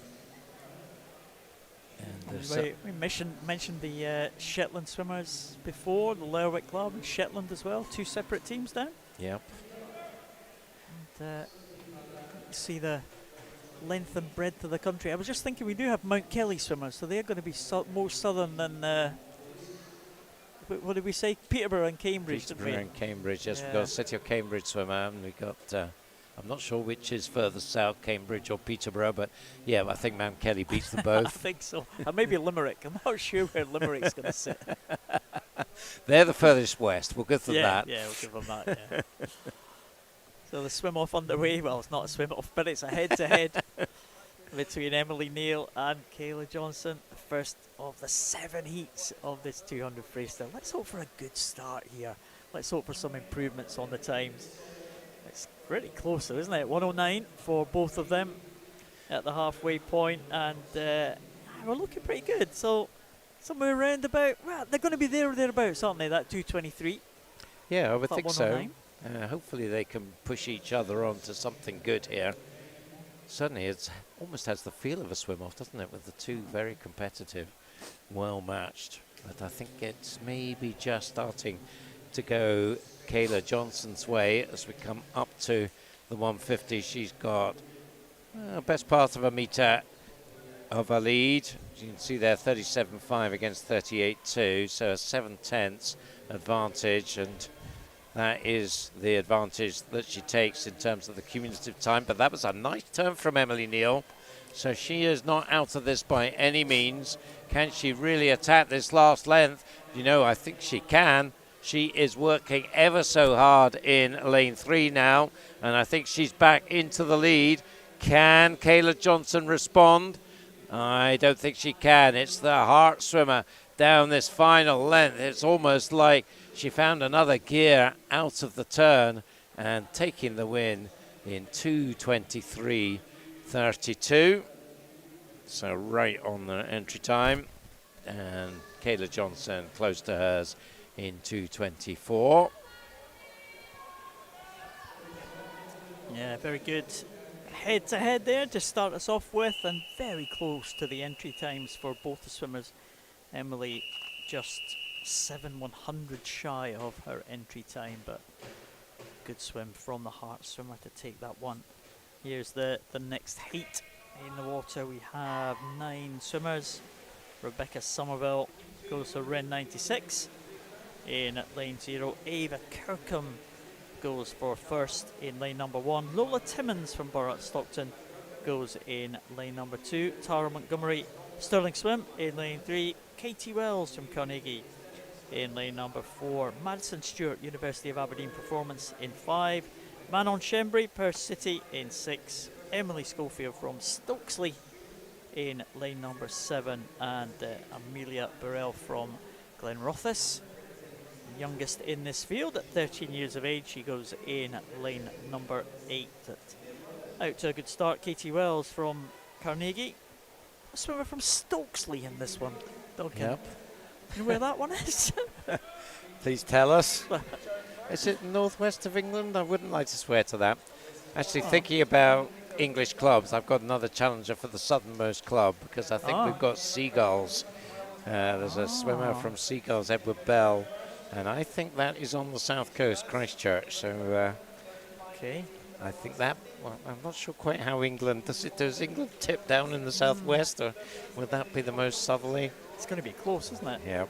And we mentioned the Shetland swimmers before, the Lerwick Club and Shetland as well. 2 separate teams down. Yep. And see the length and breadth of the country. I was just thinking we do have Mount Kelly swimmers, so they're going to be more southern than what did we say? Peterborough and Cambridge, didn't we? Peterborough and Cambridge, yes. We've got a City of Cambridge swimmer, and we've got, I'm not sure which is further south, Cambridge or Peterborough, but yeah, I think Mount Kelly beats them both. I think so. And maybe Limerick. I'm not sure where Limerick's going to sit. They're the furthest west. We'll give them that. Yeah, we'll give them that, yeah. So the swim-off underway. Well, it's not a swim-off, but it's a head-to-head between Emily Neal and Kayla Johnson. The first of the 7 heats of this 200 freestyle. Let's hope for a good start here. Let's hope for some improvements on the times. It's pretty close though, isn't it? 1:09 for both of them at the halfway point, and we're looking pretty good. So somewhere around about, well, they're going to be there or thereabouts, aren't they? That 2:23. Yeah, I would think so. 1:09. Hopefully they can push each other on to something good here. Certainly it almost has the feel of a swim-off, doesn't it, with the 2 very competitive, well-matched. But I think it's maybe just starting to go Kayla Johnson's way as we come up to the 150. She's got best part of a metre of a lead. You can see there 37.5 against 38.2, so a 7/10 advantage, and that is the advantage that she takes in terms of the cumulative time. But that was a nice turn from Emily Neal. So she is not out of this by any means. Can she really attack this last length? You know, I think she can. She is working ever so hard in lane 3 now, and I think she's back into the lead. Can Kayla Johnson respond? I don't think she can. It's the Hart swimmer down this final length. It's almost like she found another gear out of the turn and taking the win in 2:23.32. So right on the entry time. And Kayla Johnson close to hers in 2:24. Yeah, very good. Head to head there to start us off with, and very close to the entry times for both the swimmers. Emily just 7/100 shy of her entry time, but good swim from the Hart swimmer to take that one. Here's the next heat in the water. We have 9 swimmers. Rebecca Somerville goes to Ren 96 in lane 0. Ava Kirkham goes for first in lane number 1. Lola Timmins from Burrat Stockton goes in lane number 2. Tara Montgomery, Stirling Swim in lane 3. Katie Wells from Carnegie in lane number 4. Madison Stewart, University of Aberdeen Performance in 5. Manon Shembry, Perth City in 6. Emily Schofield from Stokesley in lane number 7. And Amelia Burrell from Glenrothes. Youngest in this field at 13 years of age. She goes in lane number 8. Out to a good start, Katie Wells from Carnegie. A swimmer from Stokesley in this one. Duncan. Yep. You know where that one is? Please tell us. Is it northwest of England? I wouldn't like to swear to that. Actually, thinking about English clubs, I've got another challenger for the southernmost club, because I think we've got Seagulls. There's a swimmer from Seagulls, Edward Bell, and I think that is on the south coast, Christchurch. So Okay. I think that, well, I'm not sure quite how England, does England tip down in the southwest, or would that be the most southerly? It's going to be close, isn't it? Yeah.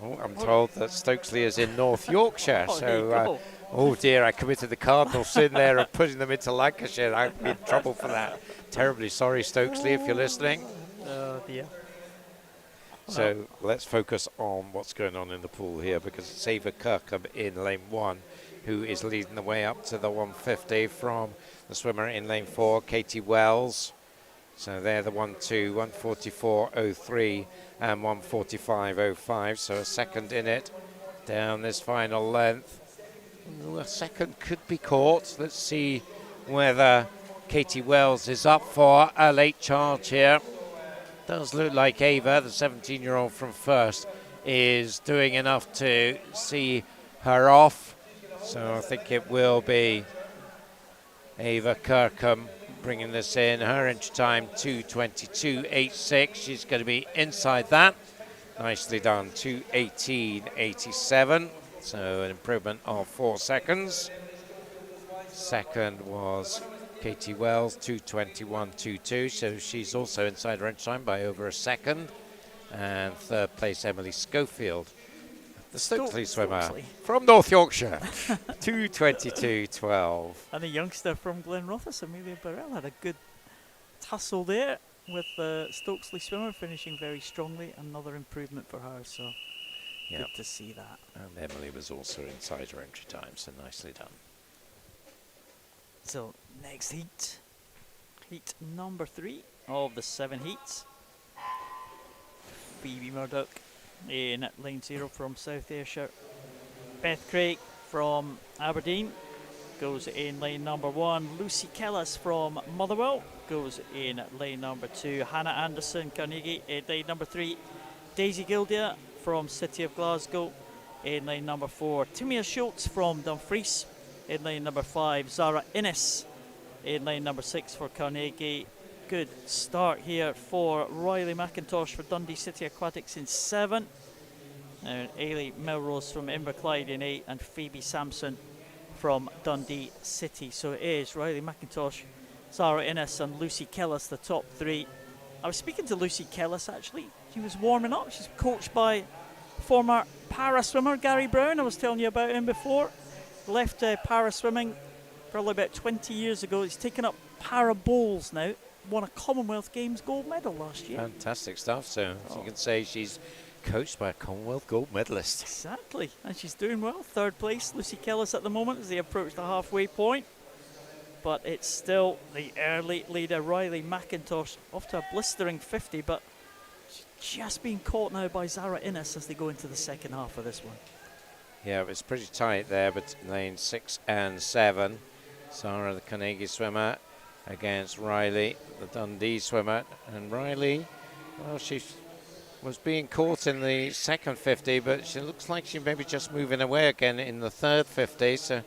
Oh, I'm told that Stokesley is in North Yorkshire, so oh dear, I committed the cardinal sin there of putting them into Lancashire. I'd be in trouble for that. Terribly sorry, Stokesley, if you're listening. Oh dear. So let's focus on what's going on in the pool here, because it's Ava Kirkham in lane 1 who is leading the way up to the 150 from the swimmer in lane 4, Katie Wells. So they're the 1-2, 144.03 and 145.05. So a second in it down this final length. Ooh, a second could be caught. Let's see whether Katie Wells is up for a late charge here. Does look like Ava, the 17-year-old from first, is doing enough to see her off. So I think it will be Ava Kirkham bringing this in. Her entry time 2:22.86. She's going to be inside that. Nicely done, 2:18.87. So an improvement of 4 seconds. Second was Katie Wells, 2:21.22. So she's also inside her entry time by over a second. And third place, Emily Schofield, the Stokesley swimmer from North Yorkshire, 2:22.12. And the youngster from Glenrothes, Amelia Burrell, had a good tussle there with the Stokesley swimmer, finishing very strongly. Another improvement for her, so good to see that. And Emily was also inside her entry time, so nicely done. So next heat, heat number 3 of the 7 heats. Phoebe Murdoch in lane 0 from South Ayrshire. Beth Craig from Aberdeen goes in lane number 1. Lucy Kellis from Motherwell goes in lane number 2. Hannah Anderson, Carnegie, in lane number 3. Daisy Gildia from City of Glasgow in lane number 4. Timia Schultz from Dumfries in lane number 5. Zara Innes in lane number 6 for Carnegie. Good start here for Riley McIntosh for Dundee City Aquatics in 7. Ailey Melrose from Inverclyde in 8, and Phoebe Sampson from Dundee City. So it is Riley McIntosh Zara Innes and Lucy Kellis, the top three. I was speaking to Lucy Kellis actually. She was warming up. She's coached by former para swimmer Gary Brown. I was telling you about him before. Left para swimming probably about 20 years ago. He's taken up para bowls now. Won a Commonwealth Games gold medal last year. Fantastic stuff. So you can say she's coached by a Commonwealth gold medalist. Exactly, and she's doing well. Third place, Lucy Kellis at the moment as they approach the halfway point. But it's still the early leader, Riley McIntosh, off to a blistering 50, but she's just being caught now by Zara Innes as they go into the second half of this one. Yeah, it was pretty tight there, but lane 6 and 7. Zara, the Carnegie swimmer, against Riley, the Dundee swimmer. And Riley, well, she was being caught in the second 50, but she looks like she may be just moving away again in the third 50. So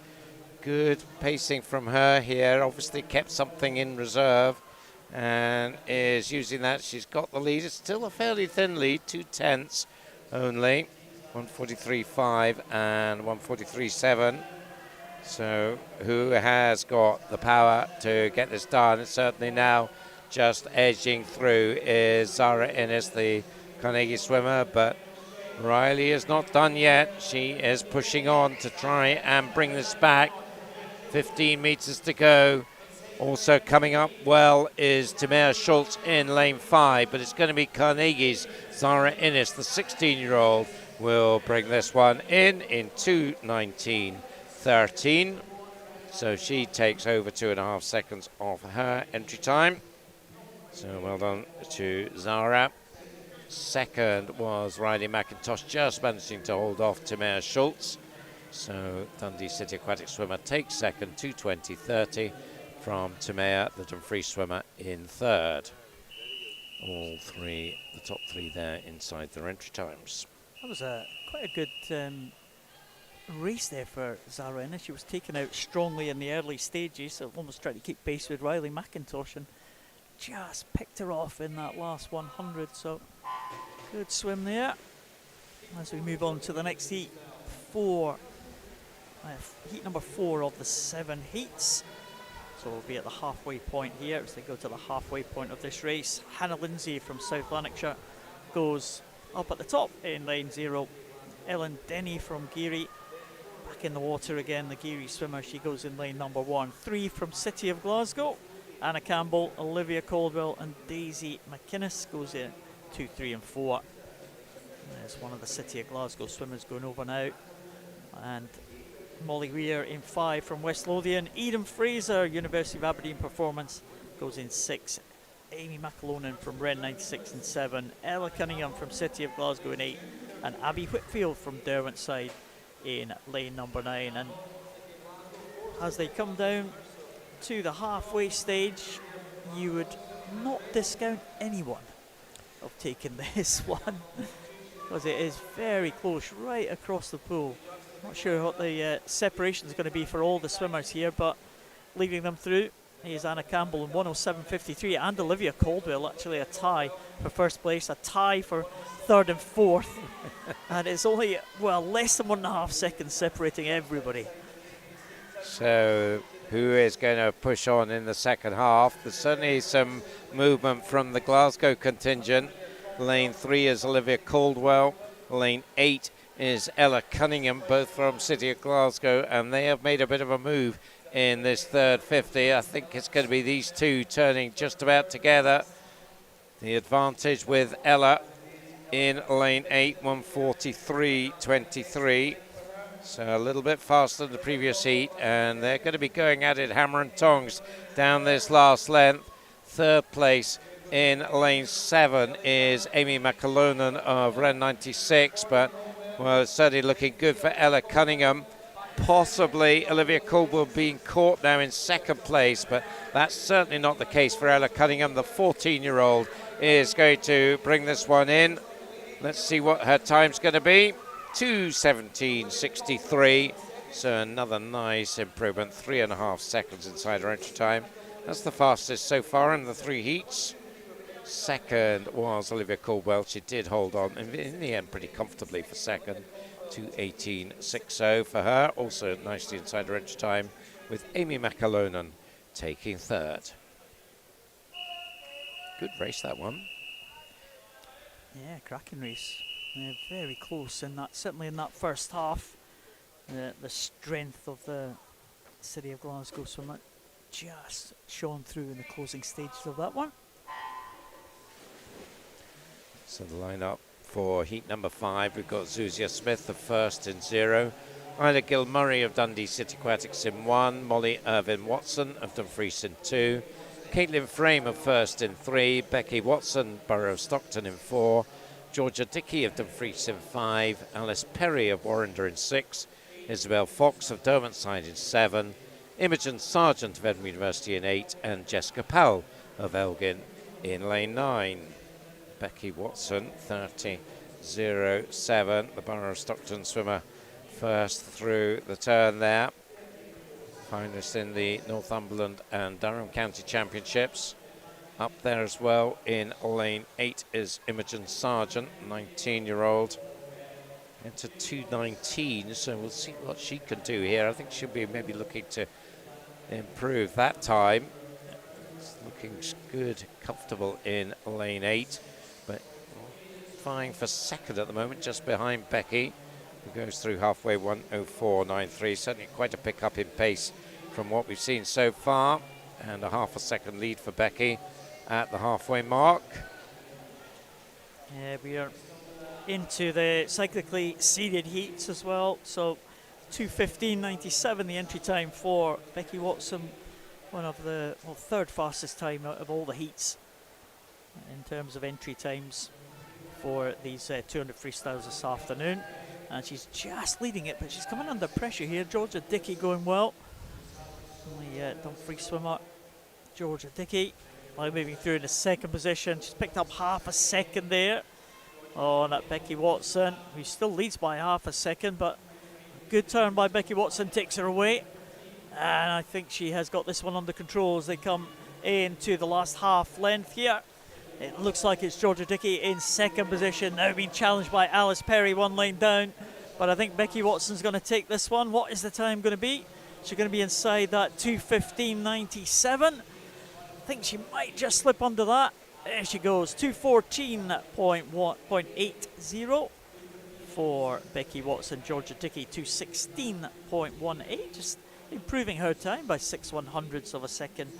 good pacing from her here. Obviously kept something in reserve and is using that. She's got the lead. It's still a fairly thin lead, 2/10 only. 143.5 and 143.7. So who has got the power to get this done? It's certainly now just edging through is Zara Innes, the Carnegie swimmer, but Riley is not done yet. She is pushing on to try and bring this back. 15 meters to go. Also coming up well is Tamara Schultz in lane 5, but it's going to be Carnegie's Zara Innes, the 16-year-old, will bring this one in 2:19.13. So she takes over 2.5 seconds off her entry time. So well done to Zara. Second was Riley McIntosh, just managing to hold off Tamara Schultz. So Dundee City Aquatic swimmer takes second, 2:20.30 from Tamara, the Dumfries swimmer, in third. All three, the top three there inside their entry times. That was quite a good race there for Zara Innes. She was taken out strongly in the early stages, so almost tried to keep pace with Riley McIntosh and just picked her off in that last 100. So good swim there. As we move on to the next heat, heat number 4 of the 7 heats. So we'll be at the halfway point here as they go to the halfway point of this race. Hannah Lindsay from South Lanarkshire goes up at the top in lane 0. Ellen Denny from Geary back in the water again, the Geary swimmer. She goes in lane number 1. 3 from City of Glasgow. Anna Campbell, Olivia Caldwell and Daisy McInnes goes in 2, 3 and 4. There's one of the City of Glasgow swimmers going over now. And Molly Weir in 5 from West Lothian. Eden Fraser, University of Aberdeen Performance, goes in 6. Amy McAlonan from Wren 96 and 7. Ella Cunningham from City of Glasgow in 8. And Abby Whitfield from Derwentside in lane number 9. And as they come down to the halfway stage, you would not discount anyone of taking this one because it is very close right across the pool. Not sure what the separation is going to be for all the swimmers here, but leading them through is Anna Campbell in 107.53 and Olivia Caldwell, actually a tie for first place, a tie for third and fourth. And it's only, well, less than 1.5 seconds separating everybody. So who is going to push on in the second half? There's certainly some movement from the Glasgow contingent. Lane 3 is Olivia Caldwell. Lane 8 is Ella Cunningham, both from City of Glasgow, and they have made a bit of a move in this third 50. I think it's going to be these two turning just about together. The advantage with Ella in lane 8, 143.23. So a little bit faster than the previous heat, and they're going to be going at it hammer and tongs down this last length. Third place in lane 7 is Amy McAlonan of Wren 96, but well, it's certainly looking good for Ella Cunningham. Possibly Olivia Caldwell being caught now in second place, but that's certainly not the case for Ella Cunningham. The 14-year-old is going to bring this one in. Let's see what her time's going to be. 2:17.63, so another nice improvement, 3.5 seconds inside her entry time. That's the fastest so far in the 3 heats. Second was Olivia Caldwell. She did hold on in the end pretty comfortably for second. 2:18.60 for her, also nicely inside her entry time, with Amy McAlonan taking third. Good race, that one. Yeah, cracking race. Very close in that, certainly in that first half. The strength of the City of Glasgow swimmer just shone through in the closing stages of that one. So the lineup for heat number 5, we've got Zuzia Smith, the first in 0. Isla Gilmurray of Dundee City Aquatics in 1. Molly Irvin Watson of Dumfries in 2. Caitlin Frame of first in 3. Becky Watson, Borough of Stockton in 4. Georgia Dickey of Dumfries in 5. Alice Perry of Warrender in 6. Isabel Fox of Derwentside in 7. Imogen Sargent of Edinburgh University in 8. And Jessica Powell of Elgin in lane 9. Becky Watson, 30.07, the Borough of Stockton swimmer, first through the turn there. Finalist in the Northumberland and Durham County Championships. Up there as well in lane 8 is Imogen Sargent, 19-year-old. Into 2:19, so we'll see what she can do here. I think she'll be maybe looking to improve that time. It's looking good, comfortable in lane 8. But vying for second at the moment, just behind Becky, who goes through halfway 1:04.93. Certainly quite a pick-up in pace from what we've seen so far. And a half a second lead for Becky at the halfway mark. Yeah, we are into the cyclically seeded heats as well. So 2:15.97 the entry time for Becky Watson, one of the third fastest time out of all the heats in terms of entry times for these 200 freestyles this afternoon. And she's just leading it, but she's coming under pressure here. Georgia Dickey going well. The Dumfries swimmer, Georgia Dickey, now moving through in the second position. She's picked up half a second there on Becky Watson, who still leads by half a second, but a good turn by Becky Watson takes her away. And I think she has got this one under control as they come into the last half length here. It looks like it's Georgia Dickey in second position, now being challenged by Alice Perry, one lane down. But I think Becky Watson's going to take this one. What is the time going to be? She's going to be inside that 2:15.97. I think she might just slip under that. There she goes, 2:14.80 for Becky Watson. Georgia Dickey, 2:16.18, just improving her time by 6/100ths of a second.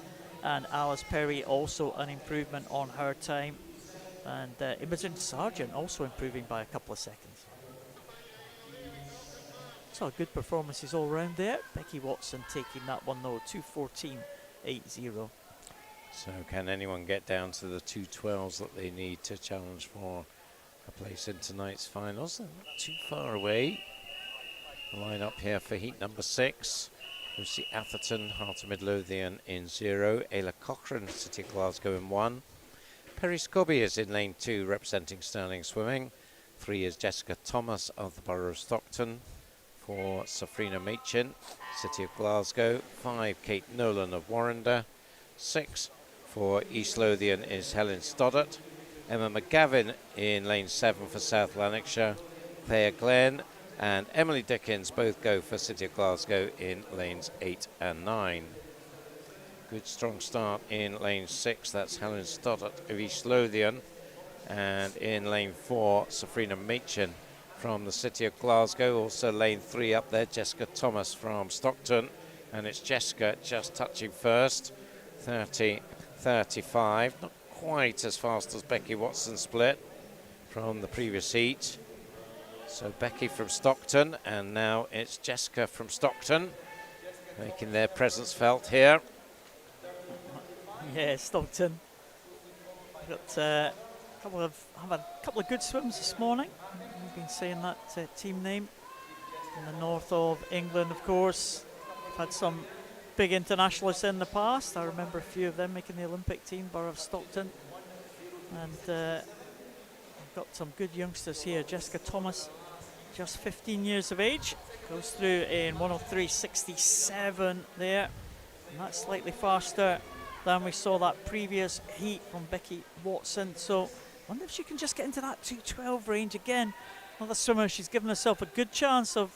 And Alice Perry also an improvement on her time. And Imogen Sargent also improving by a couple of seconds. So good performances all round there. Becky Watson taking that one though, 2:14.80. So can anyone get down to the 2:12s that they need to challenge for a place in tonight's finals? They're not too far away. The line up here for heat number 6. Lucy Atherton, Heart of Midlothian in 0. Ayla Cochrane, City of Glasgow in 1. Perry Scobie is in lane 2, representing Stirling Swimming. 3 is Jessica Thomas of the Borough of Stockton. 4, Safrina Machin, City of Glasgow. 5, Kate Nolan of Warrender. 6, for East Lothian is Helen Stoddart. Emma McGavin in lane 7 for South Lanarkshire. Claire Glenn and Emily Dickens both go for City of Glasgow in lanes 8 and 9. Good strong start in lane 6, that's Helen Stoddart of East Lothian. And in lane 4, Safrina Machin from the City of Glasgow. Also lane 3 up there, Jessica Thomas from Stockton. And it's Jessica just touching first, 30.35. Not quite as fast as Becky Watson split from the previous heat. So Becky from Stockton, and now it's Jessica from Stockton making their presence felt here. Yeah, Stockton. Got have had a couple of good swims this morning. We've been saying that team name in the north of England, of course. We've had some big internationalists in the past. I remember a few of them making the Olympic team, Borough of Stockton. And we've got some good youngsters here. Jessica Thomas, just 15 years of age, goes through in 1:03.67 there. And that's slightly faster than we saw that previous heat from Becky Watson. So I wonder if she can just get into that 2:12 range again. Another swimmer, she's given herself a good chance of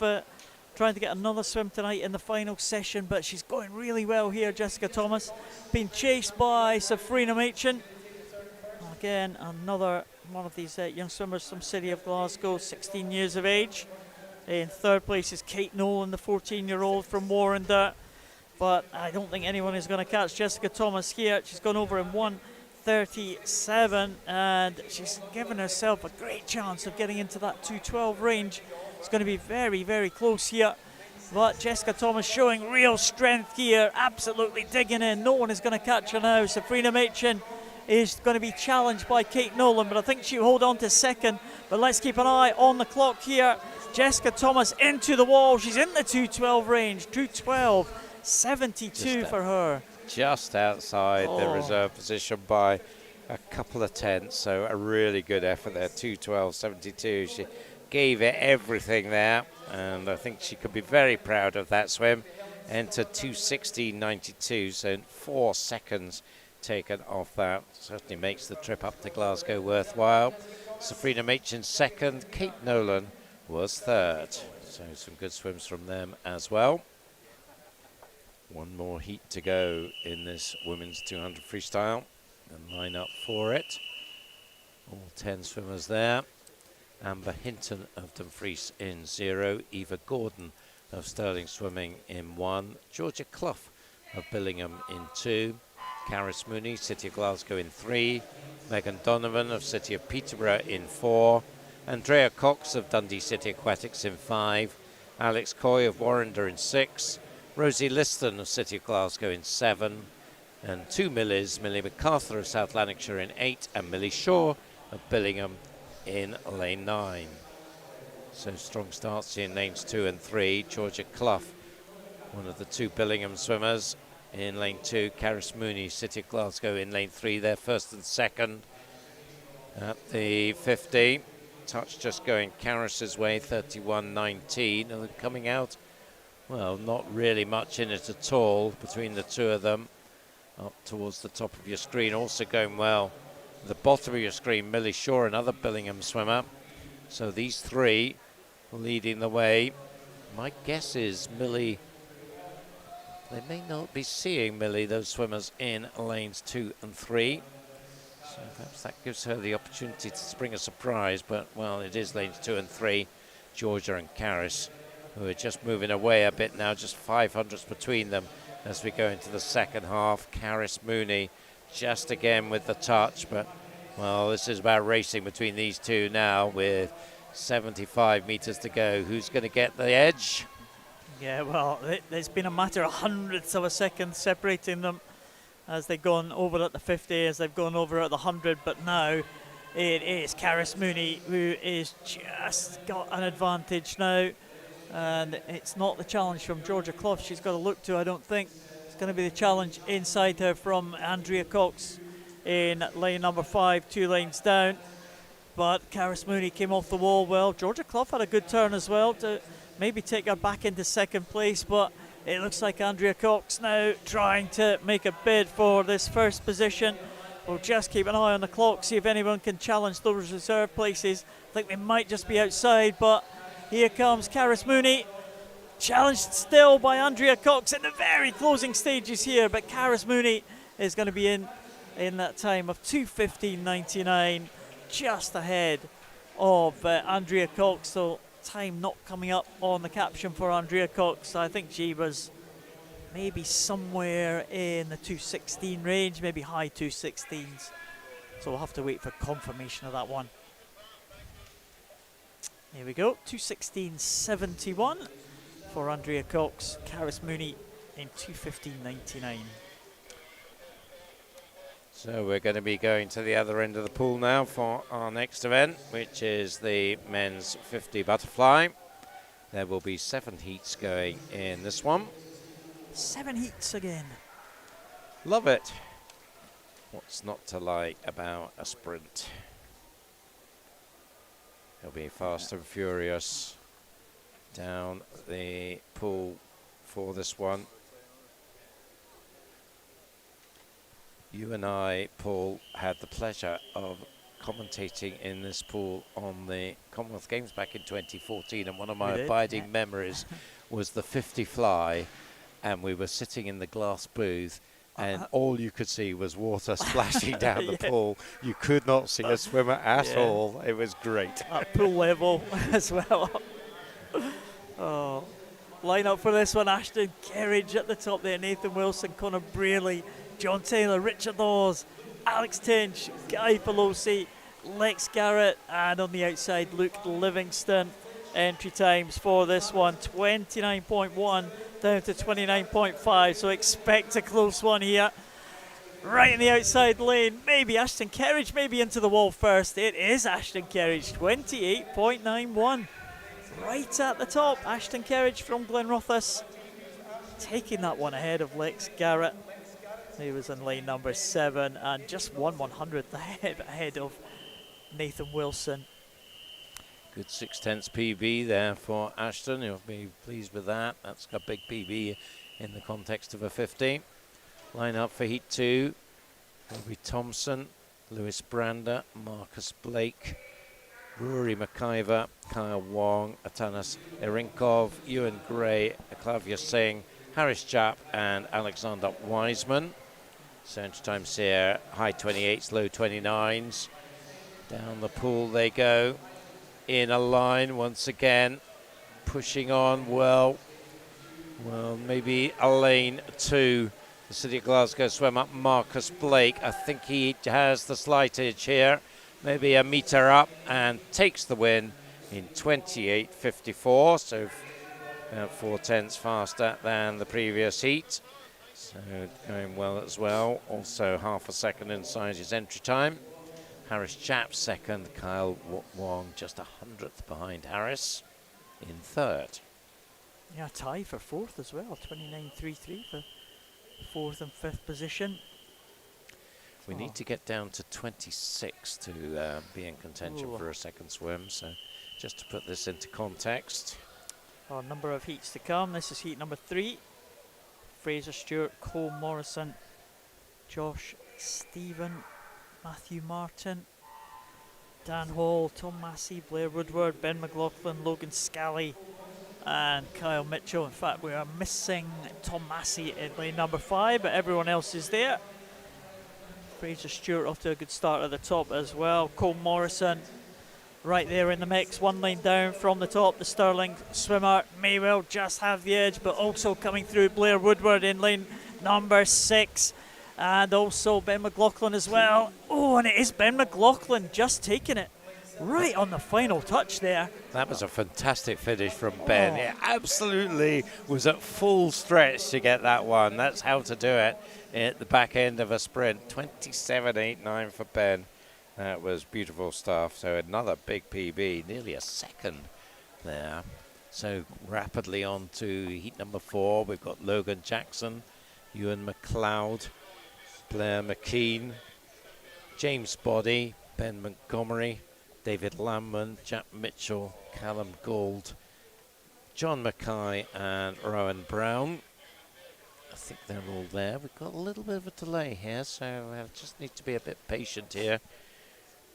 trying to get another swim tonight in the final session, but she's going really well here, Jessica Thomas. Being chased by Safrina Machin. again, another one of these young swimmers from City of Glasgow, 16 years of age. In third place is Kate Nolan, the 14-year-old from Warrender. But I don't think anyone is going to catch Jessica Thomas here. She's gone over in 1:37, and she's given herself a great chance of getting into that 2:12 range. It's going to be very, very close here. But Jessica Thomas showing real strength here, absolutely digging in. No one is going to catch her now. Safrina Machin is going to be challenged by Kate Nolan, but I think she'll hold on to second. But let's keep an eye on the clock here. Jessica Thomas into the wall. She's in the 2:12 range. 2:12.72 for her. Just outside the reserve position by a couple of tenths, so a really good effort there. 2:12.72. She gave it everything there, and I think she could be very proud of that swim. Entered 2:16.92, so 4 seconds taken off that. Certainly makes the trip up to Glasgow worthwhile. Safrina Machin second, Kate Nolan was third. So some good swims from them as well. One more heat to go in this women's 200 freestyle and line up for it. All 10 swimmers there. Amber Hinton of Dumfries in 0, Eva Gordon of Stirling Swimming in 1, Georgia Clough of Billingham in 2, Caris Mooney, City of Glasgow in 3, Megan Donovan of City of Peterborough in 4, Andrea Cox of Dundee City Aquatics in 5, Alex Coy of Warrender in 6, Rosie Liston of City of Glasgow in 7, and 2 Millies, Millie MacArthur of South Lanarkshire in 8, and Millie Shaw of Billingham in lane 9. So strong starts in lanes 2 and 3. Georgia Clough, one of the 2 Billingham swimmers, in lane 2. Caris Mooney, City of Glasgow in lane 3. They're first and second at the 50. Touch just going Caris's way, 31.19. And coming out, well, not really much in it at all between the two of them. Up towards the top of your screen, also going well. The bottom of your screen, Millie Shaw, another Billingham swimmer. So these 3 leading the way. My guess is Millie, they may not be seeing Millie, those swimmers, in lanes 2 and 3. So perhaps that gives her the opportunity to spring a surprise. But, well, it is lanes 2 and 3. Georgia and Caris, who are just moving away a bit now, just 500s between them as we go into the second half. Caris Mooney just again with the touch, but, well, this is about racing between these two now with 75 meters to go. Who's going to get the edge? Yeah, well, it's been a matter of hundredths of a second separating them as they've gone over at the 50, as they've gone over at the 100, but now it is Caris Mooney who is just got an advantage now, and it's not the challenge from Georgia Clough she's got to look to, I don't think. It's going to be the challenge inside her from Andrea Cox in lane number 5, 2 lanes down. But Caris Mooney came off the wall well. Georgia Clough had a good turn as well to maybe take her back into second place, but it looks like Andrea Cox now trying to make a bid for this first position. We'll just keep an eye on the clock, see if anyone can challenge those reserve places. I think they might just be outside, but here comes Caris Mooney. Challenged still by Andrea Cox in the very closing stages here, but Caris Mooney is going to be in that time of 2:15.99, just ahead of Andrea Cox. So time not coming up on the caption for Andrea Cox. I think she was maybe somewhere in the 2:16 range, maybe high 2:16s. So we'll have to wait for confirmation of that one. Here we go, 2:16.71 for Andrea Cox. Caris Mooney in 2:15.99. So we're going to be going to the other end of the pool now for our next event, which is the men's 50 butterfly. There will be 7 heats going in this one. 7 heats again. Love it. What's not to like about a sprint? It'll be fast and furious down the pool for this one. You and I, Paul, had the pleasure of commentating in this pool on the Commonwealth Games back in 2014, and one of my abiding memories was the 50 fly, and we were sitting in the glass booth, and all you could see was water splashing down the Yeah. pool. You could not see a swimmer at Yeah. all. It was great. At pool level as well. Oh, line up for this one: Ashton Kerridge at the top there, Nathan Wilson, Conor Braley, John Taylor, Richard Laws, Alex Tinch, Guy Pelosi, Lex Garrett, and on the outside Luke Livingston. Entry times for this one 29.1 down to 29.5, so expect a close one here. Right in the outside lane, maybe Ashton Kerridge, maybe into the wall first. It is Ashton Kerridge, 28.91. Right at the top, Ashton Kerridge from Glenrothes, taking that one ahead of Lex Garrett. He was in lane number 7 and just 1/100th ahead of Nathan Wilson. Good 6/10 PB there for Ashton. He'll be pleased with that. That's a big PB in the context of a 50. Line up for Heat 2. Robbie Thompson, Lewis Brander, Marcus Blake, Rory McIver, Kyle Wong, Atanas Irinkov, Ewan Gray, Aklavia Singh, Harris Japp, and Alexander Wiseman. Centre times here, high 28s, low 29s. Down the pool they go. In a line once again, pushing on well, maybe a lane 2. The City of Glasgow swimmer Marcus Blake. I think he has the slight edge here, maybe a metre up, and takes the win in 28.54, so about 4/10 faster than the previous heat. So going well as well. Also half a second inside his entry time. Harris Japp second, Kyle Wong just 100th behind Harris in third. Yeah, tie for fourth as well, 29.33 for fourth and fifth position. We need to get down to 26 to be in contention for a second swim, so just to put this into context. A number of heats to come. This is heat number 3. Fraser Stewart, Cole Morrison, Josh Stephen, Matthew Martin, Dan Hall, Tom Massey, Blair Woodward, Ben McLaughlin, Logan Scally, and Kyle Mitchell. In fact, we are missing Tom Massey in lane number 5, but everyone else is there. Fraser Stewart off to a good start at the top as well. Cole Morrison right there in the mix, one lane down from the top. The Stirling swimmer may well just have the edge, but also coming through Blair Woodward in lane number 6. And also Ben McLaughlin as well. Oh, and it is Ben McLaughlin just taking it right on the final touch there. That was a fantastic finish from Ben. It absolutely was at full stretch to get that one. That's how to do it at the back end of a sprint. 27.89 for Ben. That was beautiful stuff. So another big PB, nearly a second there. So rapidly on to heat number 4. We've got Logan Jackson, Ewan McLeod, Blair McKean, James Boddy, Ben Montgomery, David Lamman, Jack Mitchell, Callum Gould, John Mackay and Rowan Brown. I think they're all there. We've got a little bit of a delay here, so I just need to be a bit patient here.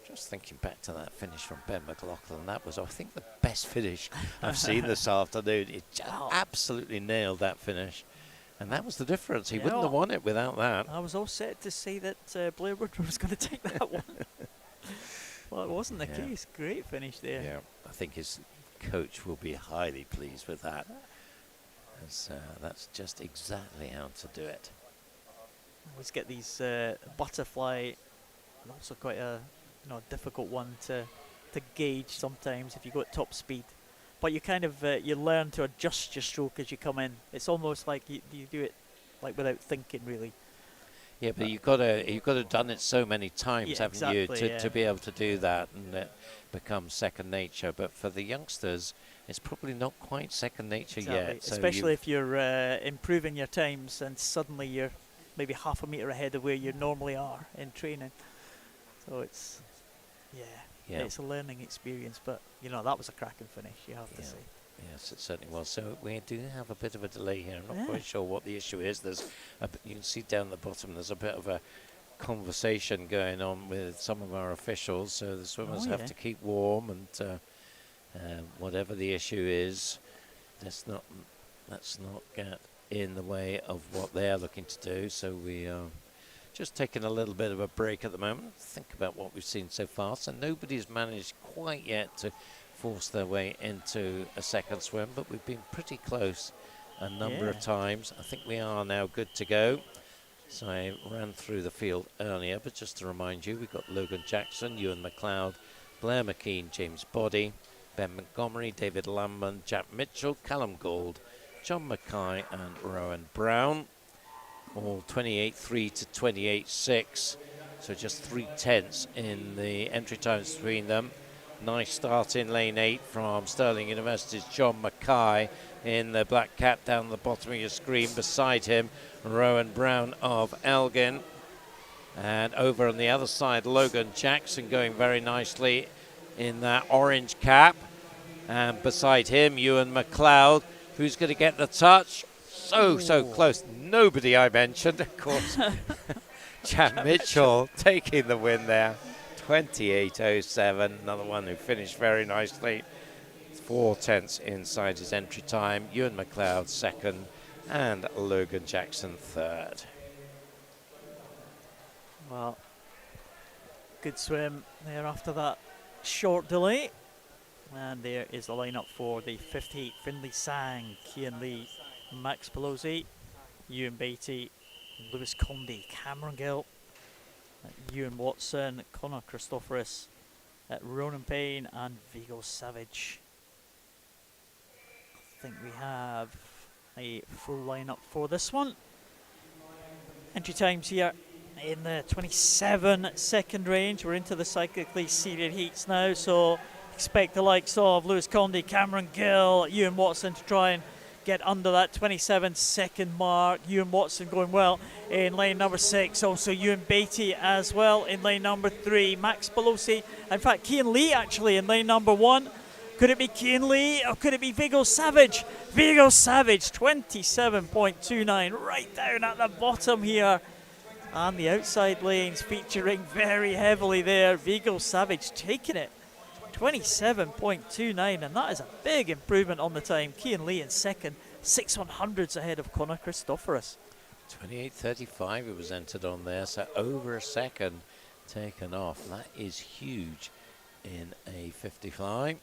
Just thinking back to that finish from Ben McLaughlin, that was, I think, the best finish I've seen this afternoon. It just absolutely nailed that finish. And that was the difference. He wouldn't have won it without that. I was all set to say that Blair Woodward was going to take that one. Well, it wasn't the case. Great finish there. Yeah, I think his coach will be highly pleased with that. That's just exactly how to do it. Always get these butterfly, and also quite a difficult one to gauge sometimes if you go at top speed. But you kind of you learn to adjust your stroke as you come in. It's almost like you do it like without thinking, really. Yeah, but you've got to done it so many times, haven't you, to be able to do that, and it becomes second nature. But for the youngsters, it's probably not quite second nature yet. So especially if you're improving your times and suddenly you're maybe half a metre ahead of where you normally are in training. So it's it's a learning experience. But that was a cracking finish, you have to say. Yes, it certainly was. So we do have a bit of a delay here. I'm not quite sure what the issue is. You can see down the bottom there's a bit of a conversation going on with some of our officials. So the swimmers have to keep warm, and whatever the issue is, let's not get in the way of what they're looking to do. So we are just taking a little bit of a break at the moment. Think about what we've seen so far. So nobody's managed quite yet to force their way into a second swim, but we've been pretty close a number of times. I think we are now good to go. So I ran through the field earlier, but just to remind you, we've got Logan Jackson, Ewan McLeod, Blair McKean, James Boddy, Ben Montgomery, David Lamman, Jack Mitchell, Callum Gould, John Mackay and Rowan Brown. All 28.3 to 28.6, so just 3/10 in the entry times between them. Nice start in lane 8 from Stirling University's John Mackay in the black cap down the bottom of your screen. Beside him, Rowan Brown of Elgin. And over on the other side, Logan Jackson going very nicely in that orange cap. And beside him, Ewan McLeod, who's going to get the touch. So close. Nobody I mentioned, of course. Jack Mitchell taking the win there. 28.07. Another one who finished very nicely. 4/10 inside his entry time. Ewan McLeod second and Logan Jackson third. Well, good swim there after that short delay. And there is the lineup for the 58 Finley Sang, Cian Lee, Max Pelosi, Ewan Beattie, Lewis Condy, Cameron Gill, Ewan Watson, Connor Christophorus, Ronan Payne and Vigo Savage. I think we have a full lineup for this one. Entry times here in the 27-second range. We're into the cyclically seeded heats now, so expect the likes of Lewis Condy, Cameron Gill, Ewan Watson to try and get under that 27-second mark. Ewan Watson going well in lane number 6. Also Ewan Beattie as well in lane number 3. Max Pelosi, in fact Cian Lee actually in lane number 1. Could it be Cian Lee or could it be Vigo Savage? Vigo Savage, 27.29, right down at the bottom here. And the outside lanes featuring very heavily there. Vigo Savage taking it. 27.29, and that is a big improvement on the time. Cian Lee in second, 6/100ths ahead of Connor Christophorus. 28.35 it was entered on there, so over a second taken off. That is huge in a 55.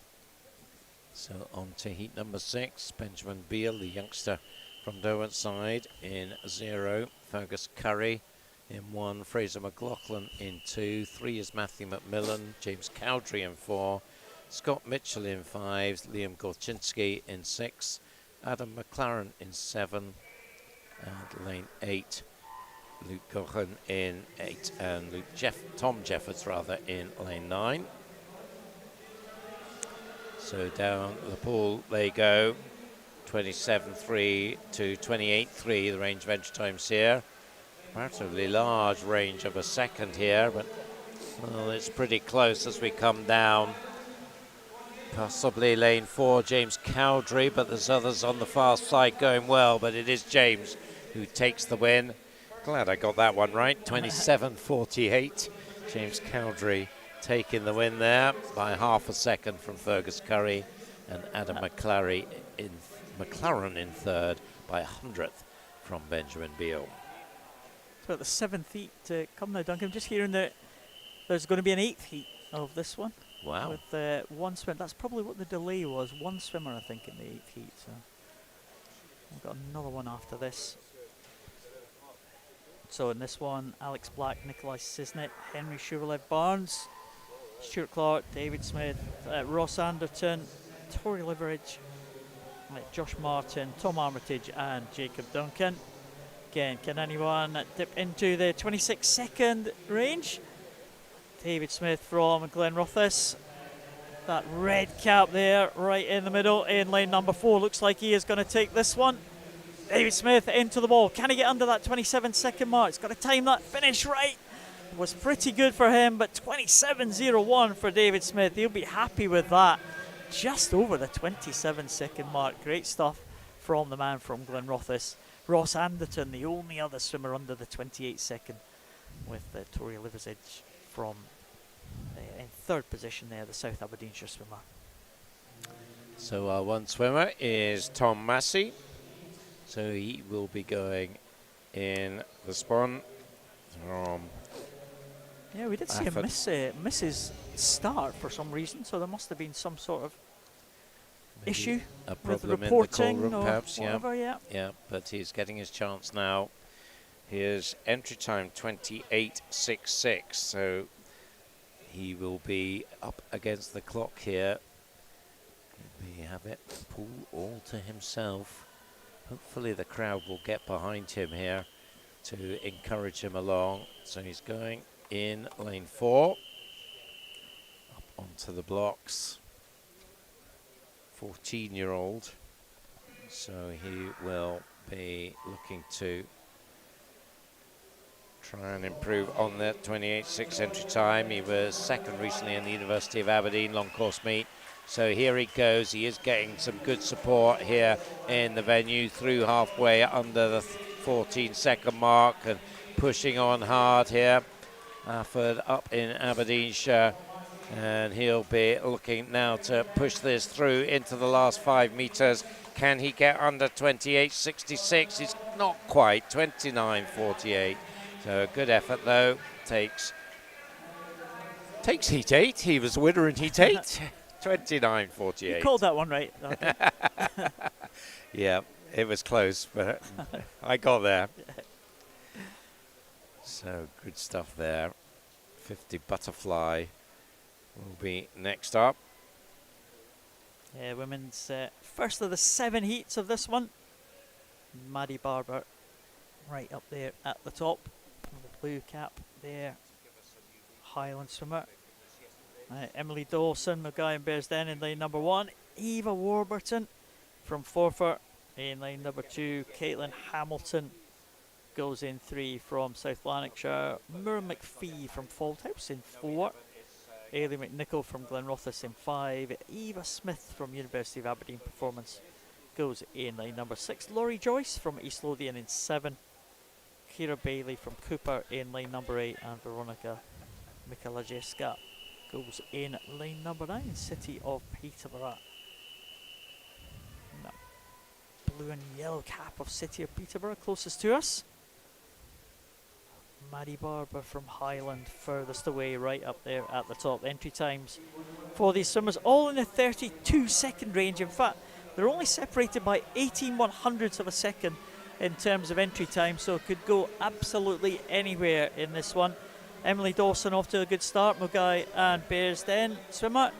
So on to heat number 6. Benjamin Beale, the youngster from Derwentside, in 0. Fergus Curry in 1, Fraser McLaughlin in 2, 3 is Matthew McMillan, James Cowdrey in 4, Scott Mitchell in 5, Liam Gorczynski in 6, Adam McLaren in 7, and lane 8, Luke Cohen in 8, and Tom Jeffords rather in lane 9. So down the pool they go, 27.3 to 28.3, the range of entry times here. Relatively large range of a second here, but well, it's pretty close as we come down. Possibly lane 4, James Cowdrey, but there's others on the far side going well, but it is James who takes the win. Glad I got that one right. 27.48. James Cowdrey taking the win there by half a second from Fergus Curry, and Adam McLaren in third by 100th from Benjamin Beale. About the 7th heat to come now, Duncan. I'm just hearing that there's going to be an 8th heat of this one. Wow. With one swim. That's probably what the delay was. One swimmer, I think, in the 8th heat. So we've got another one after this. So in this one, Alex Black, Nikolai Sisnet, Henry Shuvalev Barnes, Stuart Clark, David Smith, Ross Anderton, Tory Liveridge, Josh Martin, Tom Armitage and Jacob Duncan. Again, can anyone dip into the 26-second range? David Smith from Glenrothes. That red cap there, right in the middle, in lane number 4. Looks like he is going to take this one. David Smith into the ball. Can he get under that 27-second mark? He's got to time that finish right. It was pretty good for him, but 27.01 for David Smith. He'll be happy with that. Just over the 27-second mark. Great stuff from the man from Glenrothes. Ross Anderton, the only other swimmer under the 28-second, with Tory Liversidge from in third position there, the South Aberdeenshire swimmer. So our one swimmer is Tom Massey. So he will be going in the spawn from Yeah, we did see him miss his start for some reason, so there must have been some sort of issue a with problem in the reporting call room, or perhaps. whatever, yeah. Yeah, but he's getting his chance now. His entry time 28.66, so he will be up against the clock here. We have it pull all to himself. Hopefully the crowd will get behind him here to encourage him along. So he's going in lane 4, up onto the blocks. 14-year-old. So he will be looking to try and improve on that 28.6 entry time. He was second recently in the University of Aberdeen long course meet. So here he goes. He is getting some good support here in the venue through halfway under the 14-second mark and pushing on hard here. Afford up in Aberdeenshire, and he'll be looking now to push this through into the last 5 metres. Can he get under 28.66? He's not quite, 29.48. So a good effort though. Takes heat 8. He was a winner in heat 8. 29.48. You called that one right. Okay. Yeah, it was close, but I got there. So good stuff there. 50 Butterfly will be next up. Yeah, women's first of the 7 heats of this one. Maddie Barber right up there at the top. The blue cap there. Highland swimmer. Emily Dawson, Maguire and Bearsden in lane number 1. Eva Warburton from Forfar in lane number 2. Caitlin Hamilton goes in 3 from South Lanarkshire. Mira McPhee from Fauldhouse in 4. Ailey McNichol from Glenrothes in 5. Eva Smith from University of Aberdeen Performance goes in lane number 6. Laurie Joyce from East Lothian in 7. Kira Bailey from Cooper in lane number 8. And Veronica Mikalajewska goes in lane number 9. City of Peterborough. No. Blue and yellow cap of City of Peterborough closest to us. Maddie Barber from Highland furthest away, right up there at the top. Entry times for these swimmers all in the 32-second range. In fact, they're only separated by 18/100ths of a second in terms of entry time, so it could go absolutely anywhere in this one. Emily Dawson off to a good start. Mugai and Bearsden swimmer.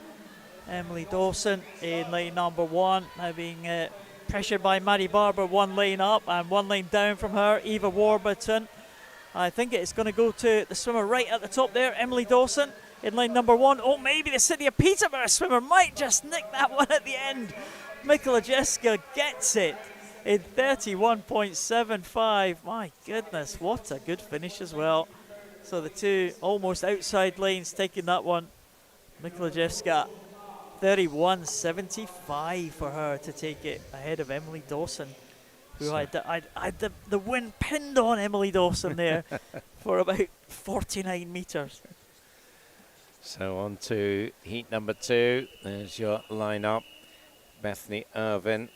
Emily Dawson in lane number 1, now being pressured by Maddie Barber. 1 lane up and 1 lane down from her, Eva Warburton. I think it's going to go to the swimmer right at the top there, Emily Dawson in lane number 1. Oh, maybe the City of Peterborough swimmer might just nick that one at the end. Mikalajewska gets it in 31.75. My goodness, what a good finish as well. So the two almost outside lanes taking that one. Mikalajewska, 31.75 for her to take it ahead of Emily Dawson, who I had the win pinned on Emily Dawson there for about 49 metres. So on to heat number 2. There's your lineup. Bethany Irvin,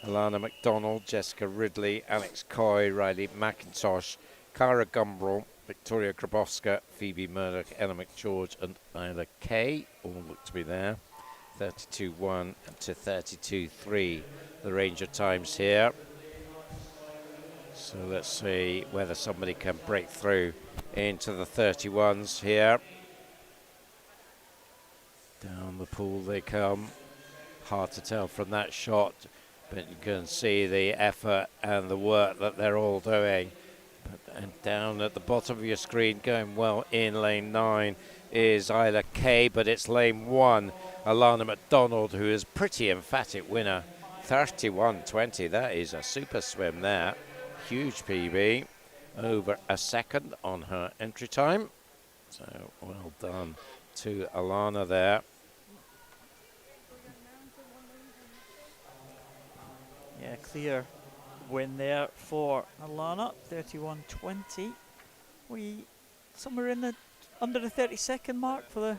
Alana McDonald, Jessica Ridley, Alex Coy, Riley McIntosh, Cara Gumbrell, Victoria Grabowska, Phoebe Murdoch, Ella McGeorge and Isla Kay all look to be there. 32.1 to 32.3 the range of times here. So let's see whether somebody can break through into the 31s here. Down the pool they come. Hard to tell from that shot, but you can see the effort and the work that they're all doing. And down at the bottom of your screen, going well in lane 9, is Isla Kay, but it's lane 1, Alana McDonald, who is pretty emphatic winner. 31.20, that is a super swim there. Huge PB, over a second on her entry time. So well done to Alana there. Yeah, clear win there for Alana, 31.20. We somewhere in the under the 30-second mark for the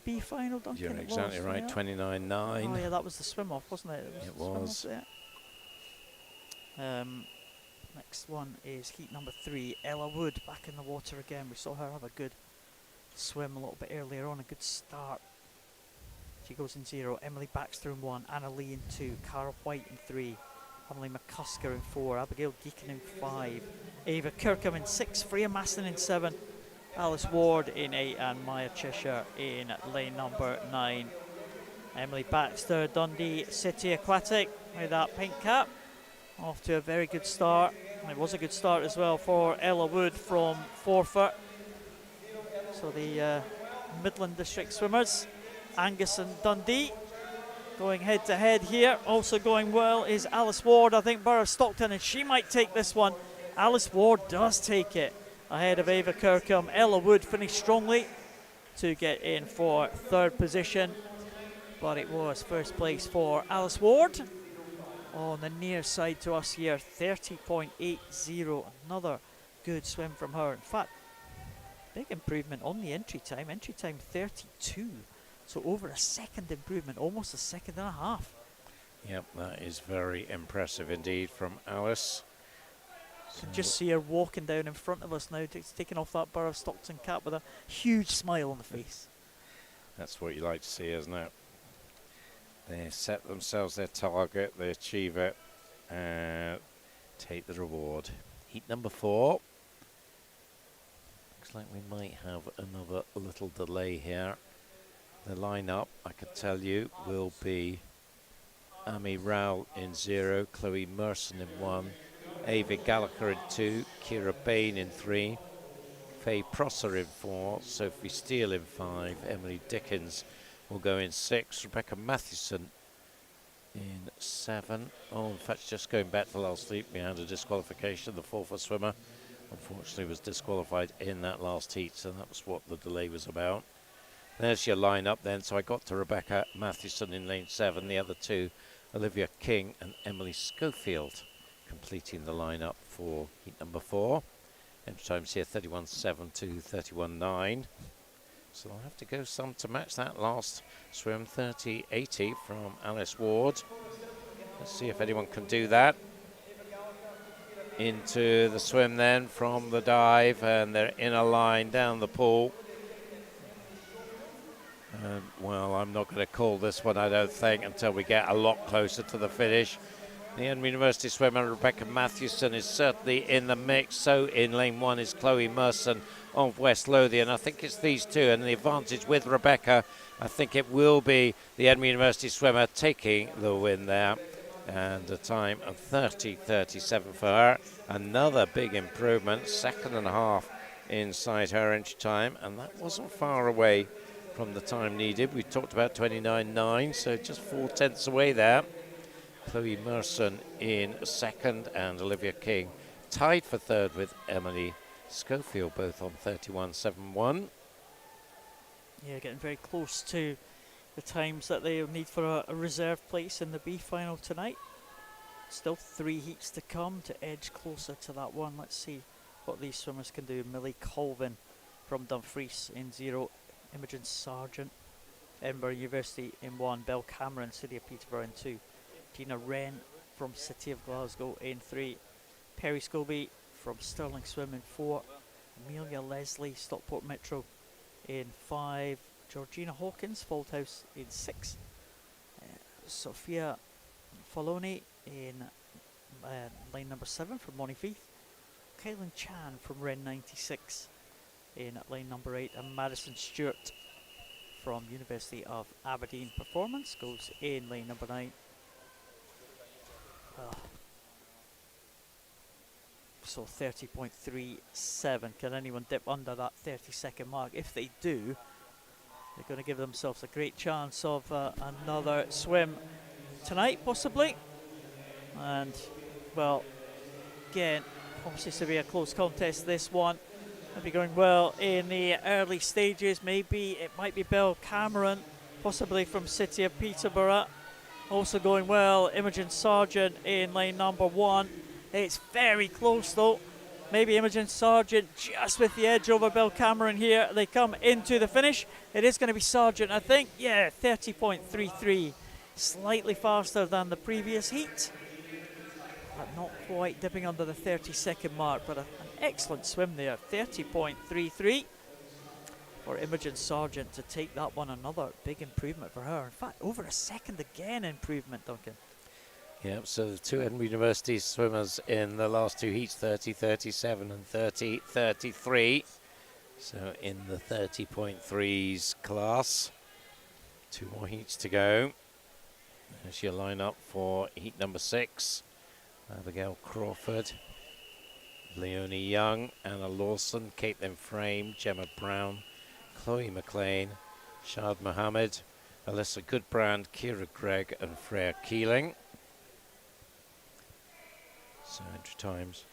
B final, Duncan. You're exactly right, 29.9. Oh yeah, that was the swim off, wasn't it? It was. Next one is heat number 3, Ella Wood back in the water again. We saw her have a good swim a little bit earlier on, a good start. She goes in 0, Emily Baxter in 1, Anna Lee in 2, Cara White in 3, Emily McCusker in 4, Abigail Deacon in 5, Ava Kirkham in 6, Freya Maston in 7, Alice Ward in 8, and Maya Cheshire in lane number 9. Emily Baxter, Dundee City Aquatic with that pink cap. Off to a very good start. It was a good start as well for Ella Wood from Forfar. So the Midland District swimmers, Angus and Dundee, going head to head here. Also going well is Alice Ward, I think Borough of Stockton, and she might take this one. Alice Ward does take it ahead of Ava Kirkham. Ella Wood finished strongly to get in for 3rd position, but it was 1st place for Alice Ward. On the near side to us here, 30.80, another good swim from her. In fact, big improvement on the entry time 32, so over a second improvement, almost a second and a half. Yep, that is very impressive indeed from Alice. You can just see her walking down in front of us now, taking off that Borough of Stockton cap with a huge smile on the face. That's what you like to see, isn't it? They set themselves their target, they achieve it, and take the reward. Heat number 4. Looks like we might have another little delay here. The lineup, I can tell you, will be Amy Rowell in 0, Chloe Merson in 1, Ava Gallagher in 2, Kira Bain in 3, Faye Prosser in 4, Sophie Steele in 5, Emily Dickens will go in 6, Rebecca Mathewson in 7. Oh, in fact, just going back to last week, we had a disqualification. The Forfar swimmer, unfortunately, was disqualified in that last heat, so that was what the delay was about. There's your lineup then. So I got to Rebecca Mathewson in lane 7, the other 2, Olivia King and Emily Schofield, completing the lineup for heat number 4. Entry times here 31.7 to 31.9. So I'll have to go some to match that last swim, 30.80 from Alice Ward. Let's see if anyone can do that. Into the swim then from the dive, and they're in a line down the pool. Well, I'm not going to call this one, I don't think, until we get a lot closer to the finish. The Edinburgh University swimmer Rebecca Mathewson is certainly in the mix. So in lane 1 is Chloe Merson of West Lothian. I think it's these two, and the advantage with Rebecca, I think it will be the Edinburgh University swimmer taking the win there. And a time of 30.37 for her. Another big improvement, 2.5 inside her entry time, and that wasn't far away from the time needed. We talked about 29.9, so just 4/10 away there. Chloe Merson in 2nd, and Olivia King tied for 3rd with Emily Schofield, both on 31.71. Yeah, getting very close to the times that they'll need for a reserve place in the B final tonight. Still 3 heats to come to edge closer to that one. Let's see what these swimmers can do. Millie Colvin from Dumfries in 0, Imogen Sargent, Edinburgh University in 1, Belle Cameron, City of Peterborough in 2, Tina Wren from City of Glasgow in 3, Perry Scobie from Stirling Swim in 4, Amelia Leslie, Stockport Metro in 5, Georgina Hawkins, Fauldhouse in 6, Sophia Foloni in lane number 7 from Monifieth, Kaylin Chan from Ren 96 in lane number 8, and Madison Stewart from University of Aberdeen Performance goes in lane number 9. So 30.37. Can anyone dip under that 30-second mark? If they do, they're going to give themselves a great chance of another swim tonight, possibly. And, well, again, obviously to be a close contest, this one. Might be going well in the early stages. Maybe it might be Belle Cameron, possibly from City of Peterborough. Also going well, Imogen Sargent in lane number 1. It's very close though. Maybe Imogen Sargent just with the edge over Belle Cameron here. They come into the finish. It is going to be Sargent, I think. Yeah, 30.33. Slightly faster than the previous heat. but not quite dipping under the 30-second mark, but an excellent swim there. 30.33 for Imogen Sargent to take that one. Another big improvement for her. In fact, over a second again improvement, Duncan. Yep, so the two Edinburgh University swimmers in the last two heats, 30.37 and 30.33. So in the 30.3s class. Two more heats to go. There's your lineup for heat number 6. Abigail Crawford, Leonie Young, Anna Lawson, Caitlin Frame, Gemma Brown, Chloe McLean, Shad Mohammed, Alyssa Goodbrand, Kira Gregg and Freya Keeling. So entry times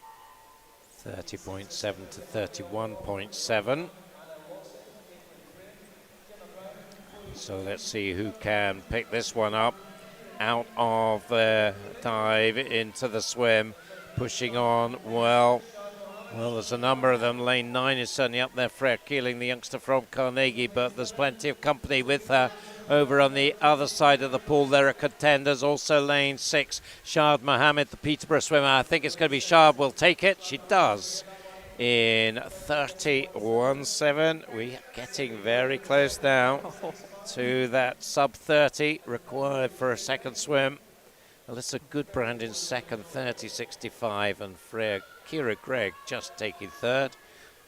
30.7 to 31.7. So let's see who can pick this one up out of the dive into the swim, pushing on. Well, there's a number of them. Lane 9 is certainly up there, Freya Keeling, the youngster from Carnegie, but there's plenty of company with her. Over on the other side of the pool, there are contenders. Also lane 6, Shad Mohammed, the Peterborough swimmer. I think it's going to be Shad will take it. She does in 31.7. We are getting very close now to that sub 30 required for a second swim. Alyssa Goodbrand in second, 30.65, and Kira Gregg just taking third.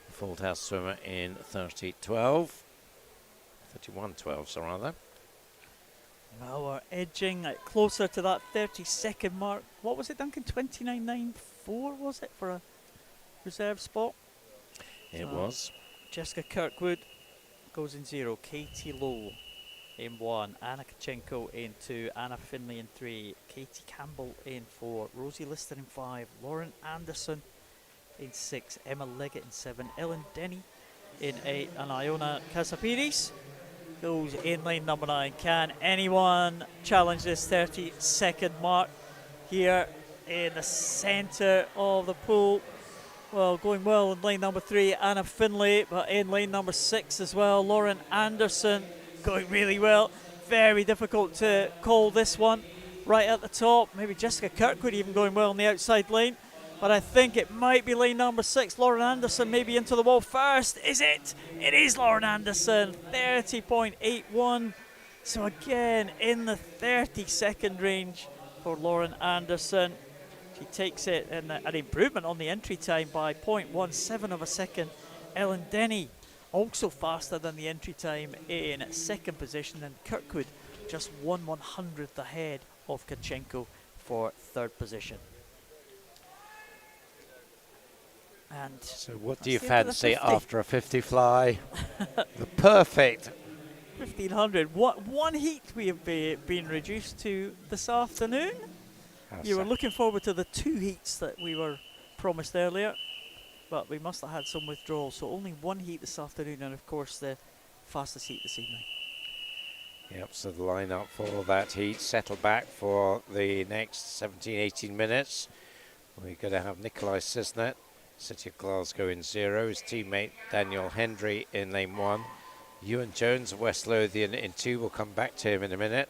The Fauldhouse swimmer in 31.12, so rather. Well, we're edging closer to that 30-second mark. What was it, Duncan? 29.94 was it for a reserve spot? It was. Jessica Kirkwood goes in 0. Katie Lowe in 1. Anna Kachenko in 2. Anna Finley in 3. Katie Campbell in 4. Rosie Lister in 5. Lauren Anderson in 6. Emma Leggett in 7. Ellen Denny in 8. And Iona Casapiris goes in lane number 9. Can anyone challenge this 30-second mark here in the centre of the pool? Well, going well in lane number 3, Anna Finley, but in lane number 6 as well, Lauren Anderson going really well. Very difficult to call this one right at the top. Maybe Jessica Kirkwood even going well on the outside lane. But I think it might be lane number 6. Lauren Anderson maybe into the wall first. Is it? It is Lauren Anderson. 30.81. So again, in the 30-second range for Lauren Anderson. She takes it in an improvement on the entry time by 0.17 of a second. Ellen Denny also faster than the entry time in second position. And Kirkwood just 1/100th ahead of Kachenko for third position. And so what do you fancy after a 50 fly? The perfect 1500. One heat we have been reduced to this afternoon. You were looking forward to the 2 heats that we were promised earlier, but we must have had some withdrawals. So only 1 heat this afternoon, and of course the fastest heat this evening. Yep, so the lineup for that heat settled back for the next 17-18 minutes. We're going to have Nikolai Cisnet, City of Glasgow in 0, his teammate Daniel Hendry in lane 1, Ewan Jones of West Lothian in 2, we'll come back to him in a minute,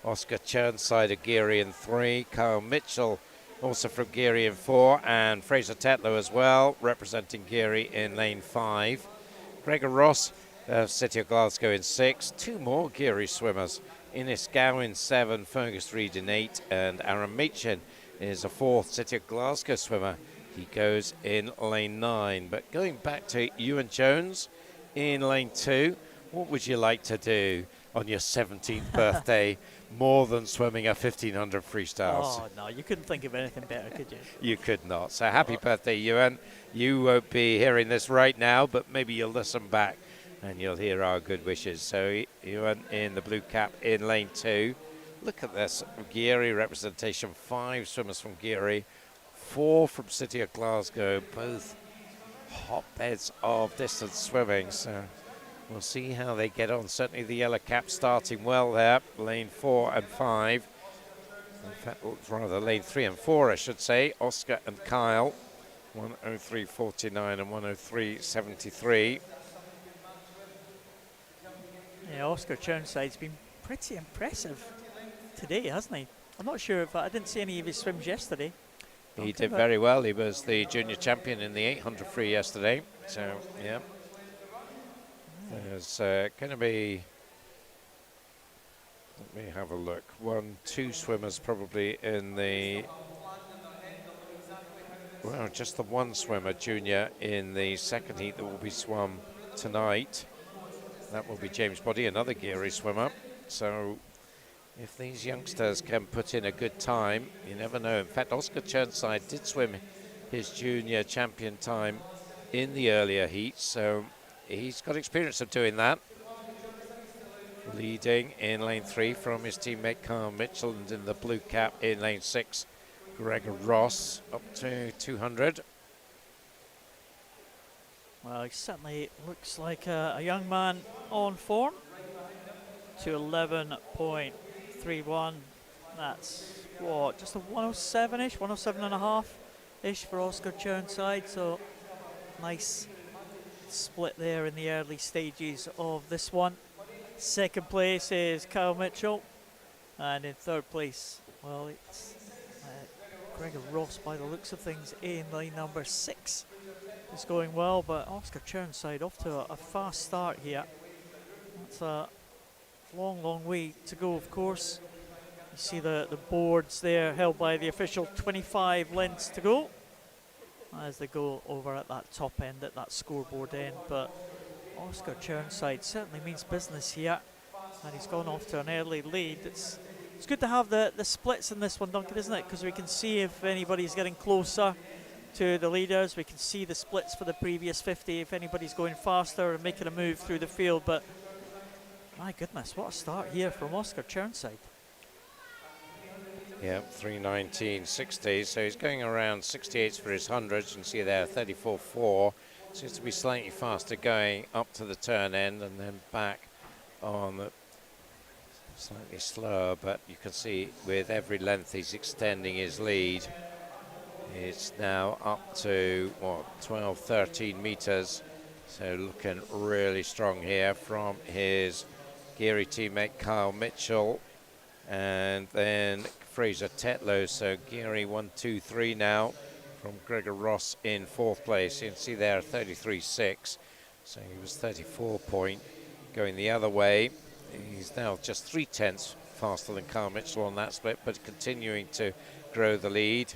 Oscar Churnside of Geary in 3, Kyle Mitchell also from Geary in 4, and Fraser Tetlow as well, representing Geary in lane 5, Gregor Ross of City of Glasgow in 6, 2 more Geary swimmers, Innes Gow in 7, Fergus Reid in 8, and Aaron Machin is a 4th City of Glasgow swimmer. He goes in lane 9. But going back to Ewan Jones in lane 2, what would you like to do on your 17th birthday more than swimming a 1500 freestyles? Oh, no, you couldn't think of anything better, could you? You could not. So happy birthday, Ewan. You won't be hearing this right now, but maybe you'll listen back and you'll hear our good wishes. So Ewan in the blue cap in lane 2. Look at this Geary representation. 5 swimmers from Geary. 4 from City of Glasgow, both hotbeds of distance swimming, so we'll see how they get on. Certainly the yellow cap starting well there, lane 4 and 5. In fact, rather lane 3 and 4, I should say. Oscar and Kyle, 1:03.49 and 1:03.73. Yeah, Oscar Churnside's been pretty impressive today, hasn't he? I'm not sure if I didn't see any of his swims yesterday. He did very well. He was the junior champion in the 800 free yesterday. So, yeah. There's going to be, let me have a look, 2 swimmers probably in the, well, just the one swimmer, junior, in the second heat that will be swum tonight. That will be James Boddy, another Geary swimmer. So if these youngsters can put in a good time, you never know. In fact, Oscar Churnside did swim his junior champion time in the earlier heats, so he's got experience of doing that. Leading in lane 3 from his teammate Carl Mitchell, and in the blue cap in lane 6, Gregor Ross, up to 200. Well, he certainly looks like a young man on form. To 11.31. That's what, just a 107-ish, 107.5-ish for Oscar Churnside. So nice split there in the early stages of this one. Second place is Kyle Mitchell, and in third place, well, it's Gregor Ross by the looks of things in lane number 6. It's going well, but Oscar Churnside off to a fast start here. That's a long way to go, of course. You see the boards there held by the official, 25 lengths to go as they go over at that top end, at that scoreboard end. But Oscar Churnside certainly means business here, and he's gone off to an early lead. It's good to have the splits in this one, Duncan, isn't it? Because we can see if anybody's getting closer to the leaders. We can see the splits for the previous 50 if anybody's going faster and making a move through the field. But my goodness, what a start here from Oscar Churnside. Yeah, 3:19.60, so he's going around 68s for his hundreds. You can see there 34.4. Seems to be slightly faster going up to the turn end and then back on the slightly slower, but you can see with every length he's extending his lead. It's now up to, what, 12, 13 meters. So looking really strong here from his Geary teammate Kyle Mitchell, and then Fraser Tetlow. So Geary 1, 2, 3 now from Gregor Ross in 4th place. You can see there 33.6. So he was 34 point going the other way. He's now just 0.3 faster than Kyle Mitchell on that split, but continuing to grow the lead.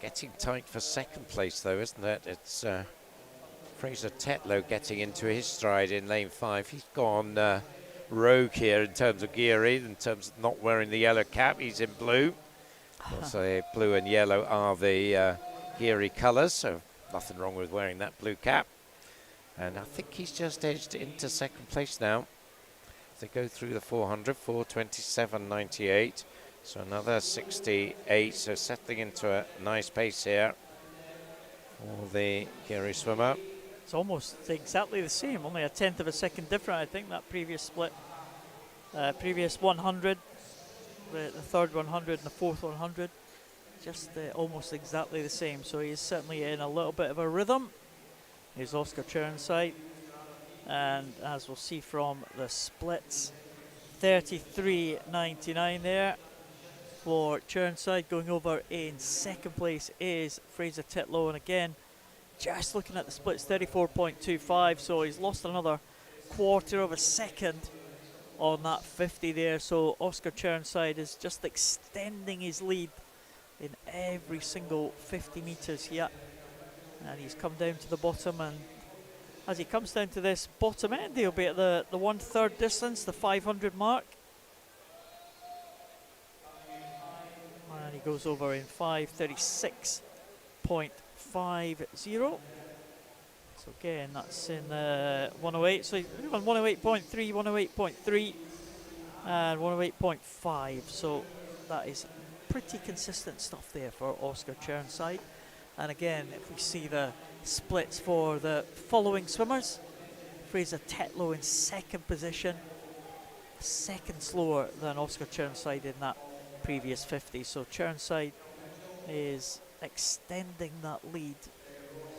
Getting tight for 2nd place though, isn't it? It's Fraser Tetlow getting into his stride in lane 5. He's gone rogue here in terms of Geary, in terms of not wearing the yellow cap. He's in blue. Also, blue and yellow are the Geary colours, so nothing wrong with wearing that blue cap. And I think he's just edged into 2nd place now. They go through the 400, 4:27.98. So another 68, so settling into a nice pace here for the Geary swimmer. It's almost exactly the same, only a 1/10 of a second different, I think, that previous split. Previous 100, the third 100 and the fourth 100, just almost exactly the same. So he's certainly in a little bit of a rhythm. Here's Oscar Churnside, and as we'll see from the splits, 33.99 there for Churnside. Going over in 2nd place is Fraser Tetlow, and again, just looking at the splits, 34.25, so he's lost another 1/4 of a second on that 50 there. So Oscar Churnside is just extending his lead in every single 50 metres here, and he's come down to the bottom, and as he comes down to this bottom end, he'll be at the 1/3 distance, the 500 mark, and he goes over in 5:36.50. So again, that's in 108. So he's on 108.3, 108.3, and 108.5. So that is pretty consistent stuff there for Oscar Churnside. And again, if we see the splits for the following swimmers, Fraser Tetlow in 2nd position, a second slower than Oscar Churnside in that previous 50. So Churnside is extending that lead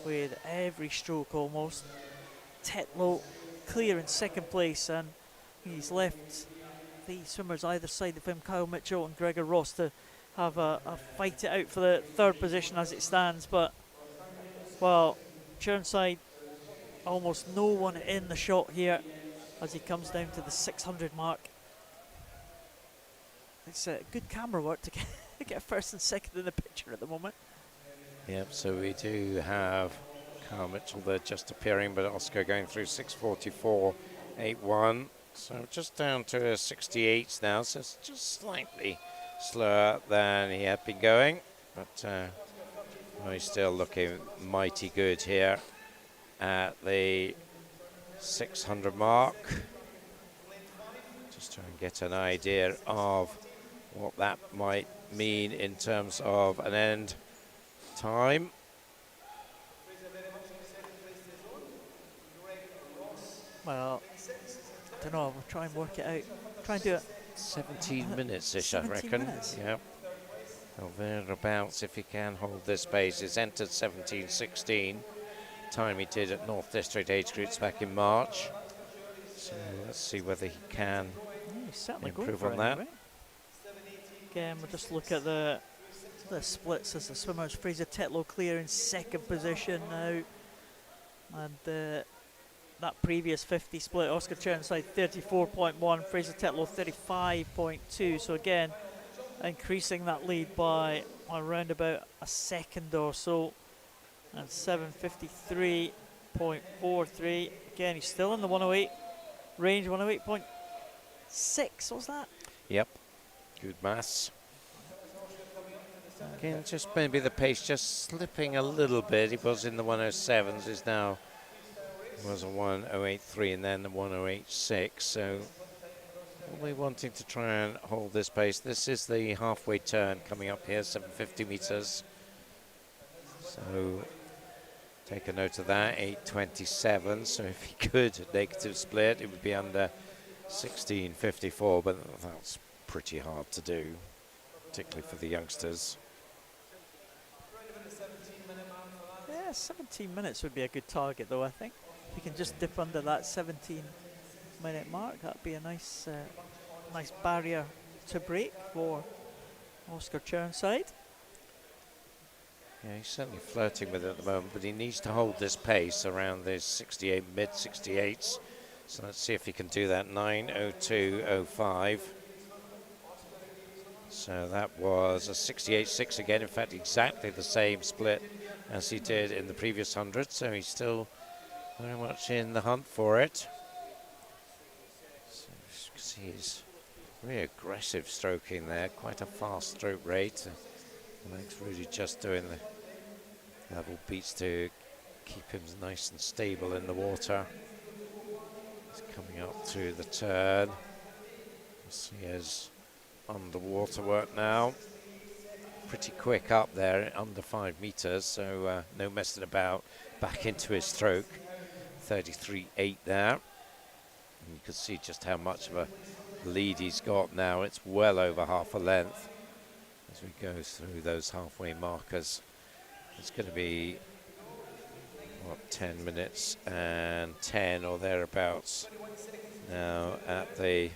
with every stroke almost. Tetlow clear in 2nd place, and he's left the swimmers either side of him, Kyle Mitchell and Gregor Ross, to have a fight it out for the third position as it stands. But, well, Chirnside, almost no one in the shot here as he comes down to the 600 mark. It's good camera work to get first and second in the picture at the moment. Yep, so we do have Carl Mitchell there just appearing, but Oscar going through 6:44.81. So just down to 68 now, so it's just slightly slower than he had been going. But well, he's still looking mighty good here at the 600 mark. Just try and get an idea of what that might mean in terms of an end time. Well, I don't know, we'll try and work it out. Try and do it. 17 minutes-ish, I reckon. Minutes. Yeah. Well, thereabouts, if he can hold this pace. He's entered 17:16. Time he did at North District Age Groups back in March. So let's see whether he can He's certainly improve going on for it that. anyway. Again, we'll just look at the splits as the swimmers. Fraser Tetlow clear in second position now. And that previous 50 split, Oscar Chirnside 34.1, Fraser Tetlow 35.2. So again, increasing that lead by around about a second or so. And 7:53.43. Again, he's still in the 108 range, 108.6. What's that? Yep. Good mass. Again, just maybe the pace just slipping a little bit. He was in the 107s, is now was a 108.3 and then the 108.6. So probably wanting to try and hold this pace. This is the halfway turn coming up here, 750 meters. So take a note of that, 8:27. So if he could negative split, it would be under 16:54, but that's pretty hard to do, particularly for the youngsters. Yeah, 17 minutes would be a good target, though, I think. If you can just dip under that 17-minute mark, that'd be a nice nice barrier to break for Oscar Chirnside. Yeah, he's certainly flirting with it at the moment, but he needs to hold this pace around this 68, mid-68s. So let's see if he can do that, 9:02.05. So that was a 68.6 again, in fact exactly the same split as he did in the previous 100, so he's still very much in the hunt for it. So you can see he's really aggressive stroking there, quite a fast stroke rate. Legs really just doing the level beats to keep him nice and stable in the water. He's coming up through the turn. He has underwater work now. Pretty quick up there, under 5 meters, so no messing about. Back into his stroke, 33.8 there. And you can see just how much of a lead he's got now. It's well over half a length as we go through those halfway markers. It's going to be, what, 10 minutes and 10 or thereabouts now at the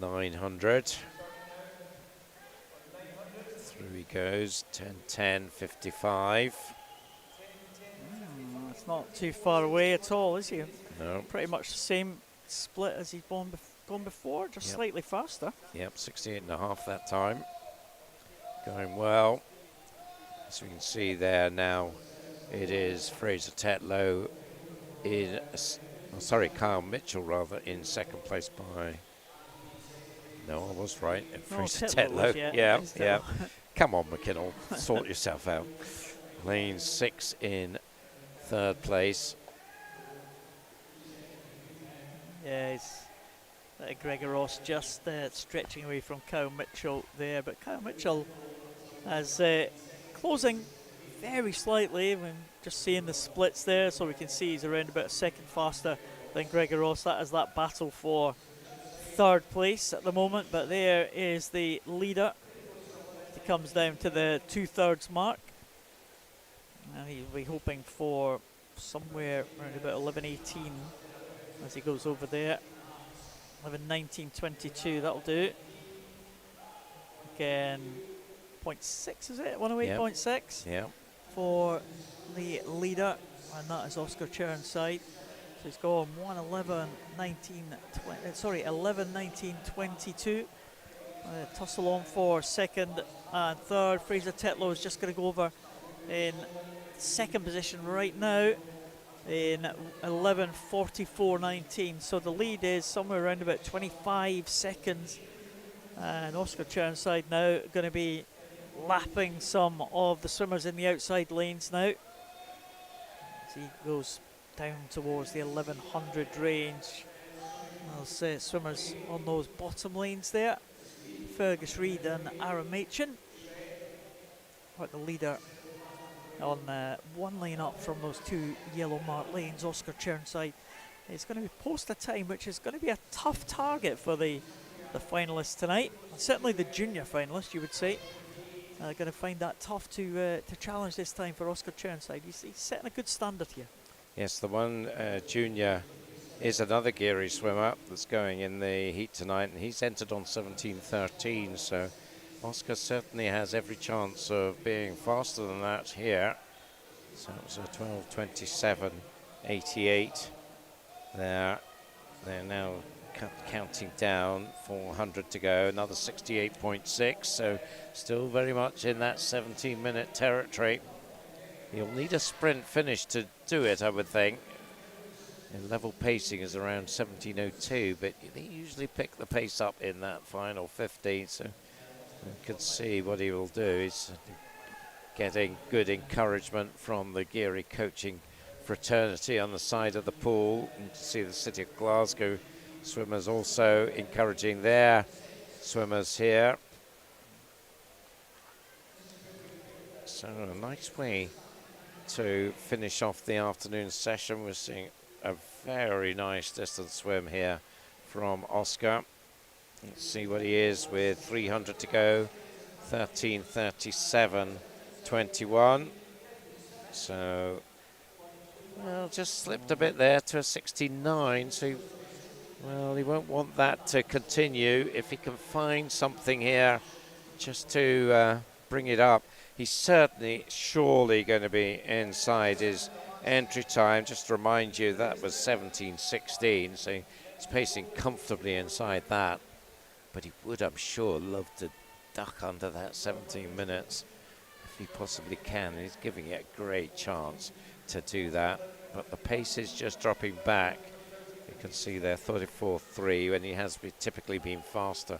900. Through he goes, 10:10.55. It's not too far away at all, is he? No. Pretty much the same split as he's gone before, just slightly faster. Yep, 68.5 that time. Going well. As we can see there now, it is Fraser Tetlow in, Kyle Mitchell rather, in second place by, no, I was right, Fraser Tetlow. Yeah. Come on, McKinnell, sort yourself out. Lane 6 in third place. Yeah, it's Gregor Ross just stretching away from Kyle Mitchell there, but Kyle Mitchell has closing very slightly when just seeing the splits there, so we can see he's around about a second faster than Gregor Ross. That is that battle for third place at the moment, but there is the leader. He comes down to the 2/3 mark, and he'll be hoping for somewhere around about 11:18 as he goes over there. 11:19.22, that'll do. again. 0.6 is it? 108.6 for the leader, and that is Oscar Chirnside. So he's gone 11:19:22. Tussle on for second and third. Fraser Tetlow is just going to go over in second position right now in 11:44:19. So the lead is somewhere around about 25 seconds. And Oscar Chirnside now going to be lapping some of the swimmers in the outside lanes now, as he goes down towards the 1100 range. Those swimmers on those bottom lanes there, Fergus Reid and Aaron Machin. But the leader on one lane up from those two yellow marked lanes, Oscar Chirnside, is going to be post a time which is going to be a tough target for the finalists tonight. Certainly the junior finalists, you would say. Going to find that tough to challenge this time for Oscar Chirnside. He's setting a good standard here. Yes, the one junior is another Geary swimmer that's going in the heat tonight, and he's entered on 17:13, so Oscar certainly has every chance of being faster than that here. So it was a 12:27:88 there. They're now counting down, 400 to go, another 68.6, so still very much in that 17-minute territory. You'll need a sprint finish to do it, I would think. And level pacing is around 17:02, but they usually pick the pace up in that final 15, so you can see what he will do. He's getting good encouragement from the Geary coaching fraternity on the side of the pool. You can see the City of Glasgow swimmers also encouraging their swimmers here. So a nice way to finish off the afternoon session. We're seeing a very nice distance swim here from Oscar. Let's see what he is with 300 to go, 13:37:21. So, well, just slipped a bit there to a 69, so well, he won't want that to continue. If he can find something here just to bring it up, he's certainly, surely going to be inside his entry time. Just to remind you, that was 17:16, so he's pacing comfortably inside that. But he would, I'm sure, love to duck under that 17 minutes if he possibly can. He's giving it a great chance to do that. But the pace is just dropping back. You can see there 34.3 when he has typically been faster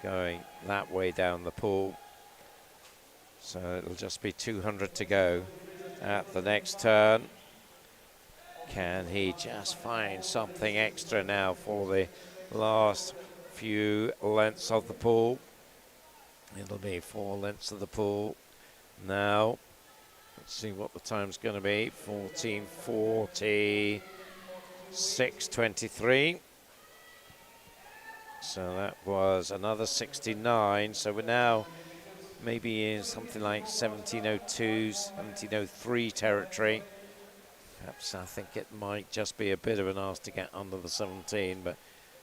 going that way down the pool. So it'll just be 200 to go at the next turn. Can he just find something extra now for the last few lengths of the pool? It'll be 4 lengths of the pool now. Let's see what the time's going to be. 14:46:23. So that was another 69. So we're now maybe in something like 17:02, 17:03 territory. Perhaps I think it might just be a bit of an ask to get under the 17, but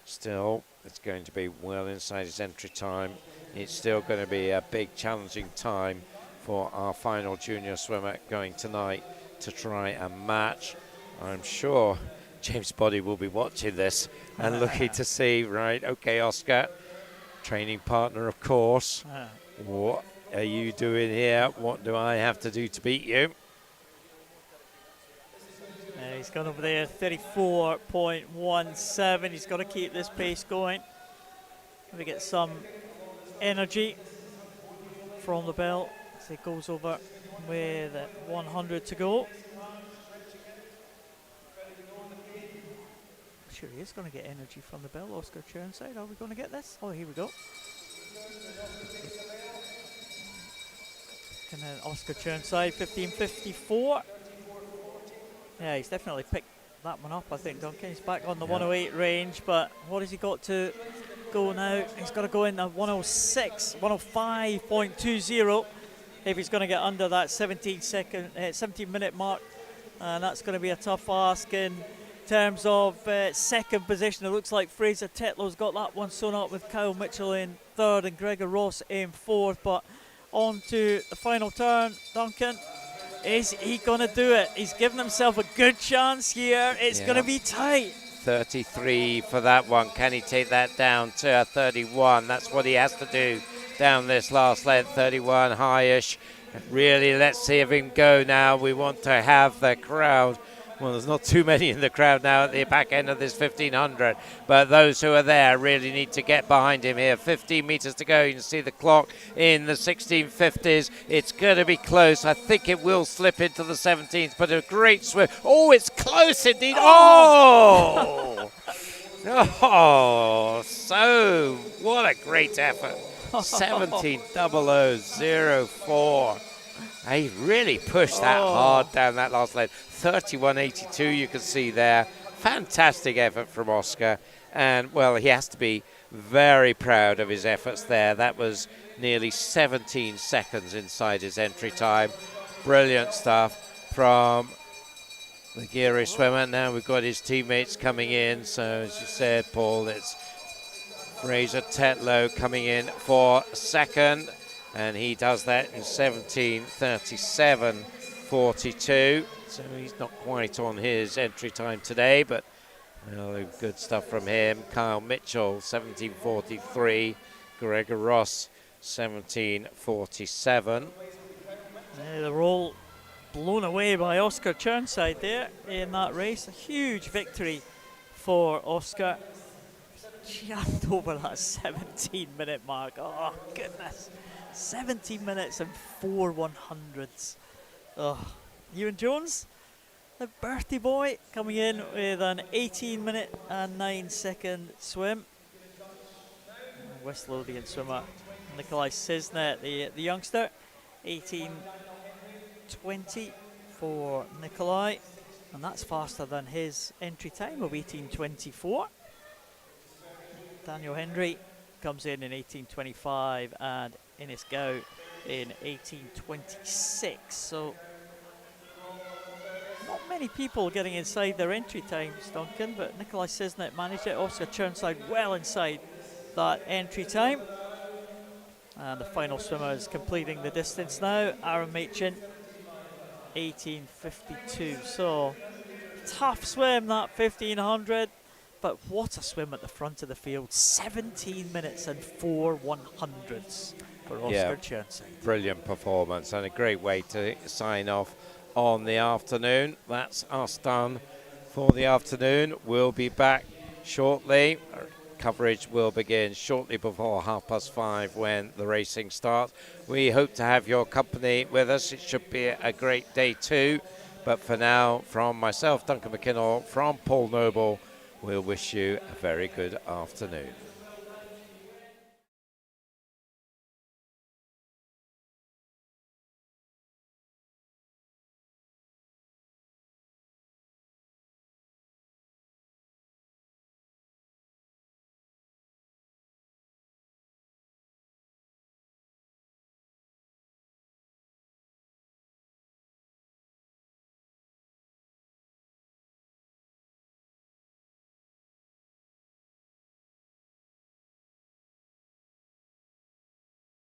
still it's going to be well inside his entry time. It's still going to be a big challenging time for our final junior swimmer going tonight to try and match. I'm sure James Boddy will be watching this and looking to see, right, okay, Oscar, training partner, of course. What are you doing here? What do I have to do to beat you? He's gone over there, 34.17. He's got to keep this pace going. Got to get some energy from the belt as it goes over with 100 to go. Sure he is going to get energy from the belt. Oscar Chirnside, are we going to get this? Oh, here we go. And then Oscar Chirnside, 15:54. Yeah, he's definitely picked that one up, I think, Duncan. He's back on the 108 range, but what has he got to go now? He's got to go in the 106, 105.20 if he's going to get under that 17-minute mark. And that's going to be a tough ask in terms of second position. It looks like Fraser Tetlow's got that one sewn up with Kyle Mitchell in third and Gregor Ross in fourth. But on to the final turn, Duncan. Is he going to do it? He's given himself a good chance here. It's going to be tight. 33 for that one. Can he take that down to 31? That's what he has to do down this last length. 31 highish. Really, let's see him go now. We want to have the crowd. Well, there's not too many in the crowd now at the back end of this 1500, but those who are there really need to get behind him here. 15 meters to go. You can see the clock in the 1650s. It's going to be close. I think it will slip into the 17th, but a great swim. Oh, it's close indeed. Oh! Oh, so what a great effort. 17.0004. He really pushed that hard down that last leg. 31.82 you can see there. Fantastic effort from Oscar. And, well, he has to be very proud of his efforts there. That was nearly 17 seconds inside his entry time. Brilliant stuff from the Giro swimmer. Now we've got his teammates coming in. So, as you said, Paul, it's Fraser Tetlow coming in for second. And he does that in 17:37.42. So he's not quite on his entry time today, but good stuff from him. Kyle Mitchell, 17:43. Gregor Ross, 17:47. The roll blown away by Oscar Churnside there in that race. A huge victory for Oscar. Just over that 17-minute mark. Oh, goodness. 17 minutes and 4 100ths. Oh, Ewan Jones, the birthday boy, coming in with an 18-minute and 9-second swim. West Lothian swimmer Nikolai Cisnet, the youngster, 18:20 for Nikolai, and that's faster than his entry time of 18:24. Daniel Hendry comes in 18:25 and Innes Gow in 18:26. So not many people getting inside their entry times, Duncan, but Nikolai Cisnet managed it. Oscar Churnside well inside that entry time. And the final swimmer is completing the distance now. Aaron Machin, 18:52. So tough swim, that 1500. But what a swim at the front of the field. 17 minutes and 4 100ths for Oscar Churnside. Brilliant performance and a great way to sign off on the afternoon. That's us done for the afternoon. We'll be back shortly. Our coverage will begin shortly before 5:30 when the racing starts. We hope to have your company with us. It should be a great day too. But for now, from myself, Duncan McKinnell, from Paul Noble, we'll wish you a very good afternoon.